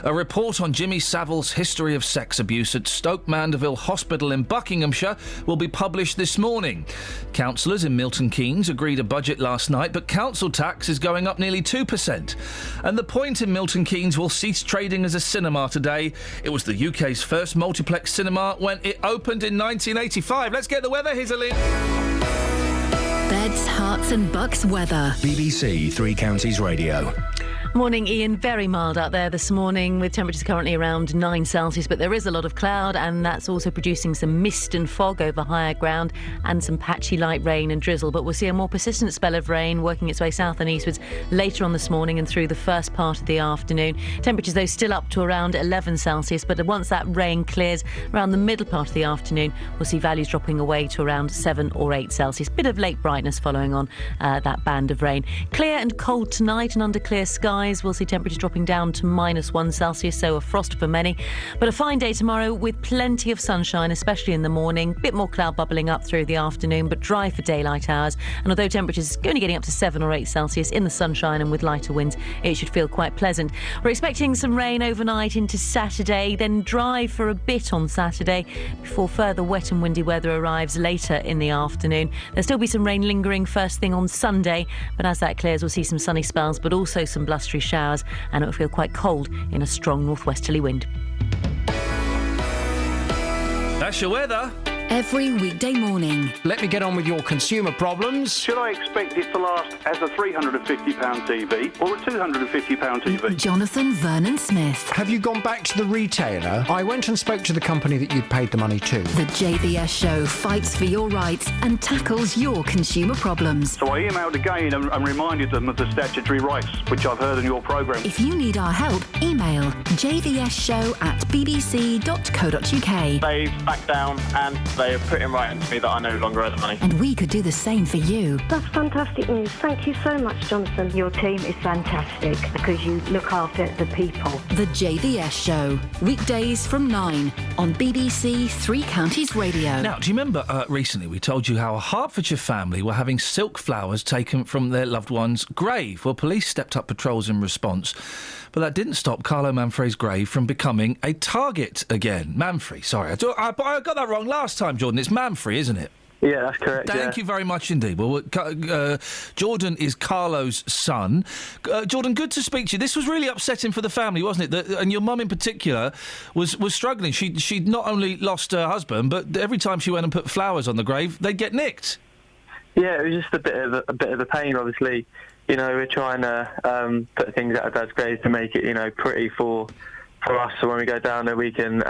[SPEAKER 8] A report on Jimmy Savile's history of sex abuse at Stoke Mandeville Hospital in Buckinghamshire will be published this morning. Councillors in Milton Keynes agreed a budget last night, but council tax is going up nearly 2%. And the Point in Milton Keynes will cease trading as a cinema today. It was the UK's first multiplex cinema when it opened in 1985. Let's get the weather. Here's a link.
[SPEAKER 3] Beds, Herts and Bucks weather.
[SPEAKER 1] BBC Three Counties Radio.
[SPEAKER 16] Morning, Ian. Very mild out there this morning with temperatures currently around 9 Celsius, but there is a lot of cloud and that's also producing some mist and fog over higher ground and some patchy light rain and drizzle. But we'll see a more persistent spell of rain working its way south and eastwards later on this morning and through the first part of the afternoon. Temperatures, though, still up to around 11 Celsius, but once that rain clears around the middle part of the afternoon, we'll see values dropping away to around 7 or 8 Celsius. Bit of late brightness following on that band of rain. Clear and cold tonight and under clear skies. We'll see temperatures dropping down to -1 Celsius, so a frost for many. But a fine day tomorrow with plenty of sunshine, especially in the morning. Bit more cloud bubbling up through the afternoon, but dry for daylight hours. And although temperatures only getting up to 7 or 8 Celsius in the sunshine and with lighter winds, it should feel quite pleasant. We're expecting some rain overnight into Saturday, then dry for a bit on Saturday before further wet and windy weather arrives later in the afternoon. There'll still be some rain lingering first thing on Sunday, but as that clears, we'll see some sunny spells, but also some blustery showers, and it will feel quite cold in a strong northwesterly wind.
[SPEAKER 8] That's your weather.
[SPEAKER 3] Every weekday morning.
[SPEAKER 24] Let me get on with your consumer problems.
[SPEAKER 7] Should I expect it to last as a £350 TV or a £250 TV?
[SPEAKER 3] Jonathan Vernon Smith.
[SPEAKER 24] Have you gone back to the retailer? I went and spoke to the company that you'd paid the money to.
[SPEAKER 3] The JVS show fights for your rights and tackles your consumer problems.
[SPEAKER 7] So I emailed again and reminded them of the statutory rights, which I've heard in your programme.
[SPEAKER 3] If you need our help, email jvsshow@bbc.co.uk.
[SPEAKER 17] They've backed down and they have put in writing to me that I no longer owe the money.
[SPEAKER 3] And we could do the same for you.
[SPEAKER 19] That's fantastic news. Thank you so much, Jonathan. Your team is fantastic because you look after the people.
[SPEAKER 3] The JVS show, weekdays from 9 on BBC Three Counties Radio.
[SPEAKER 8] Now, do you remember recently we told you how a Hertfordshire family were having silk flowers taken from their loved one's grave? Well, police stepped up patrols in response, but that didn't stop Carlo Manfrey's grave from becoming a target again. Manfrey, sorry. I got that wrong last time, Jordan. It's Manfrey, isn't it?
[SPEAKER 17] Yeah, that's correct.
[SPEAKER 8] Thank you very much indeed. Well, Jordan is Carlo's son. Jordan, good to speak to you. This was really upsetting for the family, wasn't it? And your mum in particular was struggling. She'd not only lost her husband, but every time she went and put flowers on the grave, they'd get nicked.
[SPEAKER 17] Yeah, it was just a bit of a pain, obviously. You know, we're trying to put things out of Dad's grave to make it, you know, pretty for us, so when we go down there we can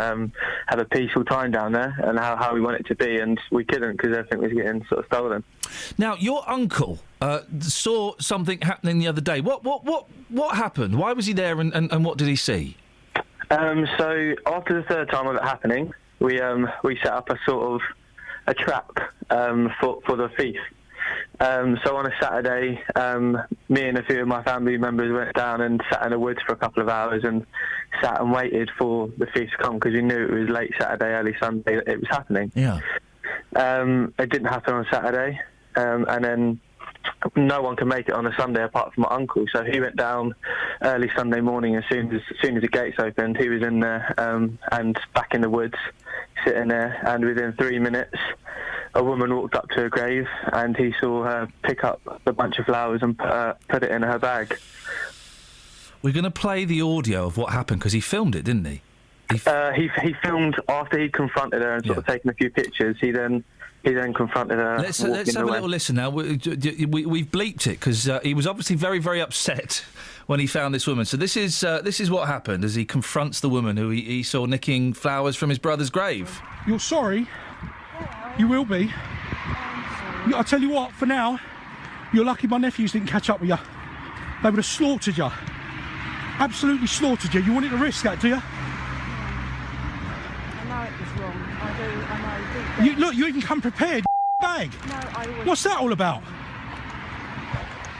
[SPEAKER 17] have a peaceful time down there and how we want it to be, and we couldn't because everything was getting sort of stolen.
[SPEAKER 8] Now, your uncle saw something happening the other day. What happened? Why was he there and what did he see?
[SPEAKER 17] So after the third time of it happening, we set up a sort of a trap for the thief. So on a Saturday, me and a few of my family members went down and sat in the woods for a couple of hours and sat and waited for the thief to come because we knew it was late Saturday, early Sunday that it was happening.
[SPEAKER 8] Yeah.
[SPEAKER 17] It didn't happen on Saturday, and then no one can make it on a Sunday apart from my uncle. So he went down early Sunday morning as soon as the gates opened. He was in there and back in the woods, sitting there, and within 3 minutes, a woman walked up to her grave and he saw her pick up a bunch of flowers and put it in her bag.
[SPEAKER 8] We're going to play the audio of what happened because he filmed it, didn't he?
[SPEAKER 17] He filmed after he'd confronted her and sort of taken a few pictures. He he then confronted her.
[SPEAKER 8] Let's have a little listen now. We've bleeped it because he was obviously very, very upset when he found this woman. So this is what happened as he confronts the woman who he saw nicking flowers from his brother's grave.
[SPEAKER 9] You're sorry. You will be. I tell you what, for now, you're lucky my nephews didn't catch up with you. They would have slaughtered you. Absolutely slaughtered you. You wanted to risk that, do you?
[SPEAKER 21] I know it was wrong. I know.
[SPEAKER 9] Look, you even come prepared, bag.
[SPEAKER 21] No, I would.
[SPEAKER 9] What's that all about?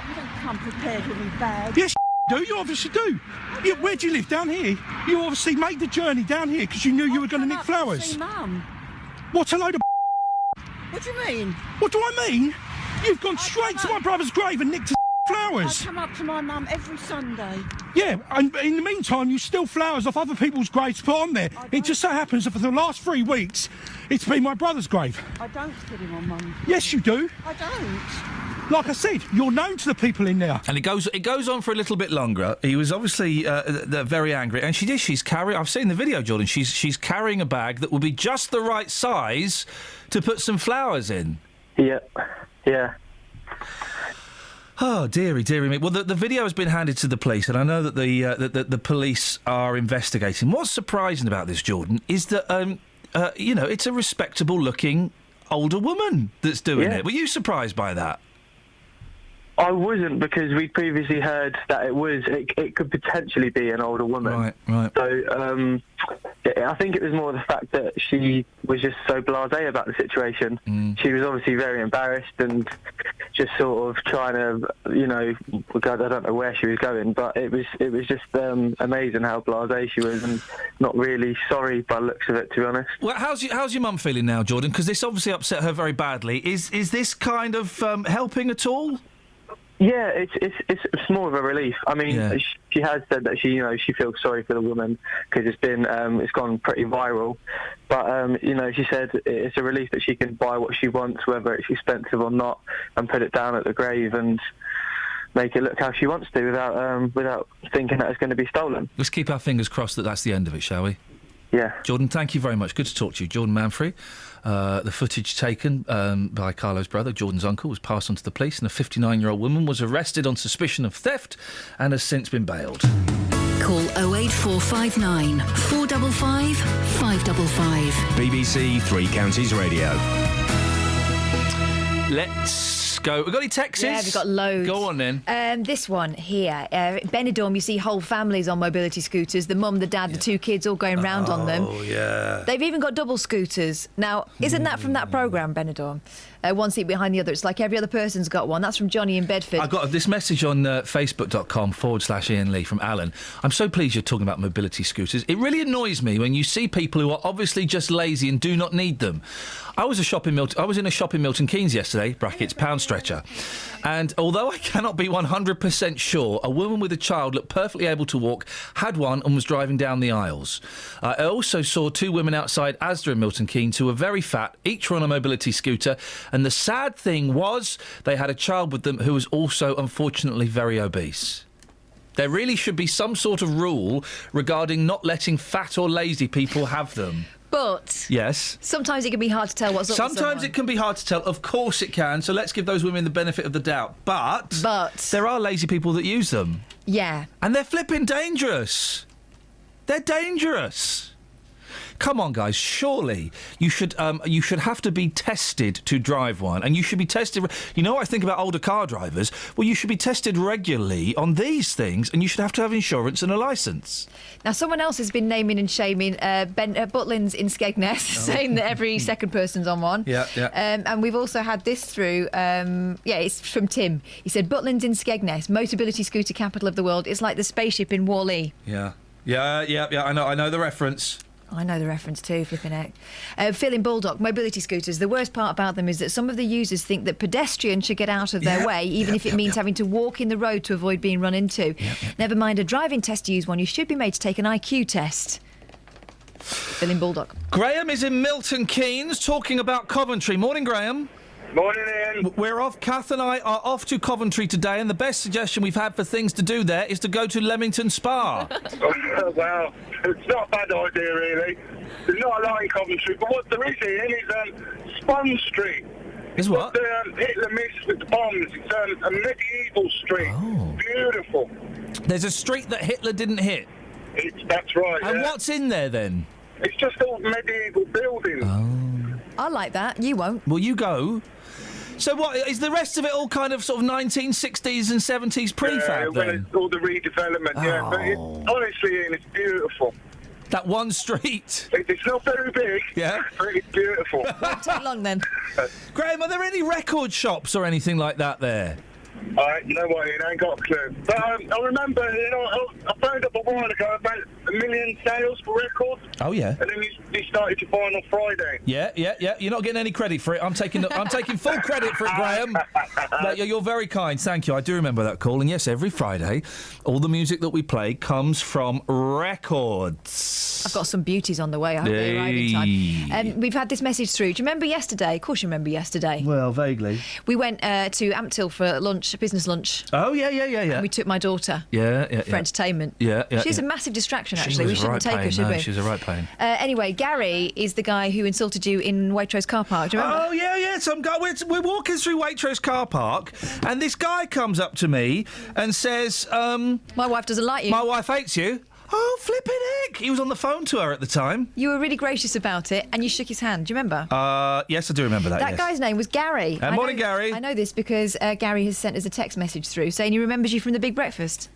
[SPEAKER 21] You don't come prepared with me bag.
[SPEAKER 9] Yes, do. You obviously do. Where do you live? Down here? You obviously made the journey down here because you knew you were going to nick flowers.
[SPEAKER 21] See Mum.
[SPEAKER 9] What a load of
[SPEAKER 21] What do you mean?
[SPEAKER 9] What do I mean? You've gone straight to my brother's grave and nicked flowers.
[SPEAKER 21] I come up to my mum every Sunday.
[SPEAKER 9] Yeah, and in the meantime, you steal flowers off other people's graves to put on there. It just so happens that for the last 3 weeks, it's been my brother's grave.
[SPEAKER 21] I don't put him on Mum's.
[SPEAKER 9] Yes, you do.
[SPEAKER 21] I don't.
[SPEAKER 9] Like I said, you're known to the people in there.
[SPEAKER 8] And it goes on for a little bit longer. He was obviously very angry, and she's carrying. I've seen the video, Jordan. She's carrying a bag that will be just the right size to put some flowers in.
[SPEAKER 17] Yeah.
[SPEAKER 8] Oh, dearie me. Well, the video has been handed to the police, and I know that the police are investigating. What's surprising about this, Jordan, is that it's a respectable-looking older woman that's doing it. Were you surprised by that?
[SPEAKER 17] I wasn't, because we previously heard that it could potentially be an older woman.
[SPEAKER 8] Right.
[SPEAKER 17] So I think it was more the fact that she was just so blasé about the situation. She was obviously very embarrassed and just sort of trying to, I don't know where she was going, but it was just amazing how blasé she was and not really sorry by the looks of it, to be honest.
[SPEAKER 8] Well, how's your mum feeling now, Jordan? Because this obviously upset her very badly. Is this kind of helping at all?
[SPEAKER 17] Yeah, it's more of a relief. I mean, she has said that she feels sorry for the woman because it's gone pretty viral. But she said it's a relief that she can buy what she wants, whether it's expensive or not, and put it down at the grave and make it look how she wants to without thinking that it's going to be stolen.
[SPEAKER 8] Let's keep our fingers crossed that that's the end of it, shall we?
[SPEAKER 17] Yeah.
[SPEAKER 8] Jordan, thank you very much. Good to talk to you. Jordan Manfrey. The footage taken by Carlo's brother, Jordan's uncle, was passed on to the police, and a 59-year-old woman was arrested on suspicion of theft and has since been bailed.
[SPEAKER 3] Call 08459 455 555.
[SPEAKER 1] BBC Three Counties Radio.
[SPEAKER 8] Let's go. We've got any texts?
[SPEAKER 12] Yeah, we've got loads.
[SPEAKER 8] Go on then.
[SPEAKER 12] This one here. Benidorm, you see whole families on mobility scooters. The mum, the dad, the two kids all going round on them.
[SPEAKER 8] Oh, yeah.
[SPEAKER 12] They've even got double scooters. Now, isn't that from that programme, Benidorm? One seat behind the other. It's like every other person's got one. That's from Johnny in Bedford.
[SPEAKER 8] I got this message on facebook.com/Iain Lee from Alan. I'm so pleased you're talking about mobility scooters. It really annoys me when you see people who are obviously just lazy and do not need them. I was in a shop in Milton Keynes yesterday, brackets, pound stretcher. And although I cannot be 100% sure, a woman with a child looked perfectly able to walk, had one and was driving down the aisles. I also saw two women outside Asda in Milton Keynes who were very fat, each were on a mobility scooter, and the sad thing was they had a child with them who was also, unfortunately, very obese. There really should be some sort of rule regarding not letting fat or lazy people have them.
[SPEAKER 12] But
[SPEAKER 8] yes,
[SPEAKER 12] sometimes it can be hard to tell what's up with
[SPEAKER 8] Sometimes it can be hard to tell. Of course it can. So let's give those women the benefit of the doubt. But there are lazy people that use them.
[SPEAKER 12] Yeah.
[SPEAKER 8] And they're flipping dangerous. They're dangerous. Come on, guys. Surely you should have to be tested to drive one, and you should be tested. You know what I think about older car drivers? Well, you should be tested regularly on these things, and you should have to have insurance and a licence.
[SPEAKER 12] Now, someone else has been naming and shaming Butlins in Skegness, saying that every second person's on one.
[SPEAKER 8] Yeah.
[SPEAKER 12] And we've also had this through. It's from Tim. He said, "Butlins in Skegness, mobility scooter capital of the world. It's like the spaceship in Wall-E."
[SPEAKER 8] Yeah. I know the reference.
[SPEAKER 12] I know the reference too, flipping heck. Phil in Baldock, mobility scooters. The worst part about them is that some of the users think that pedestrians should get out of their way, even if it means having to walk in the road to avoid being run into. Never mind a driving test to use one. You should be made to take an IQ test. Phil in Baldock.
[SPEAKER 8] Graham is in Milton Keynes talking about Coventry. Morning, Graham.
[SPEAKER 22] Morning, Ian.
[SPEAKER 8] We're off. Kath and I are off to Coventry today, and the best suggestion we've had for things to do there is to go to Leamington Spa.
[SPEAKER 22] Well,
[SPEAKER 15] It's not a bad idea, really. There's not a lot in Coventry, but what there is, Ian, is Spon Street.
[SPEAKER 8] Is what?
[SPEAKER 15] Hitler missed with the bombs. It's a medieval street.
[SPEAKER 8] Oh.
[SPEAKER 15] Beautiful.
[SPEAKER 8] There's a street that Hitler didn't hit.
[SPEAKER 15] That's right.
[SPEAKER 8] And
[SPEAKER 15] yeah.
[SPEAKER 8] what's in there then?
[SPEAKER 15] It's just all medieval buildings.
[SPEAKER 8] Oh.
[SPEAKER 12] I like that. You won't.
[SPEAKER 8] Well, you go. So what, is the rest of it all kind of sort of 1960s and 70s prefab
[SPEAKER 15] when
[SPEAKER 8] then?
[SPEAKER 15] it's all the redevelopment, yeah. But honestly, Ian, it's beautiful.
[SPEAKER 8] That one street?
[SPEAKER 15] It's not very big,
[SPEAKER 8] yeah,
[SPEAKER 15] but it's beautiful.
[SPEAKER 12] Won't take long then.
[SPEAKER 8] Graham, are there any record shops or anything like that there?
[SPEAKER 15] You know what, Ian, I ain't got a clue. But I remember, I phoned up a while ago about 1 million sales for records.
[SPEAKER 8] Oh, yeah.
[SPEAKER 15] And then you started to buy on Friday.
[SPEAKER 8] Yeah. You're not getting any credit for it. I'm taking full credit for it, Graham. No, you're very kind. Thank you. I do remember that call. And yes, every Friday, all the music that we play comes from records.
[SPEAKER 12] I've got some beauties on the way. I hope they arrive in time. We've had this message through. Do you remember yesterday? Of course you remember yesterday.
[SPEAKER 8] Well, vaguely.
[SPEAKER 12] We went to Ampthill for lunch, business lunch.
[SPEAKER 8] Oh, yeah.
[SPEAKER 12] And we took my daughter.
[SPEAKER 8] Yeah.
[SPEAKER 12] For entertainment.
[SPEAKER 8] Yeah.
[SPEAKER 12] She's a massive distraction, actually.
[SPEAKER 8] She
[SPEAKER 12] We
[SPEAKER 8] was
[SPEAKER 12] shouldn't take her, should we?
[SPEAKER 8] She's a right pain.
[SPEAKER 12] Anyway, Gary is the guy who insulted you in Waitrose car park. Do you remember?
[SPEAKER 8] Oh, yeah. Some guy. We're walking through Waitrose car park, and this guy comes up to me and says,
[SPEAKER 12] my wife doesn't like you.
[SPEAKER 8] My wife hates you. Oh, flipping heck! He was on the phone to her at the time.
[SPEAKER 12] You were really gracious about it, and you shook his hand. Do you remember?
[SPEAKER 8] Yes, I do remember that.
[SPEAKER 12] That guy's name was Gary.
[SPEAKER 8] Morning, Gary.
[SPEAKER 12] I know this because Gary has sent us a text message through saying he remembers you from the Big Breakfast.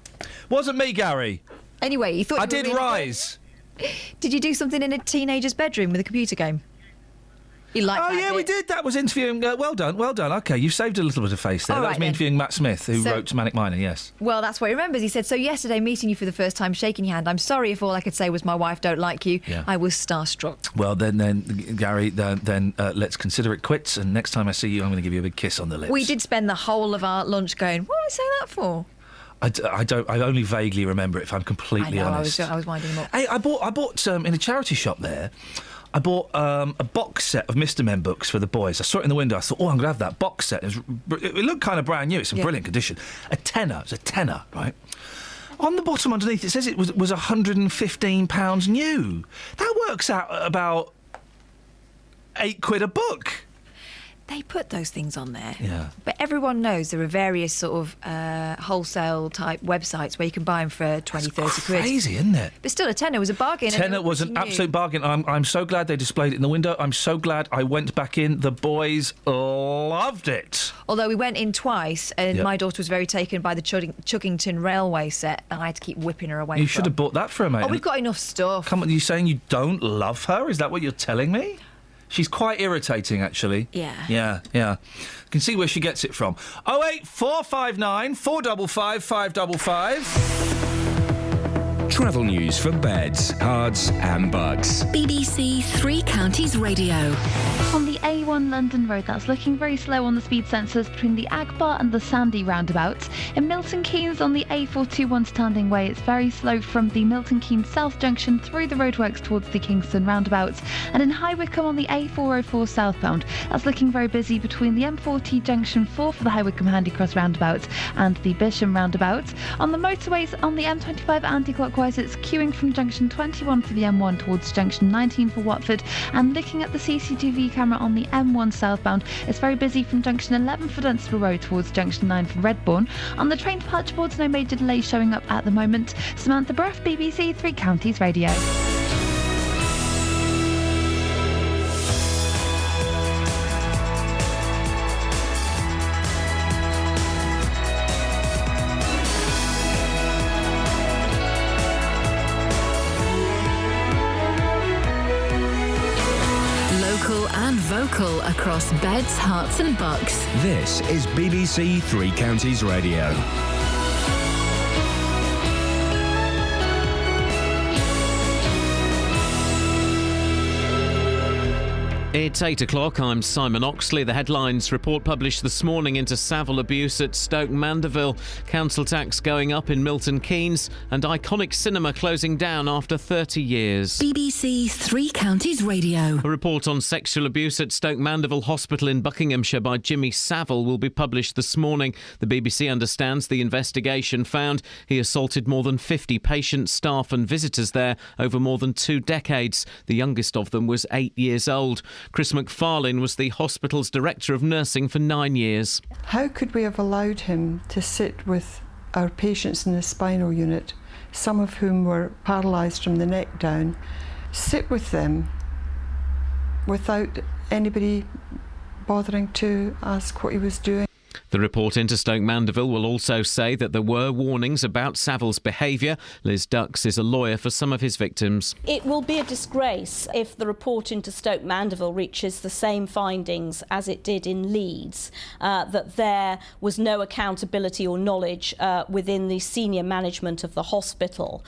[SPEAKER 8] Wasn't me, Gary.
[SPEAKER 12] Anyway, he thought
[SPEAKER 8] I
[SPEAKER 12] you were
[SPEAKER 8] did
[SPEAKER 12] really
[SPEAKER 8] rise.
[SPEAKER 12] good. Did you do something in a teenager's bedroom with a computer game? He liked that
[SPEAKER 8] yeah,
[SPEAKER 12] bit.
[SPEAKER 8] we did. That was interviewing. Well done. OK, you've saved a little bit of face there.
[SPEAKER 12] All
[SPEAKER 8] That
[SPEAKER 12] right,
[SPEAKER 8] was me
[SPEAKER 12] then.
[SPEAKER 8] interviewing Matt Smith, who wrote Manic Miner, yes.
[SPEAKER 12] Well, that's what he remembers. He said, so yesterday, meeting you for the first time, shaking your hand, I'm sorry if all I could say was my wife don't like you.
[SPEAKER 8] Yeah.
[SPEAKER 12] I was starstruck.
[SPEAKER 8] Well, then, Gary, then let's consider it quits, and next time I see you, I'm going to give you a big kiss on the lips.
[SPEAKER 12] We did spend the whole of our lunch going, what did I say that for?
[SPEAKER 8] I only vaguely remember it, if I'm completely honest.
[SPEAKER 12] I was winding him up.
[SPEAKER 8] Hey, I bought in a charity shop there. I bought a box set of Mr. Men books for the boys. I saw it in the window. I thought, I'm going to have that box set. It looked kind of brand new. It's in brilliant condition. A tenner. It's a tenner, right? On the bottom underneath, it says it was £115 new. That works out at about £8 a book.
[SPEAKER 12] They put those things on there.
[SPEAKER 8] Yeah.
[SPEAKER 12] But everyone knows there are various sort of wholesale type websites where you can buy them for 20, 30 quid.
[SPEAKER 8] Crazy, isn't it?
[SPEAKER 12] But still, a tenner was a bargain.
[SPEAKER 8] Tenner was an absolute bargain. I'm so glad they displayed it in the window. I'm so glad I went back in. The boys loved it.
[SPEAKER 12] Although we went in twice, and my daughter was very taken by the Chuggington Railway set, and I had to keep whipping her away.
[SPEAKER 8] You should have bought that for her, mate.
[SPEAKER 12] Oh, we've got enough stuff.
[SPEAKER 8] Come on, are you saying you don't love her? Is that what you're telling me? She's quite irritating, actually.
[SPEAKER 12] Yeah.
[SPEAKER 8] Yeah. You can see where she gets it from. 08459 455 555.
[SPEAKER 1] Travel news for beds, cards and bugs.
[SPEAKER 3] BBC Three Counties Radio.
[SPEAKER 11] On the A1 London Road, that's looking very slow on the speed sensors between the Agbar and the Sandy roundabouts. In Milton Keynes on the A421 Standing Way, it's very slow from the Milton Keynes South Junction through the roadworks towards the Kingston roundabouts. And in High Wycombe on the A404 southbound, that's looking very busy between the M40 Junction 4 for the High Wycombe Handy Cross roundabout and the Bisham roundabout. On the motorways on the M25 anti-clockwise, it's queuing from Junction 21 for the M1 towards Junction 19 for Watford. And looking at the CCTV camera on the M1 southbound, it's very busy from Junction 11 for Dunstable Road towards Junction 9 for Redbourne. On the train departure boards, no major delays showing up at the moment. Samantha Bruff, BBC Three Counties Radio.
[SPEAKER 3] And vocal across beds, hearts and bucks.
[SPEAKER 1] This is BBC Three Counties Radio.
[SPEAKER 2] It's 8 o'clock. I'm Simon Oxley. The headlines report published this morning into Savile abuse at Stoke Mandeville, council tax going up in Milton Keynes, and iconic cinema closing down after 30 years.
[SPEAKER 3] BBC Three Counties Radio.
[SPEAKER 2] A report on sexual abuse at Stoke Mandeville Hospital in Buckinghamshire by Jimmy Savile will be published this morning. The BBC understands the investigation found he assaulted more than 50 patients, staff and visitors there over more than 2 decades. The youngest of them was 8 years old. Chris McFarlane was the hospital's director of nursing for 9 years.
[SPEAKER 4] How could we have allowed him to sit with our patients in the spinal unit, some of whom were paralysed from the neck down, sit with them without anybody bothering to ask what he was doing?
[SPEAKER 2] The report into Stoke Mandeville will also say that there were warnings about Savile's behaviour. Liz Dux is a lawyer for some of his victims.
[SPEAKER 20] It will be a disgrace if the report into Stoke Mandeville reaches the same findings as it did in Leeds, that there was no accountability or knowledge within the senior management of the hospital,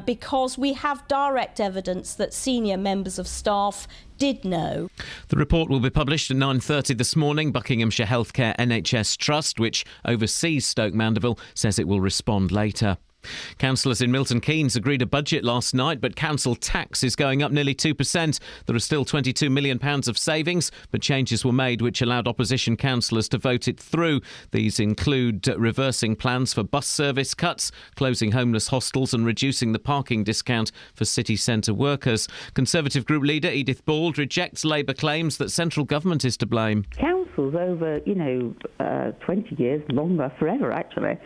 [SPEAKER 20] because we have direct evidence that senior members of staff did know.
[SPEAKER 2] The report will be published at 9:30 this morning. Buckinghamshire Healthcare NHS Trust, which oversees Stoke Mandeville, says it will respond later. Councillors in Milton Keynes agreed a budget last night, but council tax is going up nearly 2%. There are still £22 million of savings, but changes were made which allowed opposition councillors to vote it through. These include reversing plans for bus service cuts, closing homeless hostels and reducing the parking discount for city centre workers. Conservative group leader Edith Bald rejects Labour claims that central government is to blame.
[SPEAKER 22] Councils over, 20 years, longer, forever actually,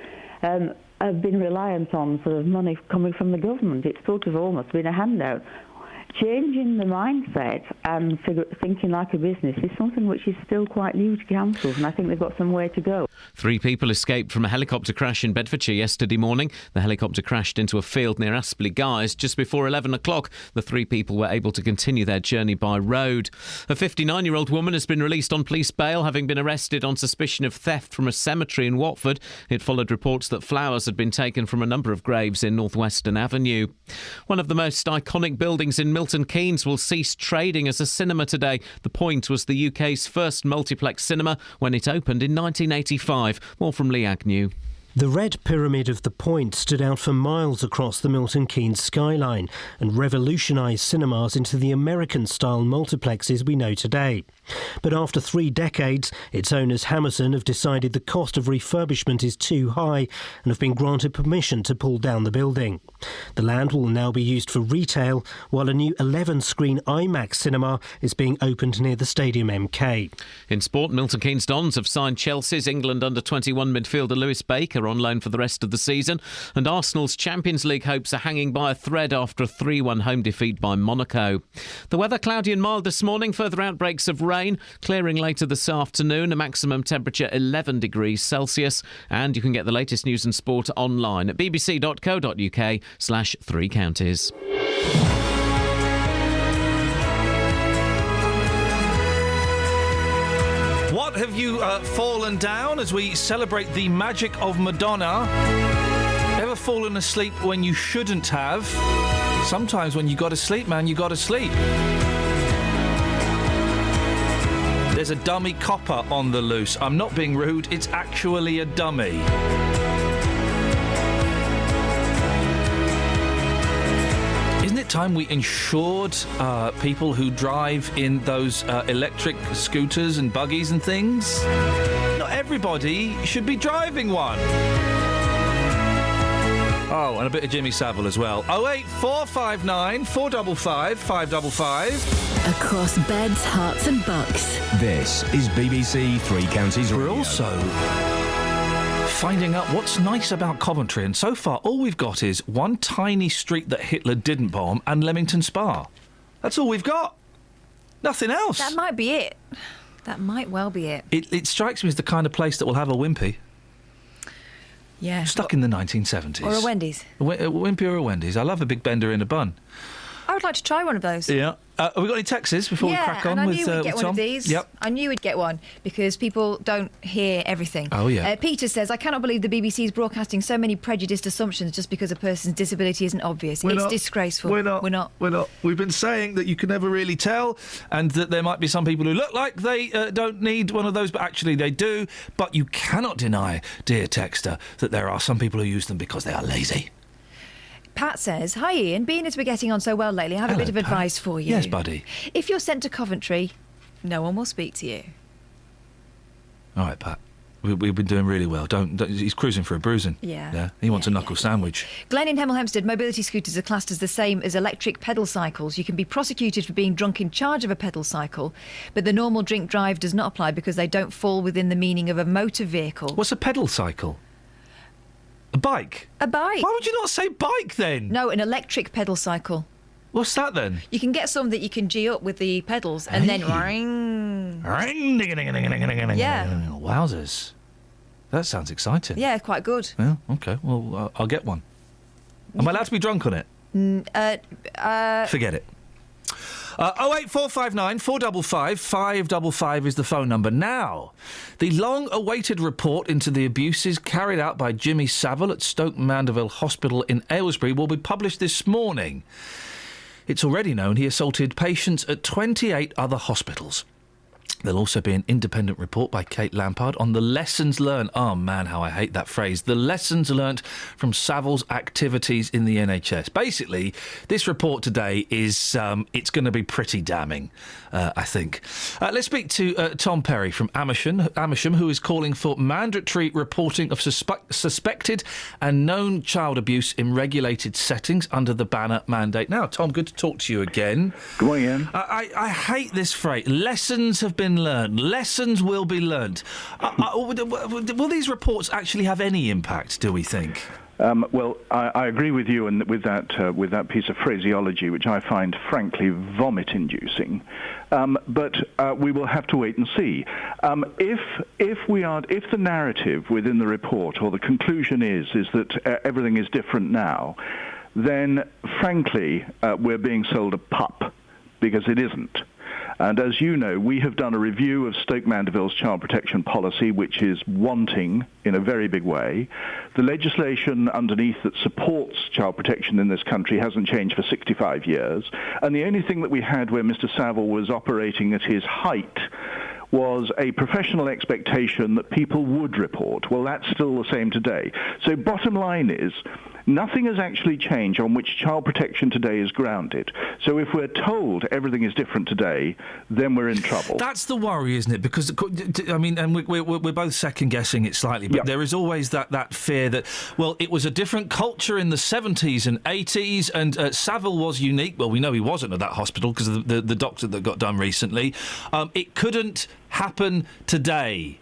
[SPEAKER 22] have been reliant on sort of money coming from the government. It's sort of almost been a handout. Changing the mindset and thinking like a business is something which is still quite new to councils, and I think they've got some way to go.
[SPEAKER 2] 3 people escaped from a helicopter crash in Bedfordshire yesterday morning. The helicopter crashed into a field near Aspley Guys just before 11 o'clock. The 3 people were able to continue their journey by road. A 59-year-old woman has been released on police bail, having been arrested on suspicion of theft from a cemetery in Watford. It followed reports that flowers had been taken from a number of graves in North Western Avenue. One of the most iconic buildings in Milton Keynes will cease trading as a cinema today. The Point was the UK's first multiplex cinema when it opened in 1985. More from Lee Agnew.
[SPEAKER 23] The red pyramid of the Point stood out for miles across the Milton Keynes skyline and revolutionised cinemas into the American-style multiplexes we know today. But after 3 decades, its owners Hammerson have decided the cost of refurbishment is too high and have been granted permission to pull down the building. The land will now be used for retail, while a new 11-screen IMAX cinema is being opened near the Stadium MK.
[SPEAKER 2] In sport, Milton Keynes Dons have signed Chelsea's England under-21 midfielder Lewis Baker on loan for the rest of the season, and Arsenal's Champions League hopes are hanging by a thread after a 3-1 home defeat by Monaco. The weather cloudy and mild this morning, further outbreaks of rain, clearing later this afternoon, a maximum temperature 11 degrees Celsius, and you can get the latest news and sport online at bbc.co.uk/3 counties.
[SPEAKER 8] What have you fallen down as we celebrate the magic of Madonna? Ever fallen asleep when you shouldn't have? Sometimes when you got to sleep, man, you got to sleep. There's a dummy copper on the loose. I'm not being rude, it's actually a dummy. Isn't it time we insured people who drive in those electric scooters and buggies and things? Not everybody should be driving one. Oh, and a bit of Jimmy Savile as well. 08459 455 555.
[SPEAKER 3] Across beds, hearts and bucks.
[SPEAKER 1] This is BBC Three Counties Radio.
[SPEAKER 8] We're also finding out what's nice about Coventry, and so far all we've got is one tiny street that Hitler didn't bomb and Leamington Spa. That's all we've got. Nothing else.
[SPEAKER 12] That might be it. That might well be it.
[SPEAKER 8] It strikes me as the kind of place that will have a Wimpy.
[SPEAKER 12] Yeah.
[SPEAKER 8] Stuck in the 1970s.
[SPEAKER 12] Or a Wendy's.
[SPEAKER 8] A Wimpy or a Wendy's. I love a big bender in a bun.
[SPEAKER 12] I I would like to try one of those.
[SPEAKER 8] Yeah. Have we got any texts before we crack on with Tom?
[SPEAKER 12] Yeah, and I knew we'd get one of these.
[SPEAKER 8] Yep.
[SPEAKER 12] I knew we'd get one because people don't hear everything.
[SPEAKER 8] Oh, yeah.
[SPEAKER 12] Peter says, I cannot believe the BBC is broadcasting so many prejudiced assumptions just because a person's disability isn't obvious. It's disgraceful.
[SPEAKER 8] We're not. We've been saying that you can never really tell, and that there might be some people who look like they don't need one of those, but actually they do. But you cannot deny, dear texter, that there are some people who use them because they are lazy.
[SPEAKER 12] Pat says, hi Iain, being as we're getting on so well lately, I have a bit of advice for you.
[SPEAKER 8] Yes, buddy.
[SPEAKER 12] If you're sent to Coventry, no one will speak to you.
[SPEAKER 8] All right, Pat. We've been doing really well. Don't he's cruising for a bruising.
[SPEAKER 12] Yeah.
[SPEAKER 8] He wants a knuckle sandwich.
[SPEAKER 12] Glenn in Hemel Hempstead, mobility scooters are classed as the same as electric pedal cycles. You can be prosecuted for being drunk in charge of a pedal cycle, but the normal drink drive does not apply because they don't fall within the meaning of a motor vehicle.
[SPEAKER 8] What's a pedal cycle? A bike?
[SPEAKER 12] A bike.
[SPEAKER 8] Why would you not say bike then?
[SPEAKER 12] No, an electric pedal cycle.
[SPEAKER 8] What's that then?
[SPEAKER 12] You can get some that you can G up with the pedals and then ring. Yeah.
[SPEAKER 8] Wowzers. That sounds exciting.
[SPEAKER 12] Yeah, quite good.
[SPEAKER 8] Yeah, OK. Well, I'll get one. Am I allowed to be drunk on it? Forget it. 08459 455 555 is the phone number. Now, the long-awaited report into the abuses carried out by Jimmy Savile at Stoke Mandeville Hospital in Aylesbury will be published this morning. It's already known he assaulted patients at 28 other hospitals. There'll also be an independent report by Kate Lampard on the lessons learned. Oh, man, how I hate that phrase. The lessons learnt from Savile's activities in the NHS. Basically, this report today is, it's going to be pretty damning, I think. Let's speak to Tom Perry from Amersham, who is calling for mandatory reporting of suspected and known child abuse in regulated settings under the banner mandate. Now, Tom, good to talk to you again.
[SPEAKER 5] Good morning, Ian.
[SPEAKER 8] I hate this phrase. Lessons have been learned. Lessons will be learned. Will these reports actually have any impact, do we think?
[SPEAKER 5] Well, I agree with you and with that piece of phraseology, which I find frankly vomit-inducing. But we will have to wait and see. If the narrative within the report or the conclusion is that everything is different now, then frankly we're being sold a pup, because it isn't. And as you know, we have done a review of Stoke Mandeville's child protection policy, which is wanting in a very big way. The legislation underneath that supports child protection in this country hasn't changed for 65 years. And the only thing that we had where Mr. Savile was operating at his height was a professional expectation that people would report. Well, that's still the same today. So bottom line is, nothing has actually changed on which child protection today is grounded. So if we're told everything is different today, then we're in trouble.
[SPEAKER 8] That's the worry, isn't it? Because, I mean, and we're both second-guessing it slightly, but there is always that fear that, well, it was a different culture in the 70s and 80s, and Savile was unique. Well, we know he wasn't at that hospital because of the doctor that got done recently. It couldn't happen today.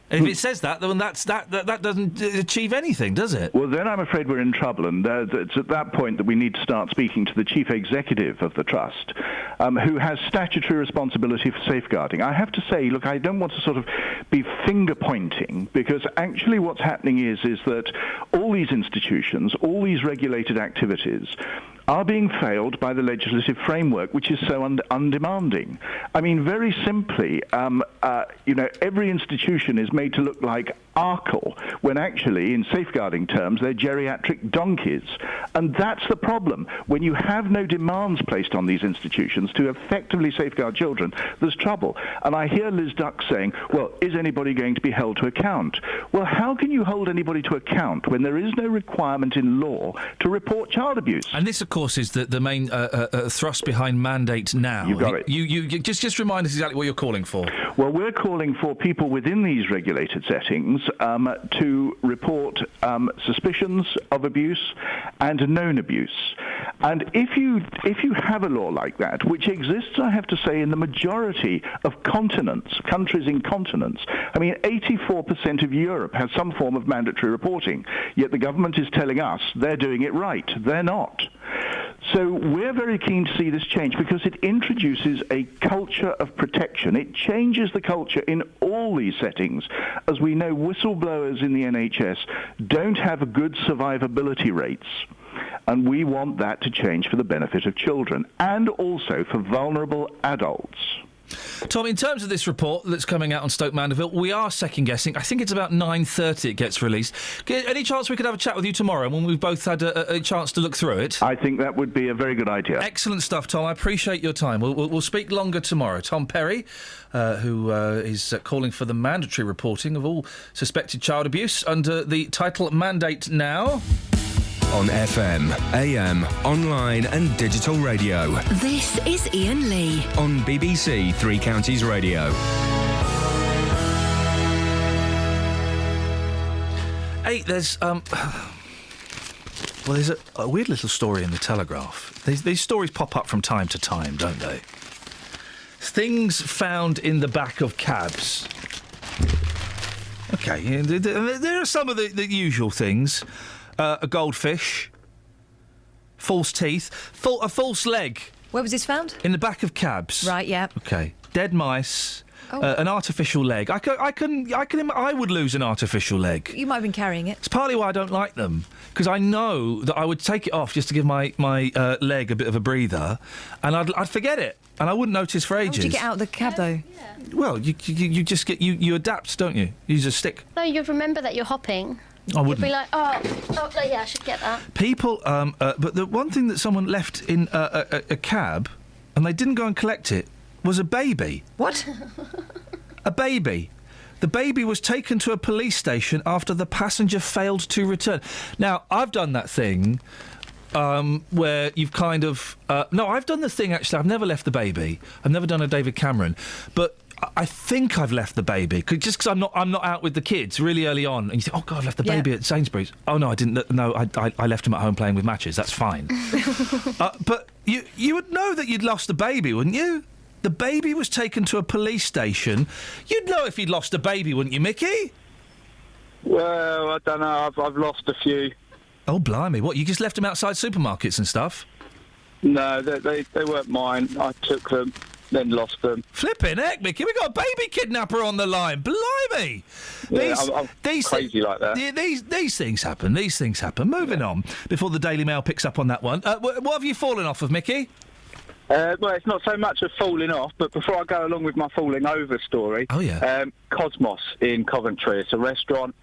[SPEAKER 8] If it says that, then that doesn't achieve anything, does it?
[SPEAKER 5] Well, then I'm afraid we're in trouble, and it's at that point that we need to start speaking to the chief executive of the trust, who has statutory responsibility for safeguarding. I have to say, look, I don't want to sort of be finger-pointing, because actually what's happening is that all these institutions, all these regulated activities, are being failed by the legislative framework, which is so undemanding. I mean, very simply, every institution is made to look like Arkle, when actually, in safeguarding terms, they're geriatric donkeys. And that's the problem. When you have no demands placed on these institutions to effectively safeguard children, there's trouble. And I hear Liz Duck saying, well, is anybody going to be held to account? Well, how can you hold anybody to account when there is no requirement in law to report child abuse?
[SPEAKER 8] And this, of course, is the main thrust behind mandate now.
[SPEAKER 5] You've got it.
[SPEAKER 8] You just remind us exactly what you're calling for.
[SPEAKER 5] Well, we're calling for people within these regulated settings to report suspicions of abuse and known abuse. And if you have a law like that, which exists, I have to say, in the majority of countries in continents, I mean, 84% of Europe has some form of mandatory reporting, yet the government is telling us they're doing it right. They're not. So we're very keen to see this change because it introduces a culture of protection. It changes the culture in all these settings. As we know, whistleblowers in the NHS don't have good survivability rates. And we want that to change for the benefit of children and also for vulnerable adults.
[SPEAKER 8] Tom, in terms of this report that's coming out on Stoke Mandeville, we are second-guessing. I think it's about 9:30 it gets released. Any chance we could have a chat with you tomorrow when we've both had a chance to look through it?
[SPEAKER 5] I think that would be a very good idea.
[SPEAKER 8] Excellent stuff, Tom. I appreciate your time. We'll speak longer tomorrow. Tom Perry, who is calling for the mandatory reporting of all suspected child abuse under the title Mandate Now.
[SPEAKER 1] On FM, AM, online and digital radio.
[SPEAKER 3] This is Iain Lee.
[SPEAKER 1] On BBC Three Counties Radio.
[SPEAKER 8] Hey, there's a weird little story in the Telegraph. These stories pop up from time to time, don't they? Things found in the back of cabs. Okay, there are some of the usual things. A goldfish, false teeth, a false leg.
[SPEAKER 12] Where was this found?
[SPEAKER 8] In the back of cabs.
[SPEAKER 12] Right, yeah.
[SPEAKER 8] Okay. Dead mice.
[SPEAKER 12] Oh.
[SPEAKER 8] An artificial leg. I would lose an artificial leg.
[SPEAKER 12] You might have been carrying it.
[SPEAKER 8] It's partly why I don't like them, because I know that I would take it off just to give my leg a bit of a breather, and I'd forget it, and I wouldn't notice for ages.
[SPEAKER 12] How would you get out of the cab, though?
[SPEAKER 8] Well, you just get you adapt, don't you? You use a stick.
[SPEAKER 6] No, you'd remember that you're hopping.
[SPEAKER 8] I wouldn't.
[SPEAKER 6] You'd be like, oh, yeah, I should get that.
[SPEAKER 8] People, but the one thing that someone left in a cab, and they didn't go and collect it, was a baby.
[SPEAKER 12] What?
[SPEAKER 8] A baby. The baby was taken to a police station after the passenger failed to return. Now, I've done that thing where you've kind of... no, I've done the thing, actually. I've never left the baby. I've never done a David Cameron. But I think I've left the baby, just because I'm not out with the kids really early on. And you think, oh, God, I've left the baby at Sainsbury's. Oh, no, I didn't. No, I left him at home playing with matches. That's fine. But you would know that you'd lost the baby, wouldn't you? The baby was taken to a police station. You'd know if you'd lost a baby, wouldn't you, Mickey?
[SPEAKER 15] Well, I don't know. I've lost a few.
[SPEAKER 8] Oh, blimey. What, you just left them outside supermarkets and stuff?
[SPEAKER 15] No, they weren't mine. I took them, then lost them.
[SPEAKER 8] Flipping heck, Mickey. We got a baby kidnapper on the line. Blimey.
[SPEAKER 15] Yeah, I'm crazy like that.
[SPEAKER 8] These things happen. These things happen. Moving on, before the Daily Mail picks up on that one. What have you fallen off of, Mickey?
[SPEAKER 15] Well, it's not so much of falling off, but before I go along with my falling over story...
[SPEAKER 8] Oh, yeah.
[SPEAKER 15] Cosmos in Coventry. It's a restaurant.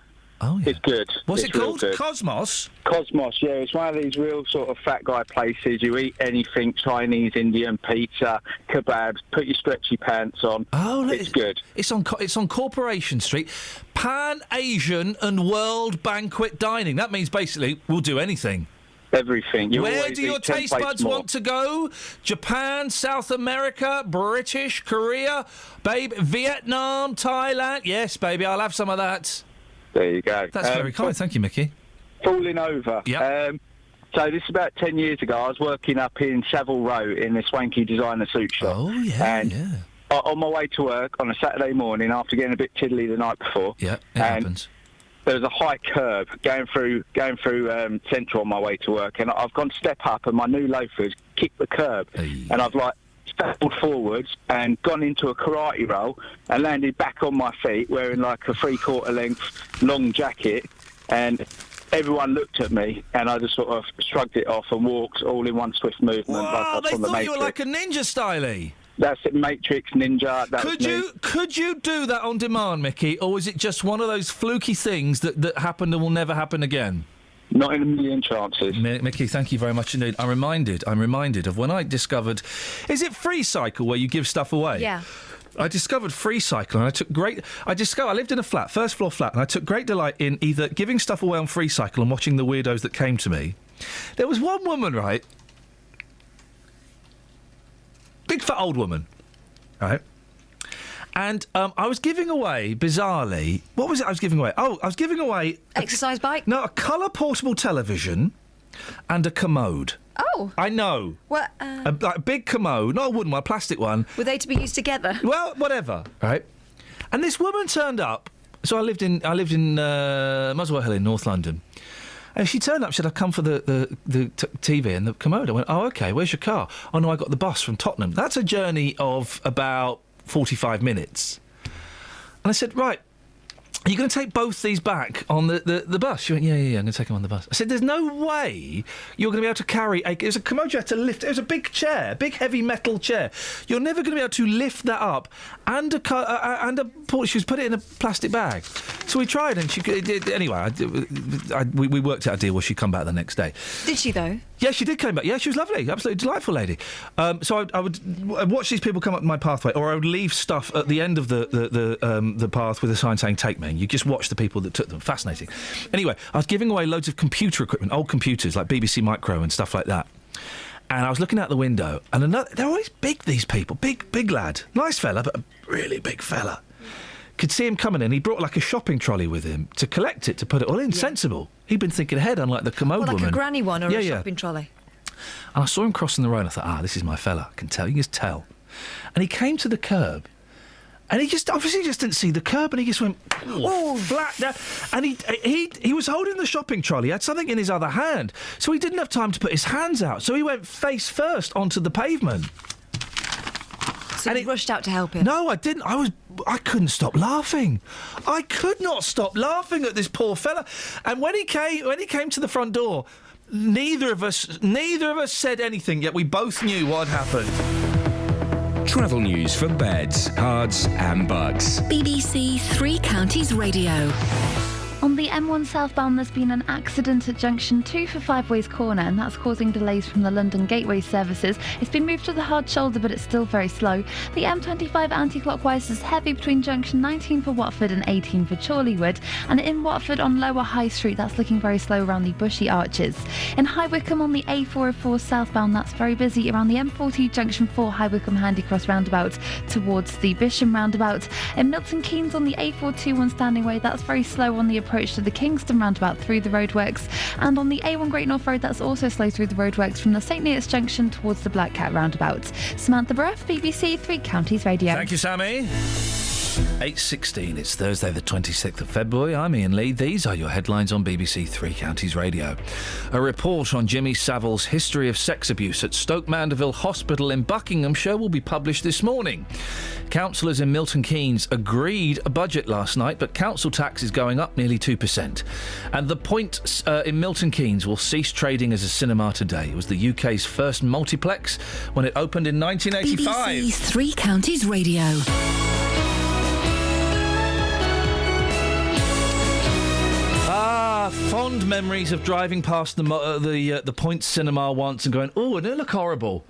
[SPEAKER 8] Oh, yeah.
[SPEAKER 15] It's good.
[SPEAKER 8] What's
[SPEAKER 15] it's
[SPEAKER 8] it called?
[SPEAKER 15] Good.
[SPEAKER 8] Cosmos?
[SPEAKER 15] Cosmos, yeah. It's one of these real sort of fat guy places. You eat anything, Chinese, Indian, pizza, kebabs, put your stretchy pants on.
[SPEAKER 8] Oh, look,
[SPEAKER 15] it's good.
[SPEAKER 8] It's on Corporation Street. Pan-Asian and World Banquet Dining. That means basically we'll do anything.
[SPEAKER 15] Everything.
[SPEAKER 8] Where do your taste buds want to go? Japan, South America, British, Korea, babe, Vietnam, Thailand. Yes, baby, I'll have some of that.
[SPEAKER 15] There you go.
[SPEAKER 8] That's very kind. Thank you, Mickey.
[SPEAKER 15] Falling over.
[SPEAKER 8] Yeah.
[SPEAKER 15] So this is about 10 years ago. I was working up in Savile Row in a swanky designer suit shop.
[SPEAKER 8] Oh, yeah,
[SPEAKER 15] and on my way to work on a Saturday morning after getting a bit tiddly the night before.
[SPEAKER 8] Yeah, it happens.
[SPEAKER 15] There was a high curb going through Central on my way to work, and I've gone to step up, and my new loafers kicked the curb, and I've stumbled forwards and gone into a karate roll and landed back on my feet wearing like a 3/4 length long jacket, and everyone looked at me, and I just sort of shrugged it off and walked all in one swift movement.
[SPEAKER 8] Wow,
[SPEAKER 15] like
[SPEAKER 8] they
[SPEAKER 15] from the
[SPEAKER 8] thought you were
[SPEAKER 15] Matrix.
[SPEAKER 8] like a ninja stylie.
[SPEAKER 15] That's it, Matrix Ninja. That
[SPEAKER 8] Could you do that on demand, Mickey, or is it just one of those fluky things that happened and will never happen again?
[SPEAKER 15] Not in a million chances.
[SPEAKER 8] Mickey, thank you very much indeed. I'm reminded of when I discovered... Is it Free Cycle where you give stuff away?
[SPEAKER 12] Yeah.
[SPEAKER 8] I discovered Free Cycle, and I lived in a flat, first floor flat, and I took great delight in either giving stuff away on Free Cycle and watching the weirdos that came to me. There was one woman, right? Big fat old woman, right? And I was giving away, bizarrely... What was it I was giving away? Oh, I was giving away...
[SPEAKER 12] Exercise bike?
[SPEAKER 8] No, a colour portable television and a commode.
[SPEAKER 12] Oh.
[SPEAKER 8] I know.
[SPEAKER 12] What?
[SPEAKER 8] A big commode, not a wooden one, a plastic one.
[SPEAKER 12] Were they to be used together?
[SPEAKER 8] Well, whatever, right? And this woman turned up. So I lived in Muswell Hill in North London. And she turned up, she said, I've come for the TV and the commode. I went, oh, OK, where's your car? Oh, no, I got the bus from Tottenham. That's a journey of about 45 minutes. And I said, right, are you going to take both these back on the bus? She went, yeah, I'm going to take them on the bus. I said, there's no way you're going to be able to carry it was a commode you had to lift. It was a big chair, big heavy metal chair. You're never going to be able to lift that up and she was put it in a plastic bag. So we tried and she anyway, we worked out a deal where she'd come back the next day.
[SPEAKER 12] Did she, though? Yeah,
[SPEAKER 8] she did come back. Yeah, she was lovely. Absolutely delightful lady. So I would watch these people come up my pathway, or I would leave stuff at the end of the path with a sign saying, take me. You just watch the people that took them. Fascinating. Anyway, I was giving away loads of computer equipment, old computers like BBC Micro and stuff like that. And I was looking out the window, and they're always big, these people. Big lad. Nice fella, but a really big fella. Could see him coming in. He brought like a shopping trolley with him to collect it, to put it all in. Yeah. Sensible. He'd been thinking ahead, unlike the commode woman.
[SPEAKER 12] Like a granny one or a shopping trolley.
[SPEAKER 8] And I saw him crossing the road, and I thought, this is my fella. I can tell. You can just tell. And he came to the curb. And he obviously didn't see the curb, and he just went flat down. And he was holding the shopping trolley. He had something in his other hand, so he didn't have time to put his hands out. So he went face first onto the pavement.
[SPEAKER 12] So you rushed out to help him?
[SPEAKER 8] No, I didn't. I couldn't stop laughing. I could not stop laughing at this poor fella. And when he came to the front door, neither of us said anything. Yet we both knew what had happened.
[SPEAKER 1] Travel news for beds, cards and bugs.
[SPEAKER 3] BBC Three Counties Radio.
[SPEAKER 11] On the M1 southbound, there's been an accident at junction 2 for Five Ways Corner, and that's causing delays from the London Gateway services. It's been moved to the hard shoulder, but it's still very slow. The M25 anti-clockwise is heavy between junction 19 for Watford and 18 for Chorleywood, and in Watford on Lower High Street, that's looking very slow around the Bushy Arches. In High Wycombe on the A404 southbound, that's very busy around the M40 junction 4 High Wycombe Handycross roundabout towards the Bisham roundabout. In Milton Keynes on the A421 Standing Way, that's very slow on the approach to the Kingston roundabout through the roadworks, and on the A1 Great North Road, that's also slow through the roadworks from the St Neots junction towards the Black Cat roundabout. Samantha Bruff, BBC Three Counties Radio.
[SPEAKER 8] Thank you, Sammy. 8:16. It's Thursday, the 26th of February. I'm Iain Lee. These are your headlines on BBC Three Counties Radio. A report on Jimmy Savile's history of sex abuse at Stoke Mandeville Hospital in Buckinghamshire will be published this morning. Councillors in Milton Keynes agreed a budget last night, but council tax is going up nearly 2%. And The Point in Milton Keynes will cease trading as a cinema today. It was the UK's first multiplex when it opened in 1985.
[SPEAKER 3] BBC Three Counties Radio.
[SPEAKER 8] Fond memories of driving past the Point Cinema once and going, oh, it look horrible.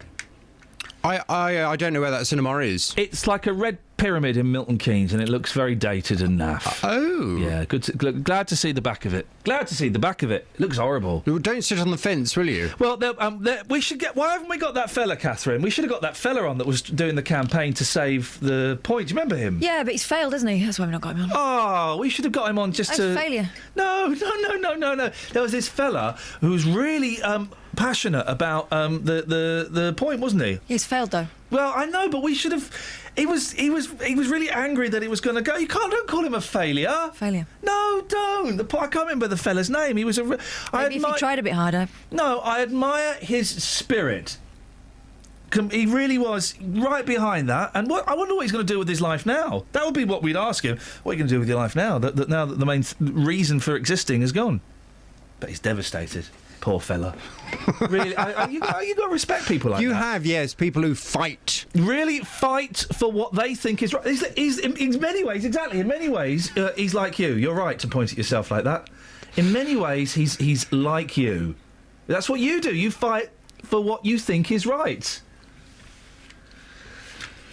[SPEAKER 10] I don't know where that cinema is.
[SPEAKER 8] It's like a red pyramid in Milton Keynes, and it looks very dated and naff.
[SPEAKER 10] Oh.
[SPEAKER 8] Yeah, glad to see the back of it. Glad to see the back of it. It looks horrible.
[SPEAKER 10] Well, don't sit on the fence, will you?
[SPEAKER 8] Well, we should get... Why haven't we got that fella, Catherine? We should have got that fella on that was doing the campaign to save the Point. Do you remember him?
[SPEAKER 12] Yeah, but he's failed, hasn't he? That's why we've not got him on.
[SPEAKER 8] Oh, we should have got him on just to...
[SPEAKER 12] failure.
[SPEAKER 8] No. There was this fella who was really passionate about the Point, wasn't he?
[SPEAKER 12] He's failed, though.
[SPEAKER 8] Well, I know, but we should have... He was really angry that it was going to go. Don't call him a failure.
[SPEAKER 12] Failure.
[SPEAKER 8] No, don't. I can't remember the fella's name. He was a...
[SPEAKER 12] Maybe if he tried a bit harder.
[SPEAKER 8] No, I admire his spirit. He really was right behind that. And I wonder what he's going to do with his life now. That would be what we'd ask him. What are you going to do with your life now? Now that the main reason for existing is gone. But he's devastated. Poor fella. Really, you got to respect people like that.
[SPEAKER 10] You have, yes, people who fight.
[SPEAKER 8] Really fight for what they think is right. He's in many ways, exactly, in many ways, he's like you. You're right to point at yourself like that. In many ways, he's like you. That's what you do. You fight for what you think is right.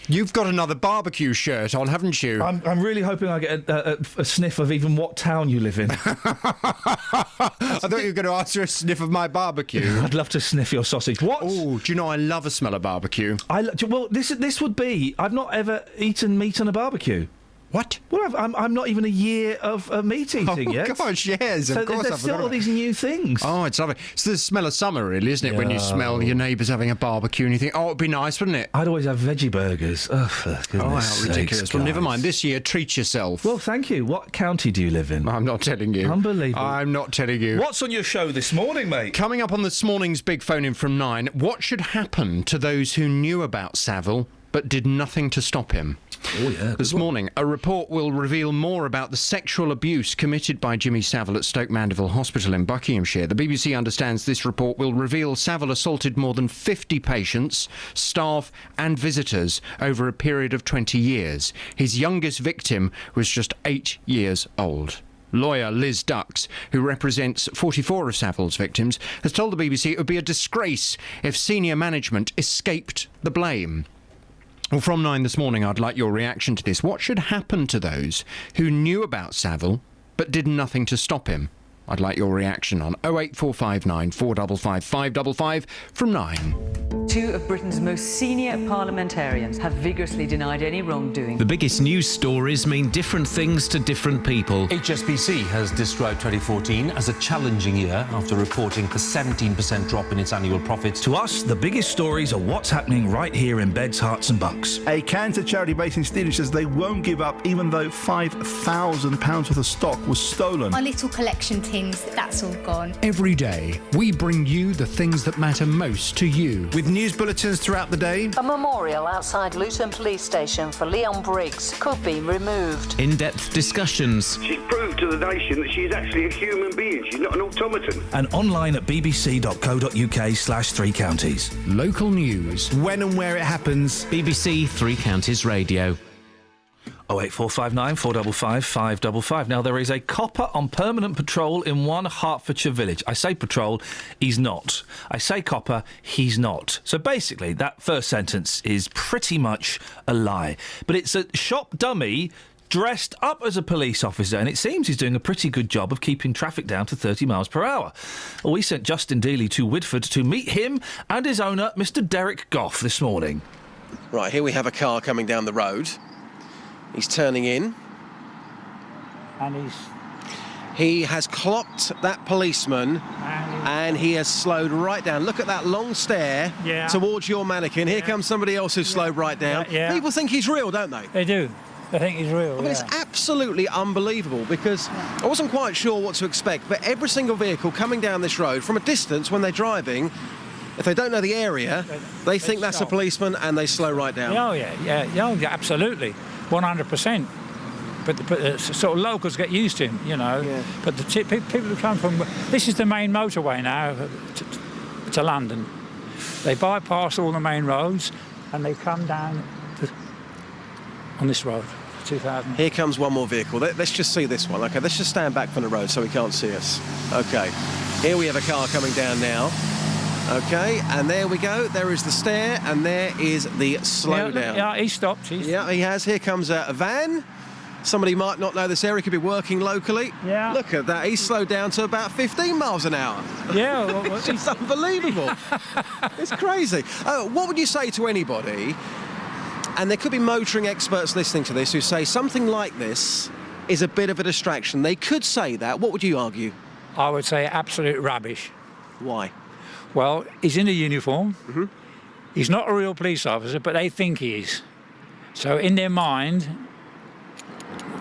[SPEAKER 10] You've got another barbecue shirt on, haven't you?
[SPEAKER 8] I'm really hoping I get a sniff of even what town you live in.
[SPEAKER 10] I thought you were going to answer a sniff of my barbecue.
[SPEAKER 8] I'd love to sniff your sausage. What?
[SPEAKER 10] Oh, do you know I love a smell of barbecue?
[SPEAKER 8] Well, this would be... I've not ever eaten meat on a barbecue.
[SPEAKER 10] What?
[SPEAKER 8] Well, I'm not even a year of meat eating yet.
[SPEAKER 10] Oh, gosh, yes,
[SPEAKER 8] so
[SPEAKER 10] of course.
[SPEAKER 8] There's still all these new things.
[SPEAKER 10] Oh, it's lovely. It's the smell of summer, really, isn't it? When you smell your neighbours having a barbecue and you think, oh, it'd be nice, wouldn't it?
[SPEAKER 8] I'd always have veggie burgers. Oh, for goodness
[SPEAKER 10] how ridiculous.
[SPEAKER 8] sakes,
[SPEAKER 10] well, never mind. This year, treat yourself.
[SPEAKER 8] Well, thank you. What county do you live in?
[SPEAKER 10] I'm not telling you.
[SPEAKER 8] Unbelievable.
[SPEAKER 10] I'm not telling you.
[SPEAKER 8] What's on your show this morning, mate?
[SPEAKER 10] Coming up on this morning's Big Phone In from 9, what should happen to those who knew about Savile but did nothing to stop him?
[SPEAKER 8] Oh, yeah.
[SPEAKER 10] This morning, a report will reveal more about the sexual abuse committed by Jimmy Savile at Stoke Mandeville Hospital in Buckinghamshire. The BBC understands this report will reveal Savile assaulted more than 50 patients, staff and visitors over a period of 20 years. His youngest victim was just 8 years old. Lawyer Liz Dux, who represents 44 of Savile's victims, has told the BBC it would be a disgrace if senior management escaped the blame. Well, from 9 this morning, I'd like your reaction to this. What should happen to those who knew about Savile but did nothing to stop him? I'd like your reaction on 08459 455 555 from 9.
[SPEAKER 13] Two of Britain's most senior parliamentarians have vigorously denied any wrongdoing.
[SPEAKER 2] The biggest news stories mean different things to different people.
[SPEAKER 14] HSBC has described 2014 as a challenging year after reporting a 17% drop in its annual profits.
[SPEAKER 8] To us, the biggest stories are what's happening right here in Beds, Herts and Bucks.
[SPEAKER 16] A cancer charity based in Stevenage says they won't give up even though £5,000 worth of stock was stolen.
[SPEAKER 18] My little collection tins, that's all gone.
[SPEAKER 1] Every day, we bring you the things that matter most to you.
[SPEAKER 16] With news bulletins throughout the day.
[SPEAKER 25] A memorial outside Luton Police Station for Leon Briggs could be removed.
[SPEAKER 2] In-depth discussions.
[SPEAKER 26] She's proved to the nation that she's actually a human being. She's not an automaton.
[SPEAKER 8] And online at bbc.co.uk/3 counties.
[SPEAKER 1] Local news.
[SPEAKER 16] When and where it happens.
[SPEAKER 2] BBC Three Counties Radio.
[SPEAKER 8] 08459 455 555. Now, there is a copper on permanent patrol in one Hertfordshire village. I say patrol, he's not. I say copper, he's not. So basically, that first sentence is pretty much a lie. But it's a shop dummy dressed up as a police officer, and it seems he's doing a pretty good job of keeping traffic down to 30 miles per hour. Well, we sent Justin Dealey to Whitford to meet him and his owner, Mr. Derek Goff, this morning.
[SPEAKER 27] Right, here we have a car coming down the road. He's turning in.
[SPEAKER 28] And
[SPEAKER 27] he has clocked that policeman and he has slowed right down. Look at that long stare towards your mannequin. Here comes somebody else who's slowed right down. People think he's real, don't they?
[SPEAKER 28] They do. They think he's real.
[SPEAKER 27] I mean, it's absolutely unbelievable because I wasn't quite sure what to expect, but every single vehicle coming down this road from a distance when they're driving, if they don't know the area, they think that's a policeman and they slow right down.
[SPEAKER 28] Oh, yeah, absolutely. 100%. But the sort of locals get used to him, you know. Yeah. But the people who come from... This is the main motorway now to London. They bypass all the main roads and they come down on this road, 2000.
[SPEAKER 27] Here comes one more vehicle. Let's just see this one. OK, let's just stand back from the road so he can't see us. OK, here we have a car coming down now. OK, and there we go. There is the stare, and there is the slowdown.
[SPEAKER 28] Yeah, he stopped.
[SPEAKER 27] Yeah, he has. Here comes a van. Somebody might not know this area, could be working locally.
[SPEAKER 28] Yeah.
[SPEAKER 27] Look at that. He's slowed down to about 15 miles an hour.
[SPEAKER 28] Yeah. Well,
[SPEAKER 27] it's unbelievable. It's crazy. What would you say to anybody, and there could be motoring experts listening to this, who say something like this is a bit of a distraction? They could say that. What would you argue?
[SPEAKER 28] I would say absolute rubbish.
[SPEAKER 27] Why?
[SPEAKER 28] Well, he's in a uniform. Mm-hmm. He's not a real police officer, but they think he is. So in their mind,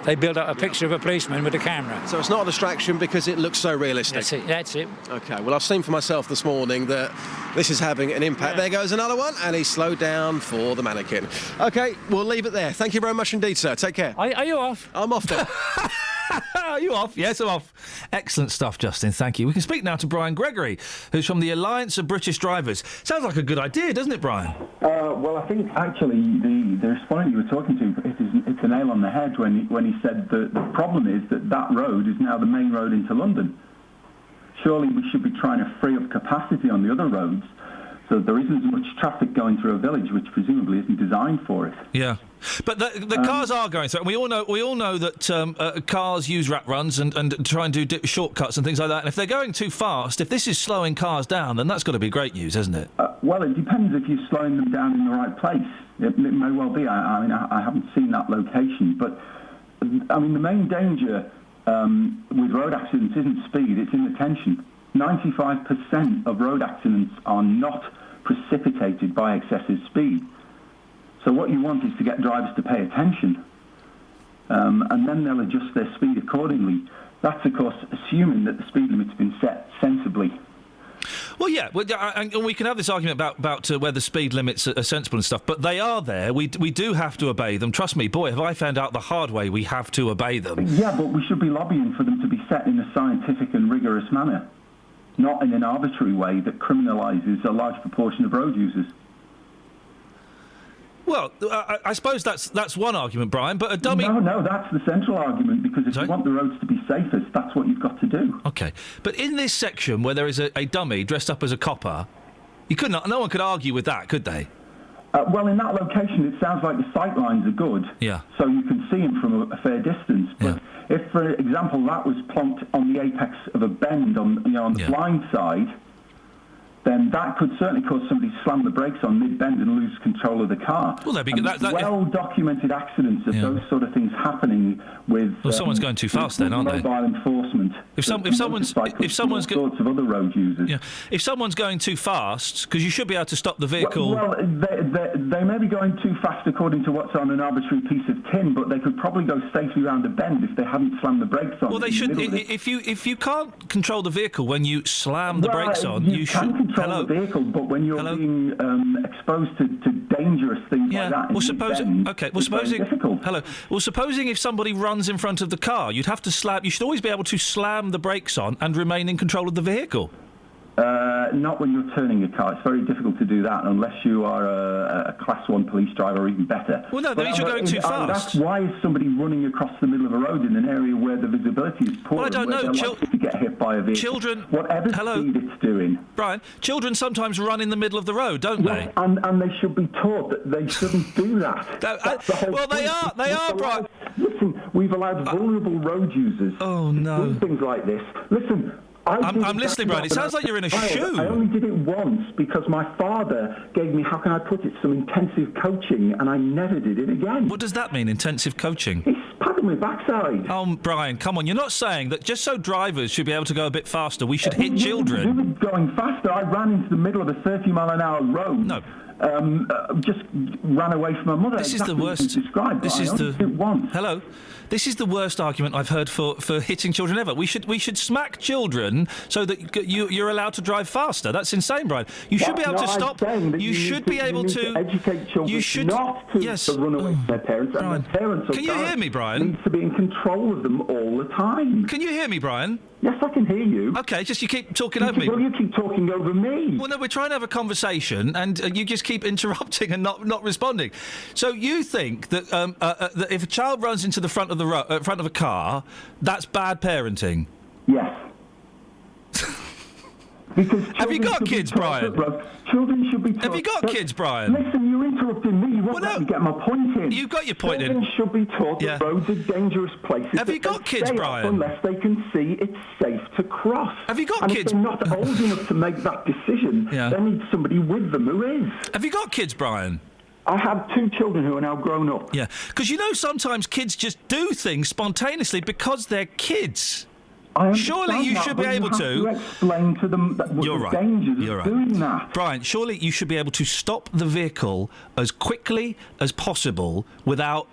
[SPEAKER 28] they build up a picture of a policeman with a camera.
[SPEAKER 27] So it's not a distraction because it looks so realistic.
[SPEAKER 28] That's it.
[SPEAKER 27] OK, well, I've seen for myself this morning that this is having an impact. Yeah. There goes another one, and he's slowed down for the mannequin. OK, we'll leave it there. Thank you very much indeed, sir. Take care.
[SPEAKER 28] Are you off?
[SPEAKER 27] I'm off then.
[SPEAKER 8] Are you off? Yes, I'm off. Excellent stuff, Justin. Thank you. We can speak now to Brian Gregory, who's from the Alliance of British Drivers. Sounds like a good idea, doesn't it, Brian?
[SPEAKER 29] Well, I think actually the respondent you were talking to, it's a nail on the head when he said that the problem is that road is now the main road into London. Surely we should be trying to free up capacity on the other roads so there isn't as much traffic going through a village, which presumably isn't designed for it.
[SPEAKER 8] Yeah. But the cars are going through, and we all know that cars use rat runs and try and do shortcuts and things like that. And if they're going too fast, if this is slowing cars down, then that's got to be great news, hasn't it?
[SPEAKER 29] Well, it depends if you're slowing them down in the right place. It may well be. I mean, I haven't seen that location, but I mean, the main danger with road accidents isn't speed; it's inattention. 95% of road accidents are not precipitated by excessive speed. So what you want is to get drivers to pay attention, and then they'll adjust their speed accordingly. That's, of course, assuming that the speed limit's been set sensibly.
[SPEAKER 8] Well, yeah, and we can have this argument about whether speed limits are sensible and stuff, but they are there. We do have to obey them. Trust me, boy, have I found out the hard way we have to obey them.
[SPEAKER 29] Yeah, but we should be lobbying for them to be set in a scientific and rigorous manner, not in an arbitrary way that criminalises a large proportion of road users.
[SPEAKER 8] Well, I suppose that's one argument, Brian, but a dummy...
[SPEAKER 29] No, that's the central argument, because if you want the roads to be safest, that's what you've got to do.
[SPEAKER 8] OK, but in this section where there is a dummy dressed up as a copper, no one could argue with that, could they?
[SPEAKER 29] Well, in that location, it sounds like the sight lines are good,
[SPEAKER 8] yeah.
[SPEAKER 29] So you can see him from a fair distance. But if, for example, that was plonked on the apex of a bend on the blind side, then that could certainly cause somebody to slam the brakes on mid-bend and lose control of the car.
[SPEAKER 8] Well,
[SPEAKER 29] well-documented accidents of those sort of things happening with...
[SPEAKER 8] Well, someone's going too fast then, aren't they?
[SPEAKER 29] Mobile enforcement.
[SPEAKER 8] If someone's
[SPEAKER 29] sorts of other road users.
[SPEAKER 8] Yeah. If someone's going too fast, because you should be able to stop the vehicle...
[SPEAKER 29] Well, they may be going too fast according to what's on an arbitrary piece of tin, but they could probably go safely around a bend if they hadn't slammed the brakes on.
[SPEAKER 8] Well, they should. If you can't control the vehicle when you slam the brakes on, you should
[SPEAKER 29] control the vehicle, but when you're being exposed to dangerous things like that,
[SPEAKER 8] supposing if somebody runs in front of the car, you should always be able to slam the brakes on and remain in control of the vehicle.
[SPEAKER 29] Not when you're turning a car. It's very difficult to do that unless you are a Class 1 police driver, or even better.
[SPEAKER 8] Well, no, that means you're going too fast.
[SPEAKER 29] That's why is somebody running across the middle of a road in an area where the visibility is poor?
[SPEAKER 8] Well, I don't know.
[SPEAKER 29] To get hit by a vehicle.
[SPEAKER 8] Children,
[SPEAKER 29] whatever speed it's doing.
[SPEAKER 8] Brian, children sometimes run in the middle of the road, don't they?
[SPEAKER 29] And they should be taught that they shouldn't do that. That's the whole point.
[SPEAKER 8] They are, Brian.
[SPEAKER 29] Listen, we've allowed vulnerable road users to do things like this. Listen.
[SPEAKER 8] I'm listening, Brian. It sounds like you're in a shoe.
[SPEAKER 29] I only did it once because my father gave me, how can I put it, some intensive coaching, and I never did it again.
[SPEAKER 8] What does that mean, intensive coaching?
[SPEAKER 29] It's patting my backside.
[SPEAKER 8] Oh, Brian, come on. You're not saying that just so drivers should be able to go a bit faster, we should hit children?
[SPEAKER 29] Going faster. I ran into the middle of a 30-mile-an-hour road.
[SPEAKER 8] No.
[SPEAKER 29] Just ran away from my mother.
[SPEAKER 8] This is the worst. Hello. This is the worst argument I've heard for hitting children ever. We should smack children so that you're allowed to drive faster. That's insane, Brian. You should be able to stop. You should be able to
[SPEAKER 29] educate children.
[SPEAKER 8] You should
[SPEAKER 29] not to run away from their parents.
[SPEAKER 8] Brian.
[SPEAKER 29] And their parents.
[SPEAKER 8] Can you hear me, Brian?
[SPEAKER 29] Need to be in control of them all the time.
[SPEAKER 8] Can you hear me, Brian?
[SPEAKER 29] Yes, I can hear you.
[SPEAKER 8] Okay, just you keep talking over me.
[SPEAKER 29] Well, you keep talking over me.
[SPEAKER 8] Well, no, we're trying to have a conversation, and you just keep interrupting and not responding. So you think that that if a child runs into the front of a car, that's bad parenting?
[SPEAKER 29] Yes.
[SPEAKER 8] Have you got kids, Brian?
[SPEAKER 29] Children should be taught.
[SPEAKER 8] Have you got kids, Brian?
[SPEAKER 29] Listen, you're interrupting me. You won't let me get my point in.
[SPEAKER 8] You've got your point
[SPEAKER 29] in. Children should be taught that roads are dangerous places.
[SPEAKER 8] Have you got kids, Brian?
[SPEAKER 29] Unless they can see it's safe to cross.
[SPEAKER 8] Have you got kids?
[SPEAKER 29] If they're not old enough to make that decision, they need somebody with them who is.
[SPEAKER 8] Have you got kids, Brian?
[SPEAKER 29] I have 2 children who are now grown up.
[SPEAKER 8] Yeah, because sometimes kids just do things spontaneously because they're kids. Surely you should be able to
[SPEAKER 29] explain to them the dangers of doing that.
[SPEAKER 8] Brian, surely you should be able to stop the vehicle as quickly as possible without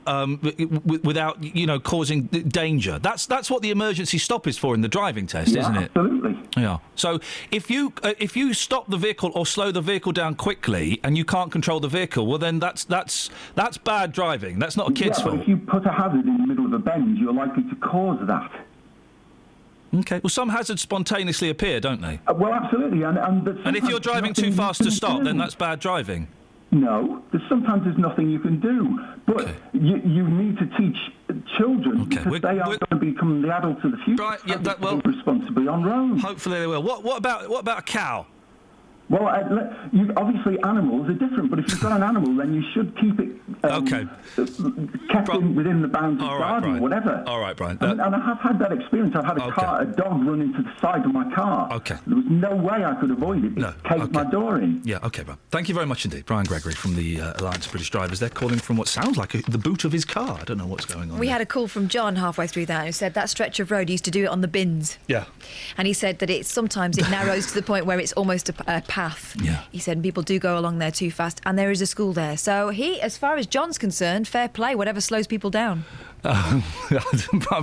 [SPEAKER 8] causing danger. That's what the emergency stop is for in the driving test, isn't it?
[SPEAKER 29] Absolutely.
[SPEAKER 8] Yeah. So if you stop the vehicle or slow the vehicle down quickly and you can't control the vehicle, well then that's bad driving. That's not a kid's fault.
[SPEAKER 29] But if you put a hazard in the middle of a bend, you're likely to cause that.
[SPEAKER 8] Okay. Well, some hazards spontaneously appear, don't they?
[SPEAKER 29] Well, absolutely.
[SPEAKER 8] And if you're driving too fast to stop, then that's bad driving.
[SPEAKER 29] No, sometimes there's nothing you can do. But you need to teach children because they are going to become the adults of the future.
[SPEAKER 8] Right. Yeah.
[SPEAKER 29] Responsibly on roads.
[SPEAKER 8] Hopefully they will. What about a cow?
[SPEAKER 29] Well, obviously animals are different, but if you've got an animal, then you should keep it kept within the bounds of garden or whatever.
[SPEAKER 8] All right, Brian.
[SPEAKER 29] And I have had that experience. I've had a dog run into the side of my car.
[SPEAKER 8] Okay.
[SPEAKER 29] There was no way I could avoid it. It caved my door in.
[SPEAKER 8] Yeah, okay, Brian. Thank you very much indeed. Brian Gregory from the Alliance of British Drivers. They're calling from what sounds like the boot of his car. I don't know what's going on.
[SPEAKER 12] We had a call from John halfway through that who said that stretch of road used to do it on the bins.
[SPEAKER 8] Yeah.
[SPEAKER 12] And he said that sometimes it narrows to the point where it's almost a path.
[SPEAKER 8] Yeah.
[SPEAKER 12] He said people do go along there too fast, and there is a school there. So as far as John's concerned, fair play, whatever slows people down.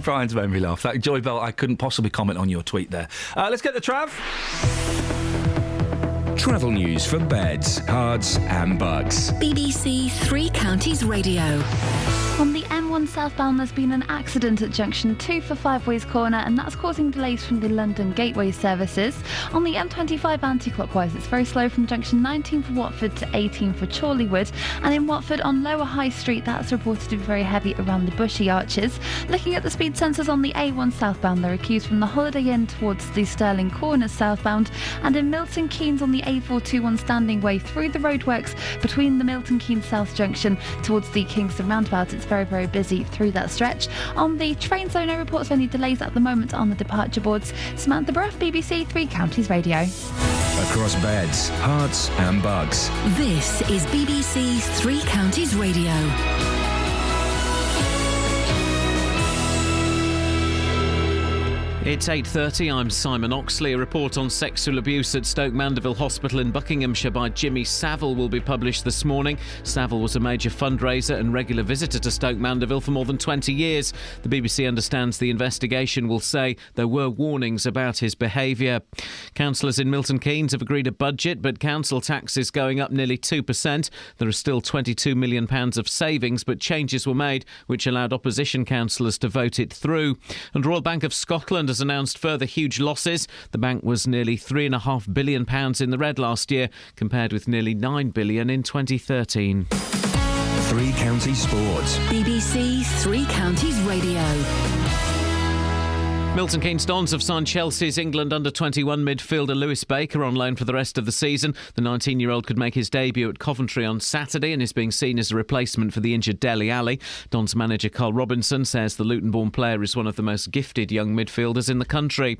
[SPEAKER 8] Brian's made me laugh. That Joy Bell, I couldn't possibly comment on your tweet there. Let's get the Trav.
[SPEAKER 1] Travel news for beds, cards and bugs.
[SPEAKER 3] BBC Three Counties Radio.
[SPEAKER 11] On the M1 southbound, there's been an accident at junction 2 for Five Ways Corner, and that's causing delays from the London Gateway services. On the M25 anti-clockwise, it's very slow from junction 19 for Watford to 18 for Chorleywood. And in Watford, on Lower High Street, that's reported to be very heavy around the Bushy Arches. Looking at the speed sensors on the A1 southbound, they're accused from the Holiday Inn towards the Stirling Corners southbound. And in Milton Keynes on the A421 Standing Way through the roadworks between the Milton Keynes South Junction towards the Kingston Roundabout, it's very, very busy through that stretch. On the train zone, no reports of any delays at the moment on the departure boards. Samantha Bruff, BBC Three Counties Radio.
[SPEAKER 1] Across beds, cards and bugs.
[SPEAKER 3] This is BBC Three Counties Radio.
[SPEAKER 2] It's 8:30, I'm Simon Oxley. A report on sexual abuse at Stoke Mandeville Hospital in Buckinghamshire by Jimmy Savile will be published this morning. Savile was a major fundraiser and regular visitor to Stoke Mandeville for more than 20 years. The BBC understands the investigation will say there were warnings about his behaviour. Councillors in Milton Keynes have agreed a budget, but council tax is going up nearly 2%. There are still £22 million of savings, but changes were made which allowed opposition councillors to vote it through. And Royal Bank of Scotland has announced further huge losses. The bank was nearly £3.5 billion in the red last year, compared with nearly £9 billion in 2013.
[SPEAKER 1] Three Counties Sports.
[SPEAKER 3] BBC Three Counties Radio.
[SPEAKER 2] Milton Keynes Dons have signed Chelsea's England under-21 midfielder Lewis Baker on loan for the rest of the season. The 19-year-old could make his debut at Coventry on Saturday and is being seen as a replacement for the injured Dele Alli. Dons manager Carl Robinson says the Luton-born player is one of the most gifted young midfielders in the country.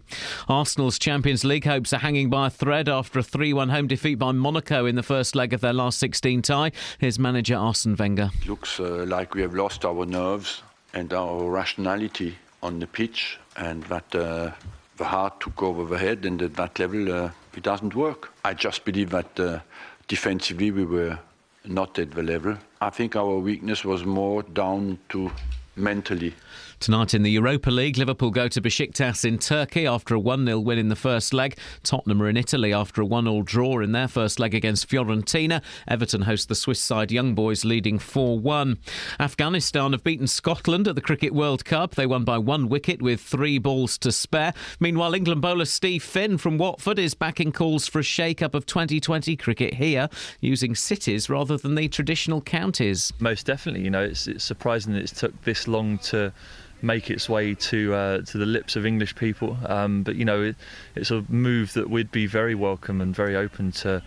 [SPEAKER 2] Arsenal's Champions League hopes are hanging by a thread after a 3-1 home defeat by Monaco in the first leg of their last 16 tie. Here's manager Arsene Wenger.
[SPEAKER 4] It looks like we have lost our nerves and our rationality on the pitch, and that the heart took over the head, and at that level it doesn't work. I just believe that defensively we were not at the level. I think our weakness was more down to mentally.
[SPEAKER 2] Tonight in the Europa League, Liverpool go to Besiktas in Turkey after a 1-0 win in the first leg. Tottenham are in Italy after a 1-1 draw in their first leg against Fiorentina. Everton host the Swiss side Young Boys, leading 4-1. Afghanistan have beaten Scotland at the Cricket World Cup. They won by 1 wicket with 3 balls to spare. Meanwhile, England bowler Steve Finn from Watford is backing calls for a shake-up of 2020 cricket here, using cities rather than the traditional counties.
[SPEAKER 7] Most definitely. You know, it's surprising that it's took this long to make its way to the lips of English people, but you know, it's a move that we'd be very welcome and very open to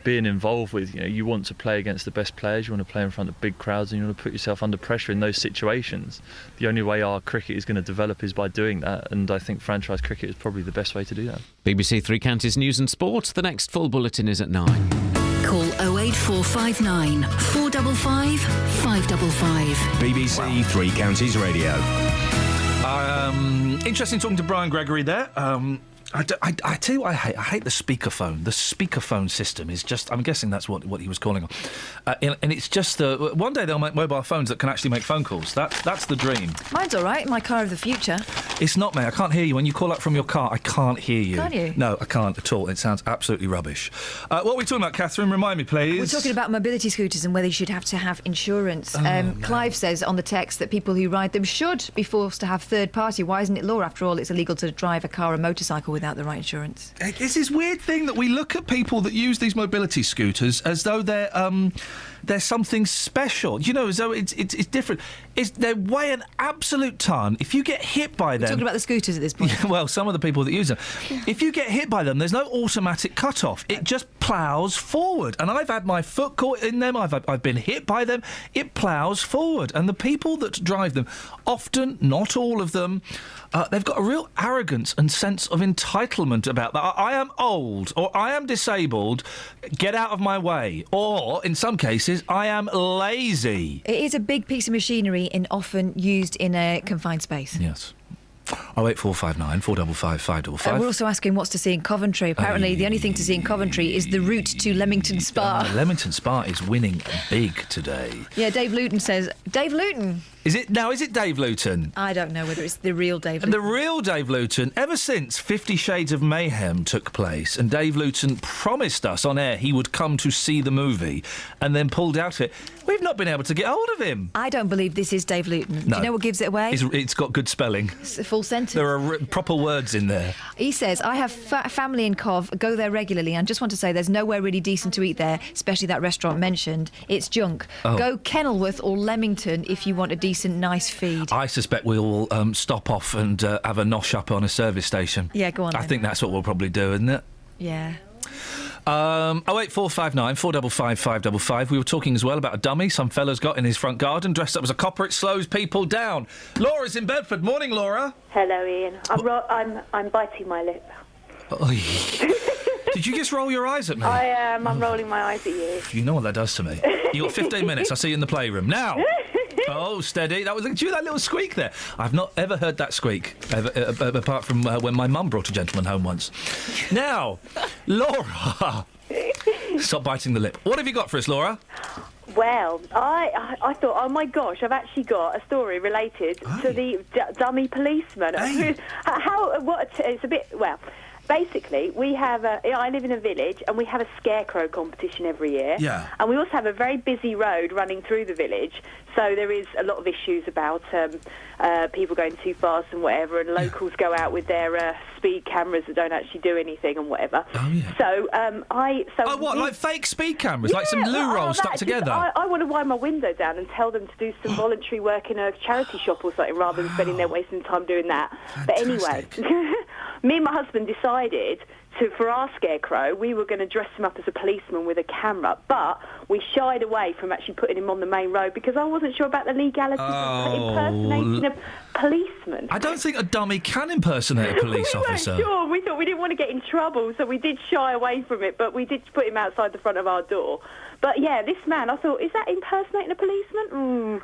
[SPEAKER 7] being involved with. You know, you want to play against the best players, you want to play in front of big crowds, and you want to put yourself under pressure in those situations. The only way our cricket is going to develop is by doing that, and I think franchise cricket is probably the best way to do that.
[SPEAKER 2] BBC Three Counties News and Sport. The next full bulletin is at 9.
[SPEAKER 3] Call 08459 455 555.
[SPEAKER 1] BBC Three Counties Radio.
[SPEAKER 8] Interesting talking to Brian Gregory there. I tell you what I hate. I hate the speakerphone. The speakerphone system is just... I'm guessing that's what he was calling on. And it's just... one day they'll make mobile phones that can actually make phone calls. That's the dream.
[SPEAKER 12] Mine's all right. My car of the future.
[SPEAKER 8] It's not, mate. I can't hear you. When you call up from your car, I can't hear you.
[SPEAKER 12] Can't you?
[SPEAKER 8] No, I can't at all. It sounds absolutely rubbish. What are we talking about, Catherine? Remind me, please.
[SPEAKER 12] We're talking about mobility scooters and whether you should have to have insurance. Clive says on the text that people who ride them should be forced to have third party. Why isn't it law? After all, it's illegal to drive a car or motorcycle without the right insurance.
[SPEAKER 8] It's this weird thing that we look at people that use these mobility scooters as though they're something special. You know, as though it's different. They weigh an absolute ton. If you get hit by them...
[SPEAKER 12] We're talking about the scooters at this point.
[SPEAKER 8] Yeah, well, some of the people that use them. If you get hit by them, there's no automatic cut-off. It just ploughs forward. And I've had my foot caught in them. I've been hit by them. It ploughs forward. And the people that drive them, often, not all of them, they've got a real arrogance and sense of entitlement about that. I am old, or I am disabled, get out of my way. Or, in some cases, I am lazy.
[SPEAKER 12] It is a big piece of machinery and often used in a confined space.
[SPEAKER 8] Yes. 08459 455 555.
[SPEAKER 12] We're also asking what's to see in Coventry. Apparently, the only thing to see in Coventry is the route to Leamington Spa.
[SPEAKER 8] Leamington Spa is winning big today.
[SPEAKER 12] Yeah, Dave Luton says... Dave Luton!
[SPEAKER 8] Is it Dave Luton?
[SPEAKER 12] I don't know whether it's the real Dave
[SPEAKER 8] And
[SPEAKER 12] Luton.
[SPEAKER 8] the real Dave Luton, ever since 50 Shades of Mayhem took place, and Dave Luton promised us on air he would come to see the movie, and then pulled out of it, we've not been able to get hold of him.
[SPEAKER 12] I don't believe this is Dave Luton.
[SPEAKER 8] No.
[SPEAKER 12] Do you know what gives it away?
[SPEAKER 8] It's got good spelling.
[SPEAKER 12] It's a full sentence.
[SPEAKER 8] There are proper words in there.
[SPEAKER 12] He says, I have family in Cov, go there regularly, and just want to say there's nowhere really decent to eat there, especially that restaurant mentioned. It's junk.
[SPEAKER 8] Oh.
[SPEAKER 12] Go Kenilworth or Leamington if you want a decent, nice feed.
[SPEAKER 8] I suspect we'll stop off and have a nosh up on a service station.
[SPEAKER 12] Yeah, go on
[SPEAKER 8] I
[SPEAKER 12] then.
[SPEAKER 8] think that's what we'll probably do, isn't it?
[SPEAKER 12] Yeah.
[SPEAKER 8] 08459 455 555. We were talking as well about a dummy some fella's got in his front garden dressed up as a copper. It slows people down. Laura's in Bedford. Morning, Laura.
[SPEAKER 5] Hello, Ian. I'm biting my lip.
[SPEAKER 8] Did you just roll your eyes at me?
[SPEAKER 5] I am. I'm rolling my eyes at you.
[SPEAKER 8] You know what that does to me. You got 15 minutes. I'll see you in the playroom. Now! Oh, steady. Did you hear that little squeak there? I've not ever heard that squeak, apart from when my mum brought a gentleman home once. Now, Laura! Stop biting the lip. What have you got for us, Laura?
[SPEAKER 5] Well, I thought, oh my gosh, I've actually got a story related to the dummy policeman. It's a bit, well... Basically, we have I live in a village, and we have a scarecrow competition every year.
[SPEAKER 8] Yeah.
[SPEAKER 5] And we also have a very busy road running through the village, so there is a lot of issues about people going too fast and whatever, and locals go out with their speed cameras that don't actually do anything and whatever.
[SPEAKER 8] Oh, yeah.
[SPEAKER 5] So,
[SPEAKER 8] like fake speed cameras? Like some loo rolls stuck together?
[SPEAKER 5] I want to wind my window down and tell them to do some voluntary work in a charity shop or something, rather than spending their wasting time doing that.
[SPEAKER 8] Fantastic.
[SPEAKER 5] But anyway, me and my husband decided for our scarecrow, we were going to dress him up as a policeman with a camera, but we shied away from actually putting him on the main road because I wasn't sure about the legalities of impersonating a policeman.
[SPEAKER 8] I don't think a dummy can impersonate a police officer.
[SPEAKER 5] We weren't sure. We thought we didn't want to get in trouble, so we did shy away from it, but we did put him outside the front of our door. But yeah, this man, I thought, is that impersonating a policeman?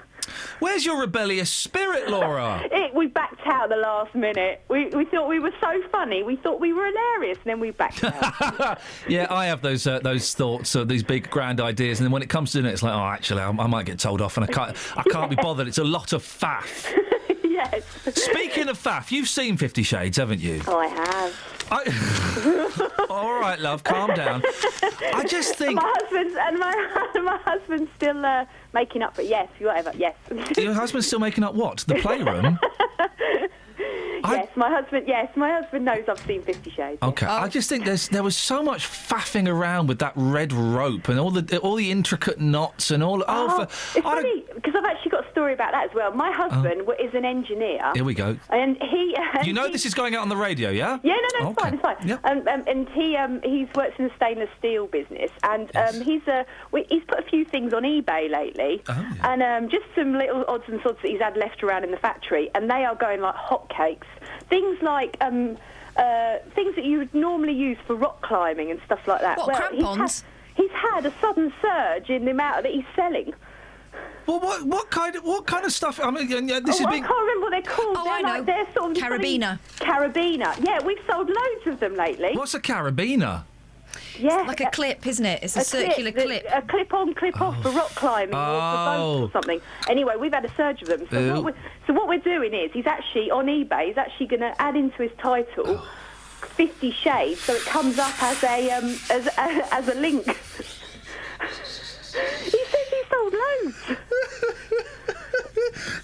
[SPEAKER 8] Where's your rebellious spirit, Laura?
[SPEAKER 5] We backed out at the last minute. We thought we were so funny. We thought we were hilarious, and then we backed out.
[SPEAKER 8] Yeah, I have those thoughts, these big grand ideas, and then when it comes to it, it's like, oh, actually, I might get told off, and I can't be bothered. It's a lot of faff.
[SPEAKER 5] Yes.
[SPEAKER 8] Speaking of faff, you've seen 50 Shades, haven't you?
[SPEAKER 5] Oh, I have.
[SPEAKER 8] All right, love, calm down. I just think
[SPEAKER 5] my husband's still making up for yes, whatever. Yes.
[SPEAKER 8] Your husband's still making up what? The playroom?
[SPEAKER 5] Yes, my husband knows I've seen 50 Shades.
[SPEAKER 8] Okay, I just think there was so much faffing around with that red rope and all the intricate knots and all.
[SPEAKER 5] It's funny because I've actually got a story about that as well. My husband is an engineer.
[SPEAKER 8] Here we go.
[SPEAKER 5] And he.
[SPEAKER 8] You know this is going out on the radio, yeah?
[SPEAKER 5] Yeah, no, it's fine, it's fine.
[SPEAKER 8] Yep.
[SPEAKER 5] And he's works in the stainless steel business, and he's put a few things on eBay lately, and just some little odds and sods that he's had left around in the factory, and they are going like hotcakes. Things like things that you would normally use for rock climbing and stuff like that.
[SPEAKER 12] What, crampons?
[SPEAKER 5] He's had a sudden surge in the amount that he's selling.
[SPEAKER 8] Well, what kind of stuff? I mean, this is
[SPEAKER 5] I
[SPEAKER 8] being...
[SPEAKER 5] can't remember what they're called.
[SPEAKER 12] I know.
[SPEAKER 5] They're sort of
[SPEAKER 12] Carabiner.
[SPEAKER 5] Carabiner. Yeah, we've sold loads of them lately.
[SPEAKER 8] What's a carabiner?
[SPEAKER 5] Yeah,
[SPEAKER 12] it's like a clip, isn't it? It's a circular clip.
[SPEAKER 5] A clip-on, clip-off for rock climbing or for boats or something. Anyway, we've had a surge of them. So what we're doing is he's actually, on eBay, he's actually going to add into his title 50 Shades, so it comes up as a link. He says he sold loads.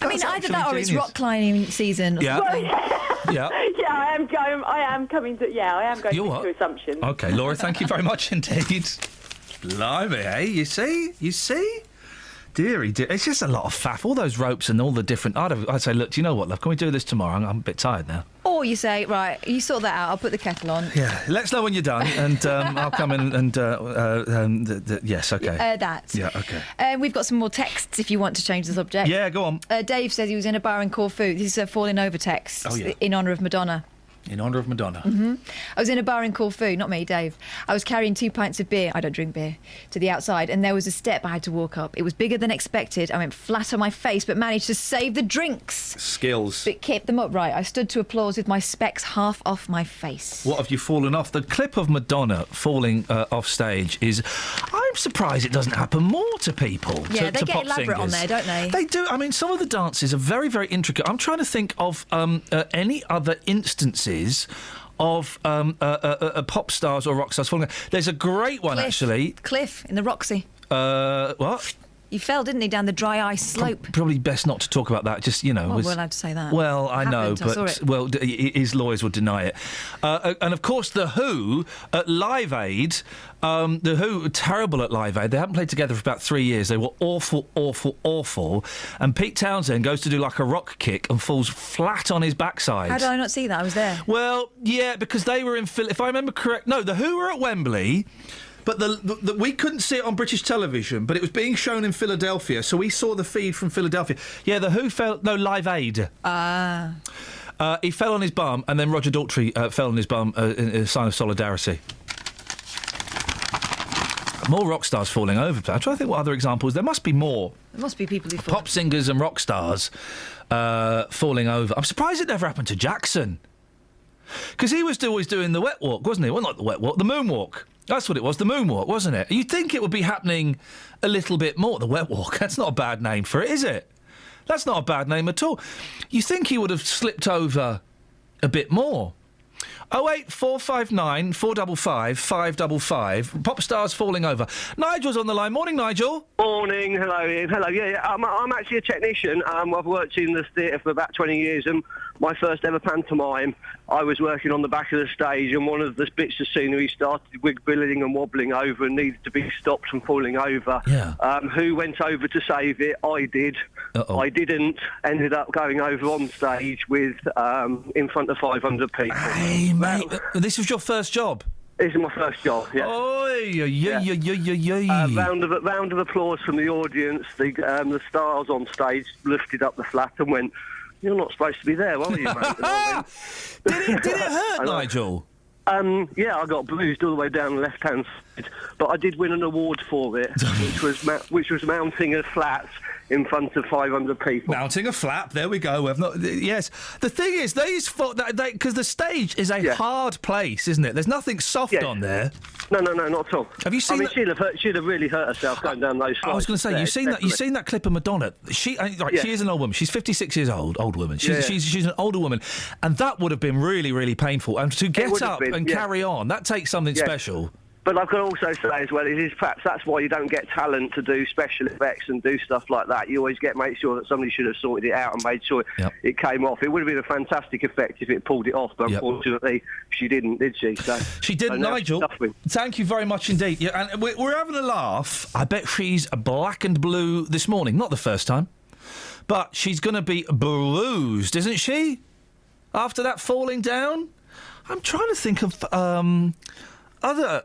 [SPEAKER 12] I mean, either that or it's rock climbing season.
[SPEAKER 8] Yeah.
[SPEAKER 5] Yeah, I am going to assumptions.
[SPEAKER 8] Okay, Laura, thank you very much indeed. Blimey, eh? You see? Dearie, dear. It's just a lot of faff. All those ropes and all the different... I'd say, look, do you know what, love? Can we do this tomorrow? I'm a bit tired now.
[SPEAKER 12] Or you say, right, you sort that out, I'll put the kettle on.
[SPEAKER 8] Yeah, let us know when you're done, and I'll come in and... yes, OK.
[SPEAKER 12] That.
[SPEAKER 8] Yeah, OK.
[SPEAKER 12] We've got some more texts if you want to change the subject.
[SPEAKER 8] Yeah, go on.
[SPEAKER 12] Dave says he was in a bar in Corfu. This is a falling over text in honour of Madonna.
[SPEAKER 8] In honour of Madonna.
[SPEAKER 12] Mm-hmm. I was in a bar in Corfu, not me, Dave. I was carrying 2 pints of beer, I don't drink beer, to the outside, and there was a step I had to walk up. It was bigger than expected. I went flat on my face, but managed to save the drinks.
[SPEAKER 8] Skills.
[SPEAKER 12] But kept them upright. I stood to applause with my specs half off my face.
[SPEAKER 8] What have you fallen off? The clip of Madonna falling off stage is... I'm surprised it doesn't happen more to people.
[SPEAKER 12] Yeah, they
[SPEAKER 8] to
[SPEAKER 12] get
[SPEAKER 8] pop
[SPEAKER 12] elaborate on
[SPEAKER 8] singers.
[SPEAKER 12] there, don't they?
[SPEAKER 8] They do. I mean, some of the dances are very, very intricate. I'm trying to think of any other instances of pop stars or rock stars falling. There's a great one, actually.
[SPEAKER 12] Cliff in the Roxy.
[SPEAKER 8] What?
[SPEAKER 12] He fell, didn't he, down the dry ice slope?
[SPEAKER 8] Probably best not to talk about that. Just, you know.
[SPEAKER 12] Well, we're allowed to say that.
[SPEAKER 8] Well, I know,
[SPEAKER 12] Happened, I saw
[SPEAKER 8] but
[SPEAKER 12] it.
[SPEAKER 8] well, his lawyers would deny it. And of course, the Who at Live Aid. The Who, terrible at Live Aid. They haven't played together for about 3 years. They were awful, awful, awful. And Pete Townsend goes to do like a rock kick and falls flat on his backside.
[SPEAKER 12] How did I not see that? I was there.
[SPEAKER 8] Well, yeah, because they were in Philly. If I remember correct, no, the Who were at Wembley. But we couldn't see it on British television, but it was being shown in Philadelphia, so we saw the feed from Philadelphia. Yeah, the Who fell... No, Live Aid. He fell on his bum, and then Roger Daltrey fell on his bum in a sign of solidarity. More rock stars falling over. I'm trying to think what other examples... There must be more.
[SPEAKER 12] There must be people who fall.
[SPEAKER 8] Pop singers and rock stars falling over. I'm surprised it never happened to Jackson. Because he was always doing the wet walk, wasn't he? Well, not the wet walk, the moonwalk. That's what it was, the moonwalk, wasn't it? You'd think it would be happening a little bit more. The wet walk, that's not a bad name for it, is it? That's not a bad name at all. You think he would have slipped over a bit more. 08459 455 555. Pop stars falling over. Nigel's on the line. Morning, Nigel.
[SPEAKER 26] Morning. Hello, Ian. Hello. Yeah. I'm actually a technician. I've worked in the theatre for about 20 years, and my first ever pantomime, I was working on the back of the stage, and one of the bits of scenery started wiggling and wobbling over and needed to be stopped from falling over.
[SPEAKER 8] Yeah.
[SPEAKER 26] Who went over to save it? I did.
[SPEAKER 8] Uh-oh.
[SPEAKER 26] I didn't. Ended up going over on stage with in front of 500 people.
[SPEAKER 8] Hey, mate, this was your first job?
[SPEAKER 26] This is my first job, yeah. Round of applause from the audience. The stars on stage lifted up the flat and went, "You're not supposed to be there, are you, mate?"
[SPEAKER 8] Did it hurt, Nigel?
[SPEAKER 26] Yeah, I got bruised all the way down the left-hand side, but I did win an award for it, which was mounting a flat in front of 500 people.
[SPEAKER 8] Mounting a flap, there we go. Yes. The thing is, because the stage is a hard place, isn't it? There's nothing soft on there.
[SPEAKER 26] No, not at all.
[SPEAKER 8] Have you seen?
[SPEAKER 26] she'd have really hurt herself going down those slides.
[SPEAKER 8] I was going to say, you've seen that clip of Madonna. She is an old woman. She's 56 years old. Old woman. She's an older woman, and that would have been really, really painful. And to get up and carry on, that takes something special.
[SPEAKER 26] But I can also say as well, it is perhaps that's why you don't get talent to do special effects and do stuff like that. You always make sure that somebody should have sorted it out and made sure it came off. It would have been a fantastic effect if it pulled it off, but unfortunately she didn't, did she? So
[SPEAKER 8] she didn't, Nigel. Thank you very much indeed. Yeah, and we're having a laugh. I bet she's black and blue this morning. Not the first time. But she's going to be bruised, isn't she? After that falling down? I'm trying to think of other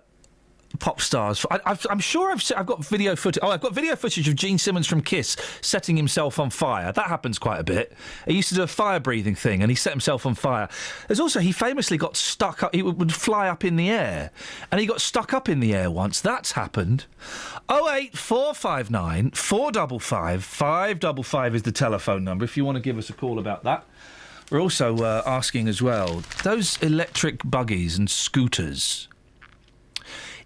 [SPEAKER 8] pop stars. I'm sure I've got video footage. I've got video footage of Gene Simmons from Kiss setting himself on fire. That happens quite a bit. He used to do a fire-breathing thing, and he set himself on fire. There's also, he famously got stuck up. He would fly up in the air, and he got stuck up in the air once. That's happened. 08459 455 555 is the telephone number if you want to give us a call about that. We're also asking as well, those electric buggies and scooters...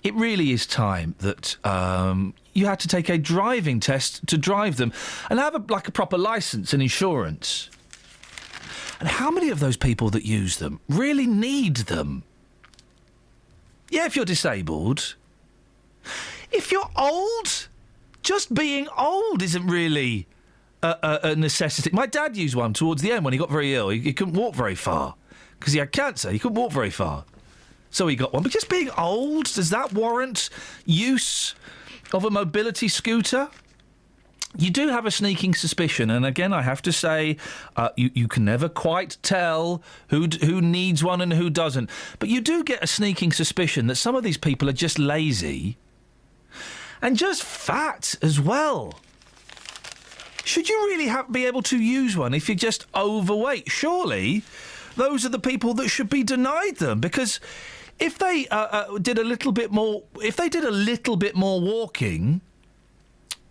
[SPEAKER 8] It really is time that you had to take a driving test to drive them and have a proper licence and insurance. And how many of those people that use them really need them? Yeah, if you're disabled. If you're old, just being old isn't really a necessity. My dad used one towards the end when he got very ill. He couldn't walk very far because he had cancer. He couldn't walk very far. So he got one. But just being old, does that warrant use of a mobility scooter? You do have a sneaking suspicion, and again, I have to say, you can never quite tell who needs one and who doesn't. But you do get a sneaking suspicion that some of these people are just lazy and just fat as well. Should you really be able to use one if you're just overweight? Surely those are the people that should be denied them, because if they did a little bit more walking,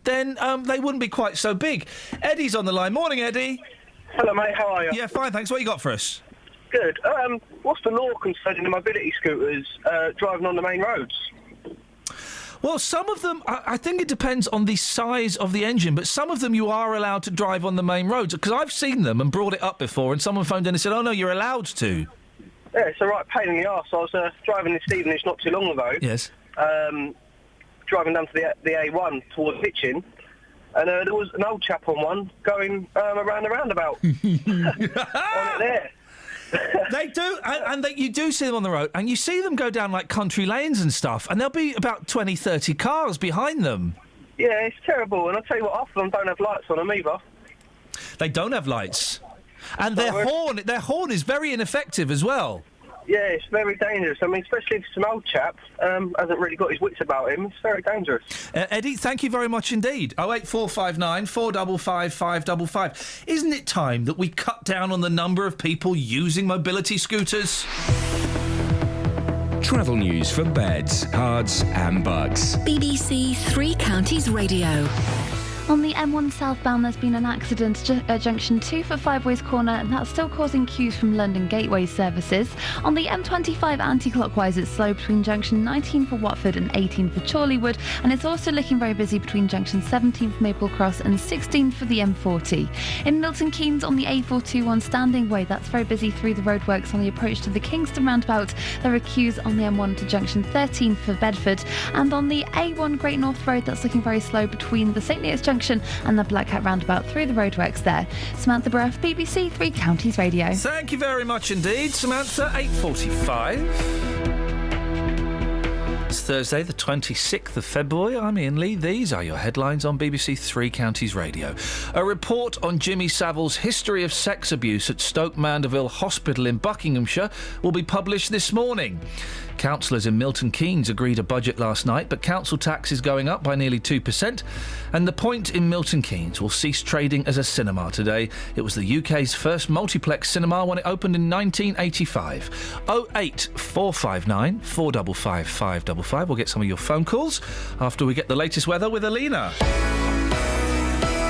[SPEAKER 8] then they wouldn't be quite so big. Eddie's on the line. Morning, Eddie.
[SPEAKER 26] Hello, mate. How are you?
[SPEAKER 8] Yeah, fine, thanks. What you got for us?
[SPEAKER 26] Good. What's the law concerning the mobility scooters driving on the main roads?
[SPEAKER 8] Well, some of them, I think it depends on the size of the engine, but some of them you are allowed to drive on the main roads. Because I've seen them and brought it up before, and someone phoned in and said, oh, no, you're allowed to.
[SPEAKER 26] Yeah, it's a right pain in the arse. I was driving in Stevenage not too long ago.
[SPEAKER 8] Yes.
[SPEAKER 26] Driving down to the A1 towards Hitchin, and there was an old chap on one going around the roundabout. On it there.
[SPEAKER 8] They do, and you do see them on the road, and you see them go down like country lanes and stuff, and there'll be about 20, 30 cars behind them.
[SPEAKER 26] Yeah, it's terrible, and I'll tell you what, half of them don't have lights on them either.
[SPEAKER 8] They don't have lights. And their horn is very ineffective as well.
[SPEAKER 26] Yeah, it's very dangerous. I mean, especially if some old chap hasn't really got his wits about him, it's very dangerous.
[SPEAKER 8] Eddie, thank you very much indeed. 08459 455 555. Isn't it time that we cut down on the number of people using mobility scooters?
[SPEAKER 1] Travel news for beds, cards and bugs.
[SPEAKER 3] BBC Three Counties Radio.
[SPEAKER 11] On the M1 southbound, there's been an accident at junction 2 for Five Ways Corner, and that's still causing queues from London Gateway services. On the M25 anti-clockwise, it's slow between junction 19 for Watford and 18 for Chorleywood, and it's also looking very busy between junction 17 for Maple Cross and 16 for the M40. In Milton Keynes, on the A421 Standing Way, that's very busy through the roadworks on the approach to the Kingston roundabout. There are queues on the M1 to junction 13 for Bedford, and on the A1 Great North Road, that's looking very slow between the St Neots Junction and the Black Cat roundabout through the roadworks there. Samantha Bruff, BBC Three Counties Radio.
[SPEAKER 8] Thank you very much indeed, Samantha. 8:45. It's Thursday, the 26th of February. I'm Iain Lee. These are your headlines on BBC Three Counties Radio. A report on Jimmy Savile's history of sex abuse at Stoke Mandeville Hospital in Buckinghamshire will be published this morning. Councillors in Milton Keynes agreed a budget last night, but council tax is going up by nearly 2%, and the Point in Milton Keynes will cease trading as a cinema today. It was the UK's first multiplex cinema when it opened in 1985. 08459 455 555. We'll get some of your phone calls after we get the latest weather with Alina.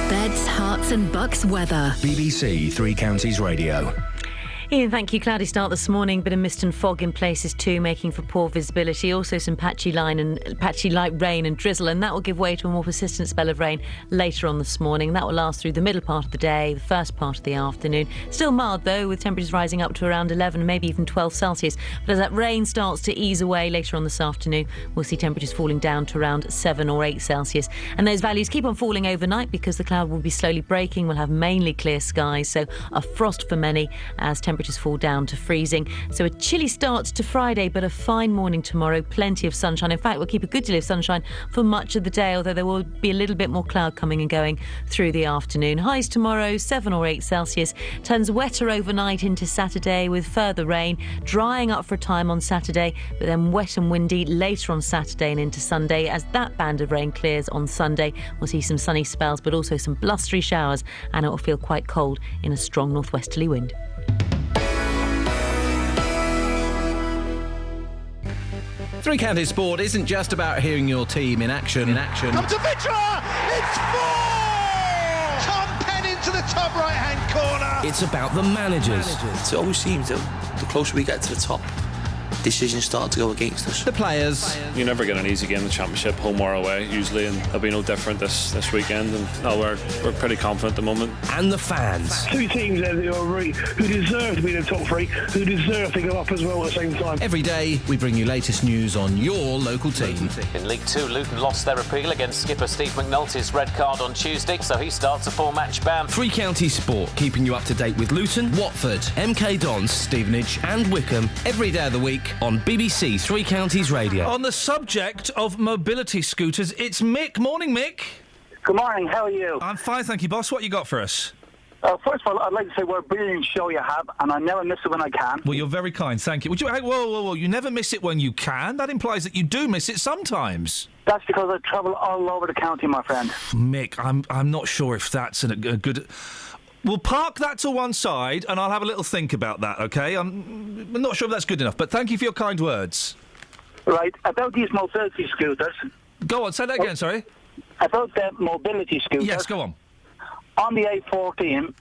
[SPEAKER 3] Beds, Herts and Bucks weather.
[SPEAKER 1] BBC Three Counties Radio.
[SPEAKER 6] Iain, thank you. Cloudy start this morning, bit of mist and fog in places too, making for poor visibility. Also some patchy light rain and drizzle, and that will give way to a more persistent spell of rain later on this morning. That will last through the middle part of the day, the first part of the afternoon. Still mild though, with temperatures rising up to around 11, maybe even 12 Celsius. But as that rain starts to ease away later on this afternoon, we'll see temperatures falling down to around 7 or 8 Celsius. And those values keep on falling overnight because the cloud will be slowly breaking. We'll have mainly clear skies, so a frost for many as temperatures fall down to freezing. So a chilly start to Friday, but a fine morning tomorrow. Plenty of sunshine. In fact, we'll keep a good deal of sunshine for much of the day, although there will be a little bit more cloud coming and going through the afternoon. Highs tomorrow, 7 or 8 Celsius. Turns wetter overnight into Saturday with further rain. Drying up for a time on Saturday, but then wet and windy later on Saturday and into Sunday. As that band of rain clears on Sunday, we'll see some sunny spells, but also some blustery showers, and it will feel quite cold in a strong northwesterly wind.
[SPEAKER 9] Three Counties Sport isn't just about hearing your team in action.
[SPEAKER 17] Comes to Vitra! It's 4! Tom Penn into the top right-hand corner.
[SPEAKER 9] It's about the managers.
[SPEAKER 19] It always seems that the closer we get to the top, decisions start to go against us.
[SPEAKER 9] The players.
[SPEAKER 20] You never get an easy game in the Championship, home or away, usually, and it'll be no different this weekend. And no, we're pretty confident at the moment.
[SPEAKER 9] And the fans.
[SPEAKER 17] Two teams there who deserve to be in the top three, who deserve to go up as well at the same time.
[SPEAKER 9] Every day, we bring you latest news on your local team.
[SPEAKER 21] In League Two, Luton lost their appeal against skipper Steve McNulty's red card on Tuesday, so he starts a 4-match ban.
[SPEAKER 9] Three Counties Sport, keeping you up to date with Luton, Watford, MK Dons, Stevenage and Wickham every day of the week on BBC Three Counties Radio.
[SPEAKER 8] On the subject of mobility scooters, it's Mick. Morning, Mick.
[SPEAKER 22] Good morning, how are you?
[SPEAKER 8] I'm fine, thank you, boss. What you got for us?
[SPEAKER 22] First of all, I'd like to say what a brilliant show you have, and I never miss it when I can.
[SPEAKER 8] Well, you're very kind, thank you. Would you? Whoa, you never miss it when you can? That implies that you do miss it sometimes.
[SPEAKER 22] That's because I travel all over the county, my friend.
[SPEAKER 8] Mick, I'm not sure if that's a good... We'll park that to one side, and I'll have a little think about that, OK? I'm not sure if that's good enough, but thank you for your kind words.
[SPEAKER 22] Right, about these mobility scooters...
[SPEAKER 8] Go on, say that again, sorry.
[SPEAKER 22] About the mobility scooters...
[SPEAKER 8] Yes, go on.
[SPEAKER 22] On the A14,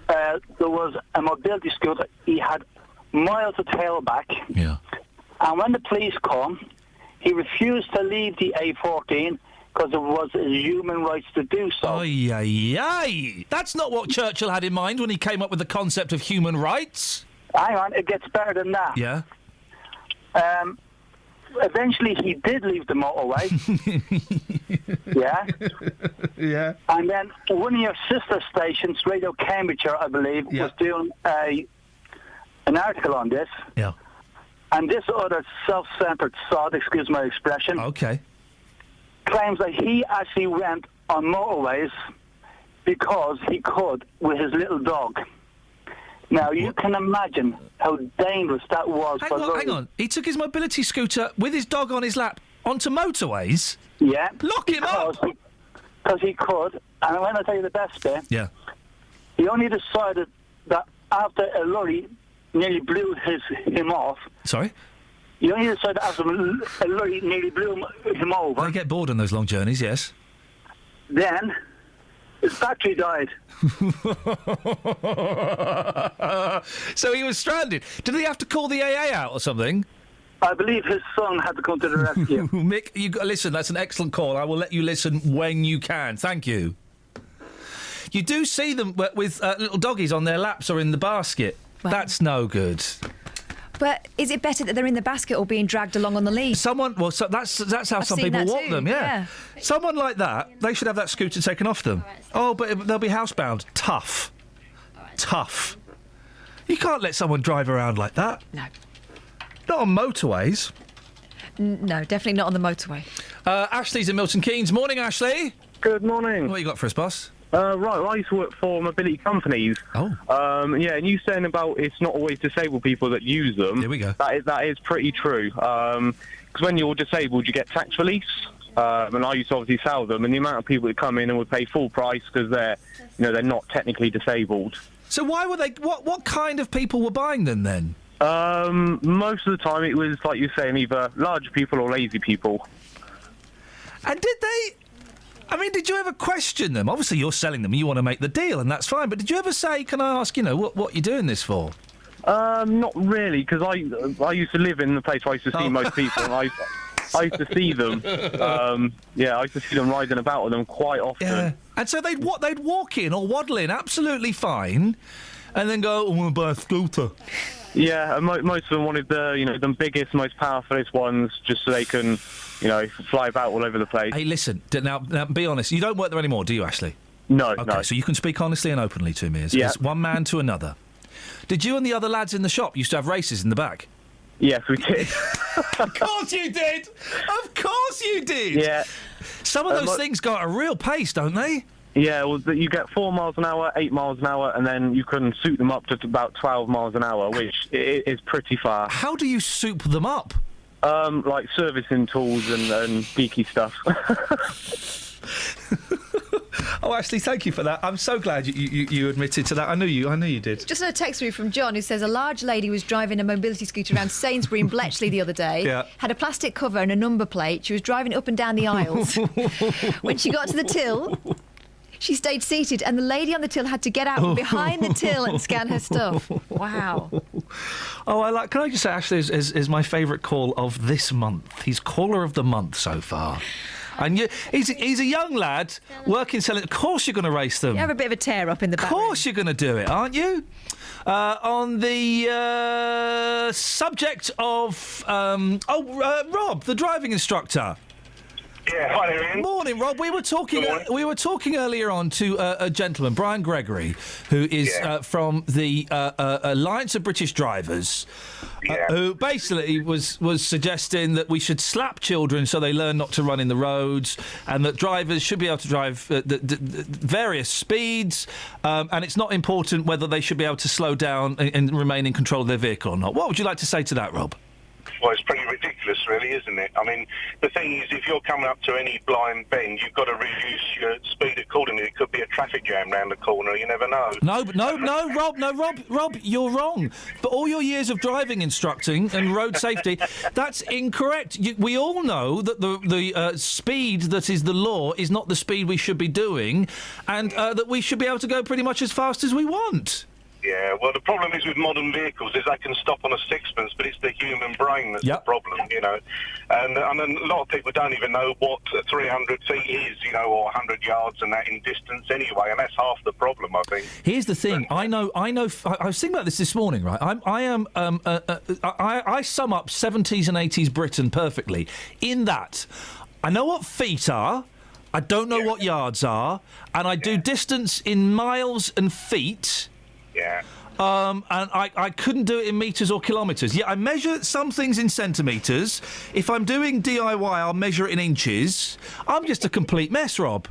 [SPEAKER 22] there was a mobility scooter. He had miles of tailback.
[SPEAKER 8] Yeah.
[SPEAKER 22] And when the police come, He refused to leave the A14 because it was his human rights to do so.
[SPEAKER 8] Ay, ay, ay. That's not what Churchill had in mind when he came up with the concept of human rights.
[SPEAKER 22] Hang on, it gets better than that.
[SPEAKER 8] Yeah.
[SPEAKER 22] Eventually, he did leave the motorway. Yeah.
[SPEAKER 8] Yeah.
[SPEAKER 22] And then one of your sister stations, Radio Cambridgeshire, I believe, was doing an article on this.
[SPEAKER 8] Yeah.
[SPEAKER 22] And this other self-centered sod, excuse my expression, claims that he actually went on motorways because he could with his little dog. Now, you can imagine how dangerous that was for lorries.
[SPEAKER 8] Hang on. He took his mobility scooter with his dog on his lap onto motorways?
[SPEAKER 22] Yeah.
[SPEAKER 8] Lock him up!
[SPEAKER 22] Because he could. And when I tell you the best bit,
[SPEAKER 8] yeah,
[SPEAKER 22] he only decided that after a lorry nearly blew him off.
[SPEAKER 8] Sorry?
[SPEAKER 22] He only decided after a lorry nearly blew him over.
[SPEAKER 8] They get bored on those long journeys, yes.
[SPEAKER 22] Then his battery died.
[SPEAKER 8] So he was stranded. Did he have to call the AA out or something?
[SPEAKER 22] I believe his son had to come to the rescue.
[SPEAKER 8] Mick, listen, that's an excellent call. I will let you listen when you can. Thank you. You do see them with little doggies on their laps or in the basket.
[SPEAKER 12] Well,
[SPEAKER 8] that's no good.
[SPEAKER 12] But is it better that they're in the basket or being dragged along on the lead?
[SPEAKER 8] That's how some people walk them, yeah. Someone like that, they should have that scooter taken off them. Oh, but they'll be housebound. Tough. Tough. You can't let someone drive around like that.
[SPEAKER 12] No.
[SPEAKER 8] Not on motorways.
[SPEAKER 12] No, definitely not on the motorway.
[SPEAKER 8] Ashley's in Milton Keynes. Morning, Ashley.
[SPEAKER 10] Good morning.
[SPEAKER 8] What you got for us, boss?
[SPEAKER 10] Right, well, I used to work for mobility companies.
[SPEAKER 8] Oh.
[SPEAKER 10] Yeah, and you saying about it's not always disabled people that use them.
[SPEAKER 8] Here we go.
[SPEAKER 10] That is pretty true. Because when you're disabled, you get tax relief. And I used to obviously sell them, and the amount of people that come in and would pay full price because they're not technically disabled.
[SPEAKER 8] So why were they? What kind of people were buying them then?
[SPEAKER 10] Most of the time, it was like you're saying, either large people or lazy people.
[SPEAKER 8] And did they? I mean, did you ever question them? Obviously, you're selling them, you want to make the deal, and that's fine. But did you ever say, can I ask, what you're doing this for?
[SPEAKER 10] Not really, because I used to live in the place where I used to see most people, and I used to see them. I used to see them riding about on them quite often.
[SPEAKER 8] Yeah. And so they'd walk in or waddle in absolutely fine, and then go, I want to buy a scooter.
[SPEAKER 10] Yeah, and most of them wanted the biggest, most powerful ones, just so they can, fly about all over the place.
[SPEAKER 8] Hey, listen, now be honest. You don't work there anymore, do you, Ashley?
[SPEAKER 10] No,
[SPEAKER 8] okay,
[SPEAKER 10] no.
[SPEAKER 8] So you can speak honestly and openly to me as one man to another. Did you and the other lads in the shop used to have races in the back?
[SPEAKER 10] Yes, we did.
[SPEAKER 8] Of course you did! Of course you did!
[SPEAKER 10] Yeah.
[SPEAKER 8] Some of those things go at a real pace, don't they?
[SPEAKER 10] Yeah, well, you get 4 miles an hour, 8 miles an hour, and then you can soup them up to about 12 miles an hour, which is pretty fast.
[SPEAKER 8] How do you soup them up?
[SPEAKER 10] Like servicing tools and geeky stuff.
[SPEAKER 8] Oh, Ashley, thank you for that. I'm so glad you admitted to that. I knew you did.
[SPEAKER 12] Just a text through from John who says a large lady was driving a mobility scooter around Sainsbury in Bletchley the other day. Had a plastic cover and a number plate. She was driving up and down the aisles. When she got to the till, she stayed seated, and the lady on the till had to get out from behind the till and scan her stuff. Wow.
[SPEAKER 8] Oh, can I just say, Ashley is my favourite call of this month. He's caller of the month so far. And he's a young lad working selling. Of course, you're going to race them.
[SPEAKER 12] You have a bit of a tear up in the back.
[SPEAKER 8] Of course, you're going to do it, aren't you? On the subject of Rob, the driving instructor.
[SPEAKER 13] Yeah, hi there, Ian.
[SPEAKER 8] Morning, Rob. We were talking earlier on to a gentleman, Brian Gregory, who is from the Alliance of British Drivers, who basically was suggesting that we should slap children so they learn not to run in the roads, and that drivers should be able to drive various speeds, and it's not important whether they should be able to slow down and remain in control of their vehicle or not. What would you like to say to that, Rob?
[SPEAKER 13] Well, it's pretty ridiculous, really, isn't it? I mean, the thing is, if you're coming up to any blind bend, you've got to reduce your speed accordingly. It could be a traffic jam round the corner. You never know. Rob, you're wrong.
[SPEAKER 8] But all your years of driving instructing and road safety, that's incorrect. We all know that the speed that is the law is not the speed we should be doing, and that we should be able to go pretty much as fast as we want.
[SPEAKER 13] Yeah, well, the problem is with modern vehicles is they can stop on a sixpence, but it's the human brain that's the problem, you know. And a lot of people don't even know what 300 feet is, you know, or 100 yards and that in distance anyway, and that's half the problem, I think.
[SPEAKER 8] Here's the thing. I was thinking about this morning, right? I sum up 70s and 80s Britain perfectly in that I know what feet are, I don't know what yards are, and I do distance in miles and feet.
[SPEAKER 13] Yeah.
[SPEAKER 8] And I couldn't do it in metres or kilometres. Yeah, I measure some things in centimetres. If I'm doing DIY, I'll measure it in inches. I'm just a complete mess, Rob.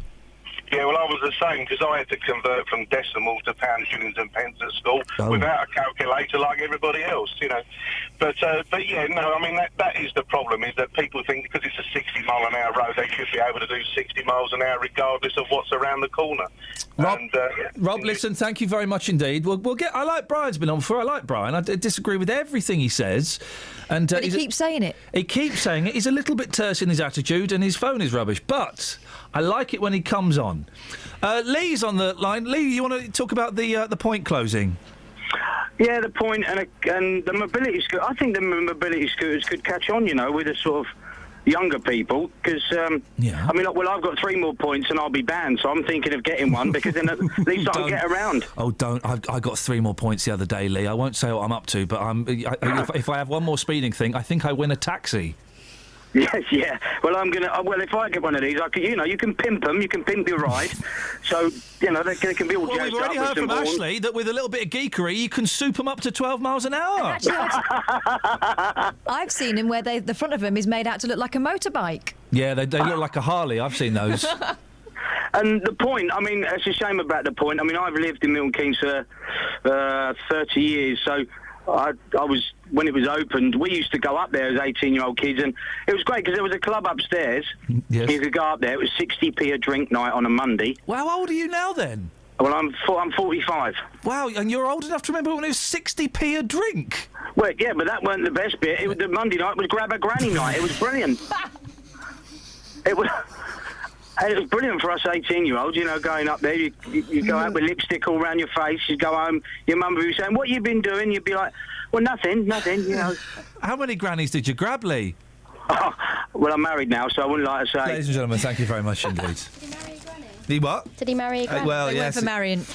[SPEAKER 13] Yeah, well, I was the same because I had to convert from decimals to pounds, shillings and pence at school without a calculator like everybody else, you know. But yeah, no, I mean, that is the problem, is that people think because it's a 60-mile-an-hour road, they should be able to do 60 miles an hour regardless of what's around the corner.
[SPEAKER 8] Rob, listen, thank you very much indeed. We'll get. I like Brian's been on before. I like Brian. I disagree with everything he says.
[SPEAKER 12] But he keeps saying it.
[SPEAKER 8] He keeps saying it. He's a little bit terse in his attitude, and his phone is rubbish. But I like it when he comes on. Lee's on the line. Lee, you want to talk about the point closing?
[SPEAKER 14] Yeah, the point and the mobility scooter. I think the mobility scooters could catch on, you know, with the sort of younger people, because I mean, well, I've got 3 more points and I'll be banned, so I'm thinking of getting one because then at least I can get around.
[SPEAKER 8] Oh, don't! I got 3 more points the other day, Lee. I won't say what I'm up to, but if I have one more speeding thing, I think I win a taxi.
[SPEAKER 14] Yes, yeah. Well, if I get one of these, you can pimp them, you can pimp your ride. So, you know, they can be all jazzed up.
[SPEAKER 8] We've already heard from Ashley that with a little bit of geekery, you can soup them up to 12 miles an hour.
[SPEAKER 12] I've seen them where the front of them is made out to look like a motorbike.
[SPEAKER 8] Yeah, they look like a Harley. I've seen those.
[SPEAKER 14] And the point, I mean, it's a shame about the point. I mean, I've lived in Milton Keynes for 30 years, so I was, when it was opened, we used to go up there as 18-year-old kids, and it was great because there was a club upstairs.
[SPEAKER 8] Yes.
[SPEAKER 14] You could go up there. It was 60p a drink night on a Monday.
[SPEAKER 8] Well, how old are you now, then?
[SPEAKER 14] Well, I'm 45.
[SPEAKER 8] Wow, and you're old enough to remember when it was 60p a drink?
[SPEAKER 14] Well, yeah, but that weren't the best bit. It was the Monday night was grab a granny night. It was brilliant. It was brilliant for us 18-year-olds, you know, going up there. You go out with lipstick all around your face. You go home, your mum would be saying, "What you been doing?" You'd be like, "Well, nothing, you know."
[SPEAKER 8] How many grannies did you grab, Lee?
[SPEAKER 14] Oh, well, I'm married now, so I wouldn't like to say.
[SPEAKER 8] Ladies and gentlemen, thank you very much indeed. He what?
[SPEAKER 15] Did he marry a granny?
[SPEAKER 8] Well, yes.
[SPEAKER 12] For marrying.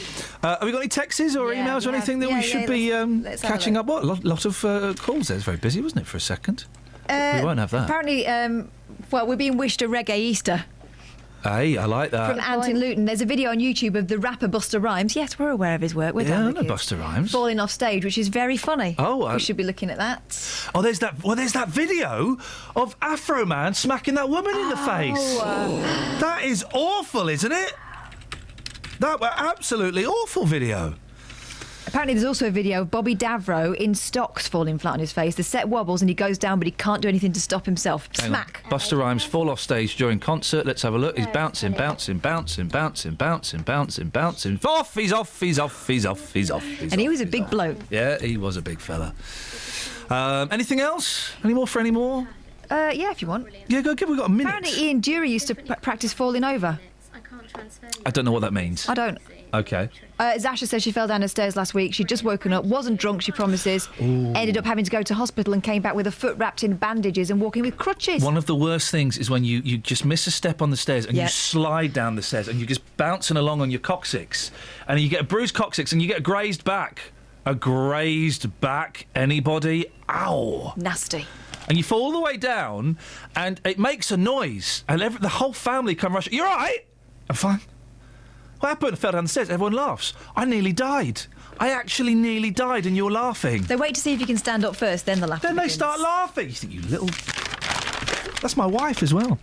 [SPEAKER 8] Have we got any texts or emails or anything that we should be catching up? What? A lot of calls there. It's very busy, wasn't it, for a second? We won't have that.
[SPEAKER 12] Apparently, we're being wished a reggae Easter.
[SPEAKER 8] Hey, I like that.
[SPEAKER 12] From Ant in Luton. There's a video on YouTube of the rapper Busta Rhymes. Yes, we're aware of his work. We're
[SPEAKER 8] I know Busta Rhymes.
[SPEAKER 12] Falling off stage, which is very funny.
[SPEAKER 8] Oh,
[SPEAKER 12] we should be looking at that.
[SPEAKER 8] Oh, there's that video of Afro Man smacking that woman in the face. That is awful, isn't it? That was absolutely awful video.
[SPEAKER 12] Apparently there's also a video of Bobby Davro in stocks falling flat on his face. The set wobbles and he goes down, but he can't do anything to stop himself. Smack.
[SPEAKER 8] Busta Rhymes fall off stage during concert. Let's have a look. He's bouncing. Off, he's off.
[SPEAKER 12] And he was a big bloke.
[SPEAKER 8] Yeah, he was a big fella. Anything else? Any more for any more?
[SPEAKER 12] Yeah, if you want.
[SPEAKER 8] Yeah, go. We've got a minute.
[SPEAKER 12] Apparently Ian Dury used to practice falling over.
[SPEAKER 8] I don't know what that means.
[SPEAKER 12] I don't.
[SPEAKER 8] Okay.
[SPEAKER 12] Zasha says she fell down the stairs last week. She'd just woken up, wasn't drunk, she promises.
[SPEAKER 8] Ooh.
[SPEAKER 12] Ended up having to go to hospital and came back with a foot wrapped in bandages and walking with crutches.
[SPEAKER 8] One of the worst things is when you just miss a step on the stairs and you slide down the stairs and you're just bouncing along on your coccyx and you get a bruised coccyx and you get a grazed back. A grazed back, anybody? Ow.
[SPEAKER 12] Nasty.
[SPEAKER 8] And you fall all the way down and it makes a noise and the whole family come rushing. You're all right? I'm fine. What happened? I fell down the stairs. Everyone laughs. I nearly died. I actually nearly died and you're laughing.
[SPEAKER 12] They wait to see if you can stand up first, then the laughing
[SPEAKER 8] Then begins. They start laughing. You think, you little... That's my wife as well.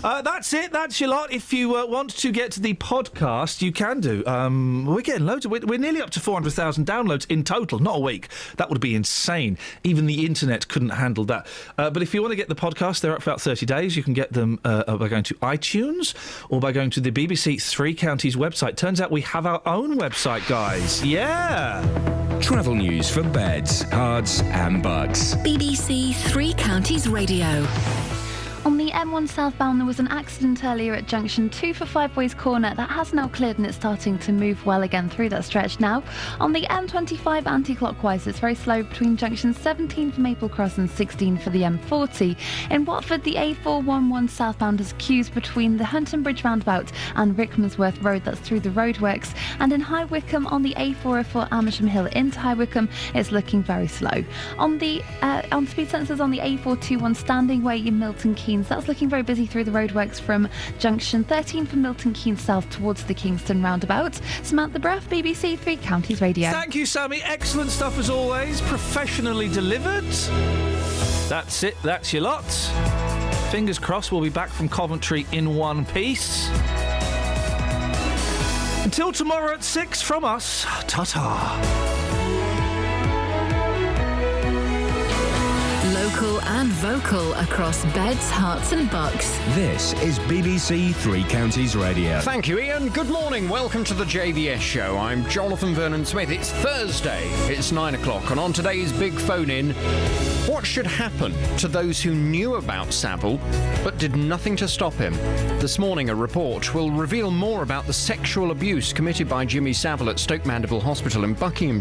[SPEAKER 8] That's it. That's your lot. If you want to get to the podcast, you can do. We're getting loads. We're nearly up to 400,000 downloads in total. Not a week. That would be insane. Even the internet couldn't handle that. But if you want to get the podcast, they're up for about 30 days. You can get them by going to iTunes or by going to the BBC Three Counties website. Turns out we have our own website, guys. Yeah.
[SPEAKER 1] Travel news for beds, cards and bugs.
[SPEAKER 3] BBC Three Counties Radio.
[SPEAKER 11] On the M1 southbound, there was an accident earlier at junction 2 for Five Ways Corner. That has now cleared and it's starting to move well again through that stretch now. On the M25 anti-clockwise, it's very slow between junction 17 for Maple Cross and 16 for the M40. In Watford, the A411 southbound has queues between the Hunton Bridge roundabout and Rickmansworth Road. That's through the roadworks. And in High Wycombe, on the A404 Amersham Hill into High Wycombe, it's looking very slow. On speed sensors on the A421 Standing Way in Milton Keynes, that's looking very busy through the roadworks from junction 13 for Milton Keynes south towards the Kingston roundabout. Samantha Bruff, BBC Three Counties Radio.
[SPEAKER 8] Thank you, Sammy. Excellent stuff as always. Professionally delivered. That's it. That's your lot. Fingers crossed we'll be back from Coventry in one piece. Until tomorrow at 6 from us. Ta-ta.
[SPEAKER 3] Local and vocal across Beds, Herts and Bucks.
[SPEAKER 1] This is BBC Three Counties Radio.
[SPEAKER 15] Thank you, Ian. Good morning. Welcome to the JVS show. I'm Jonathan Vernon Smith. It's Thursday. It's 9 o'clock. And on today's Big Phone In, what should happen to those who knew about Savile but did nothing to stop him? This morning, a report will reveal more about the sexual abuse committed by Jimmy Savile at Stoke Mandeville Hospital in Buckinghamshire.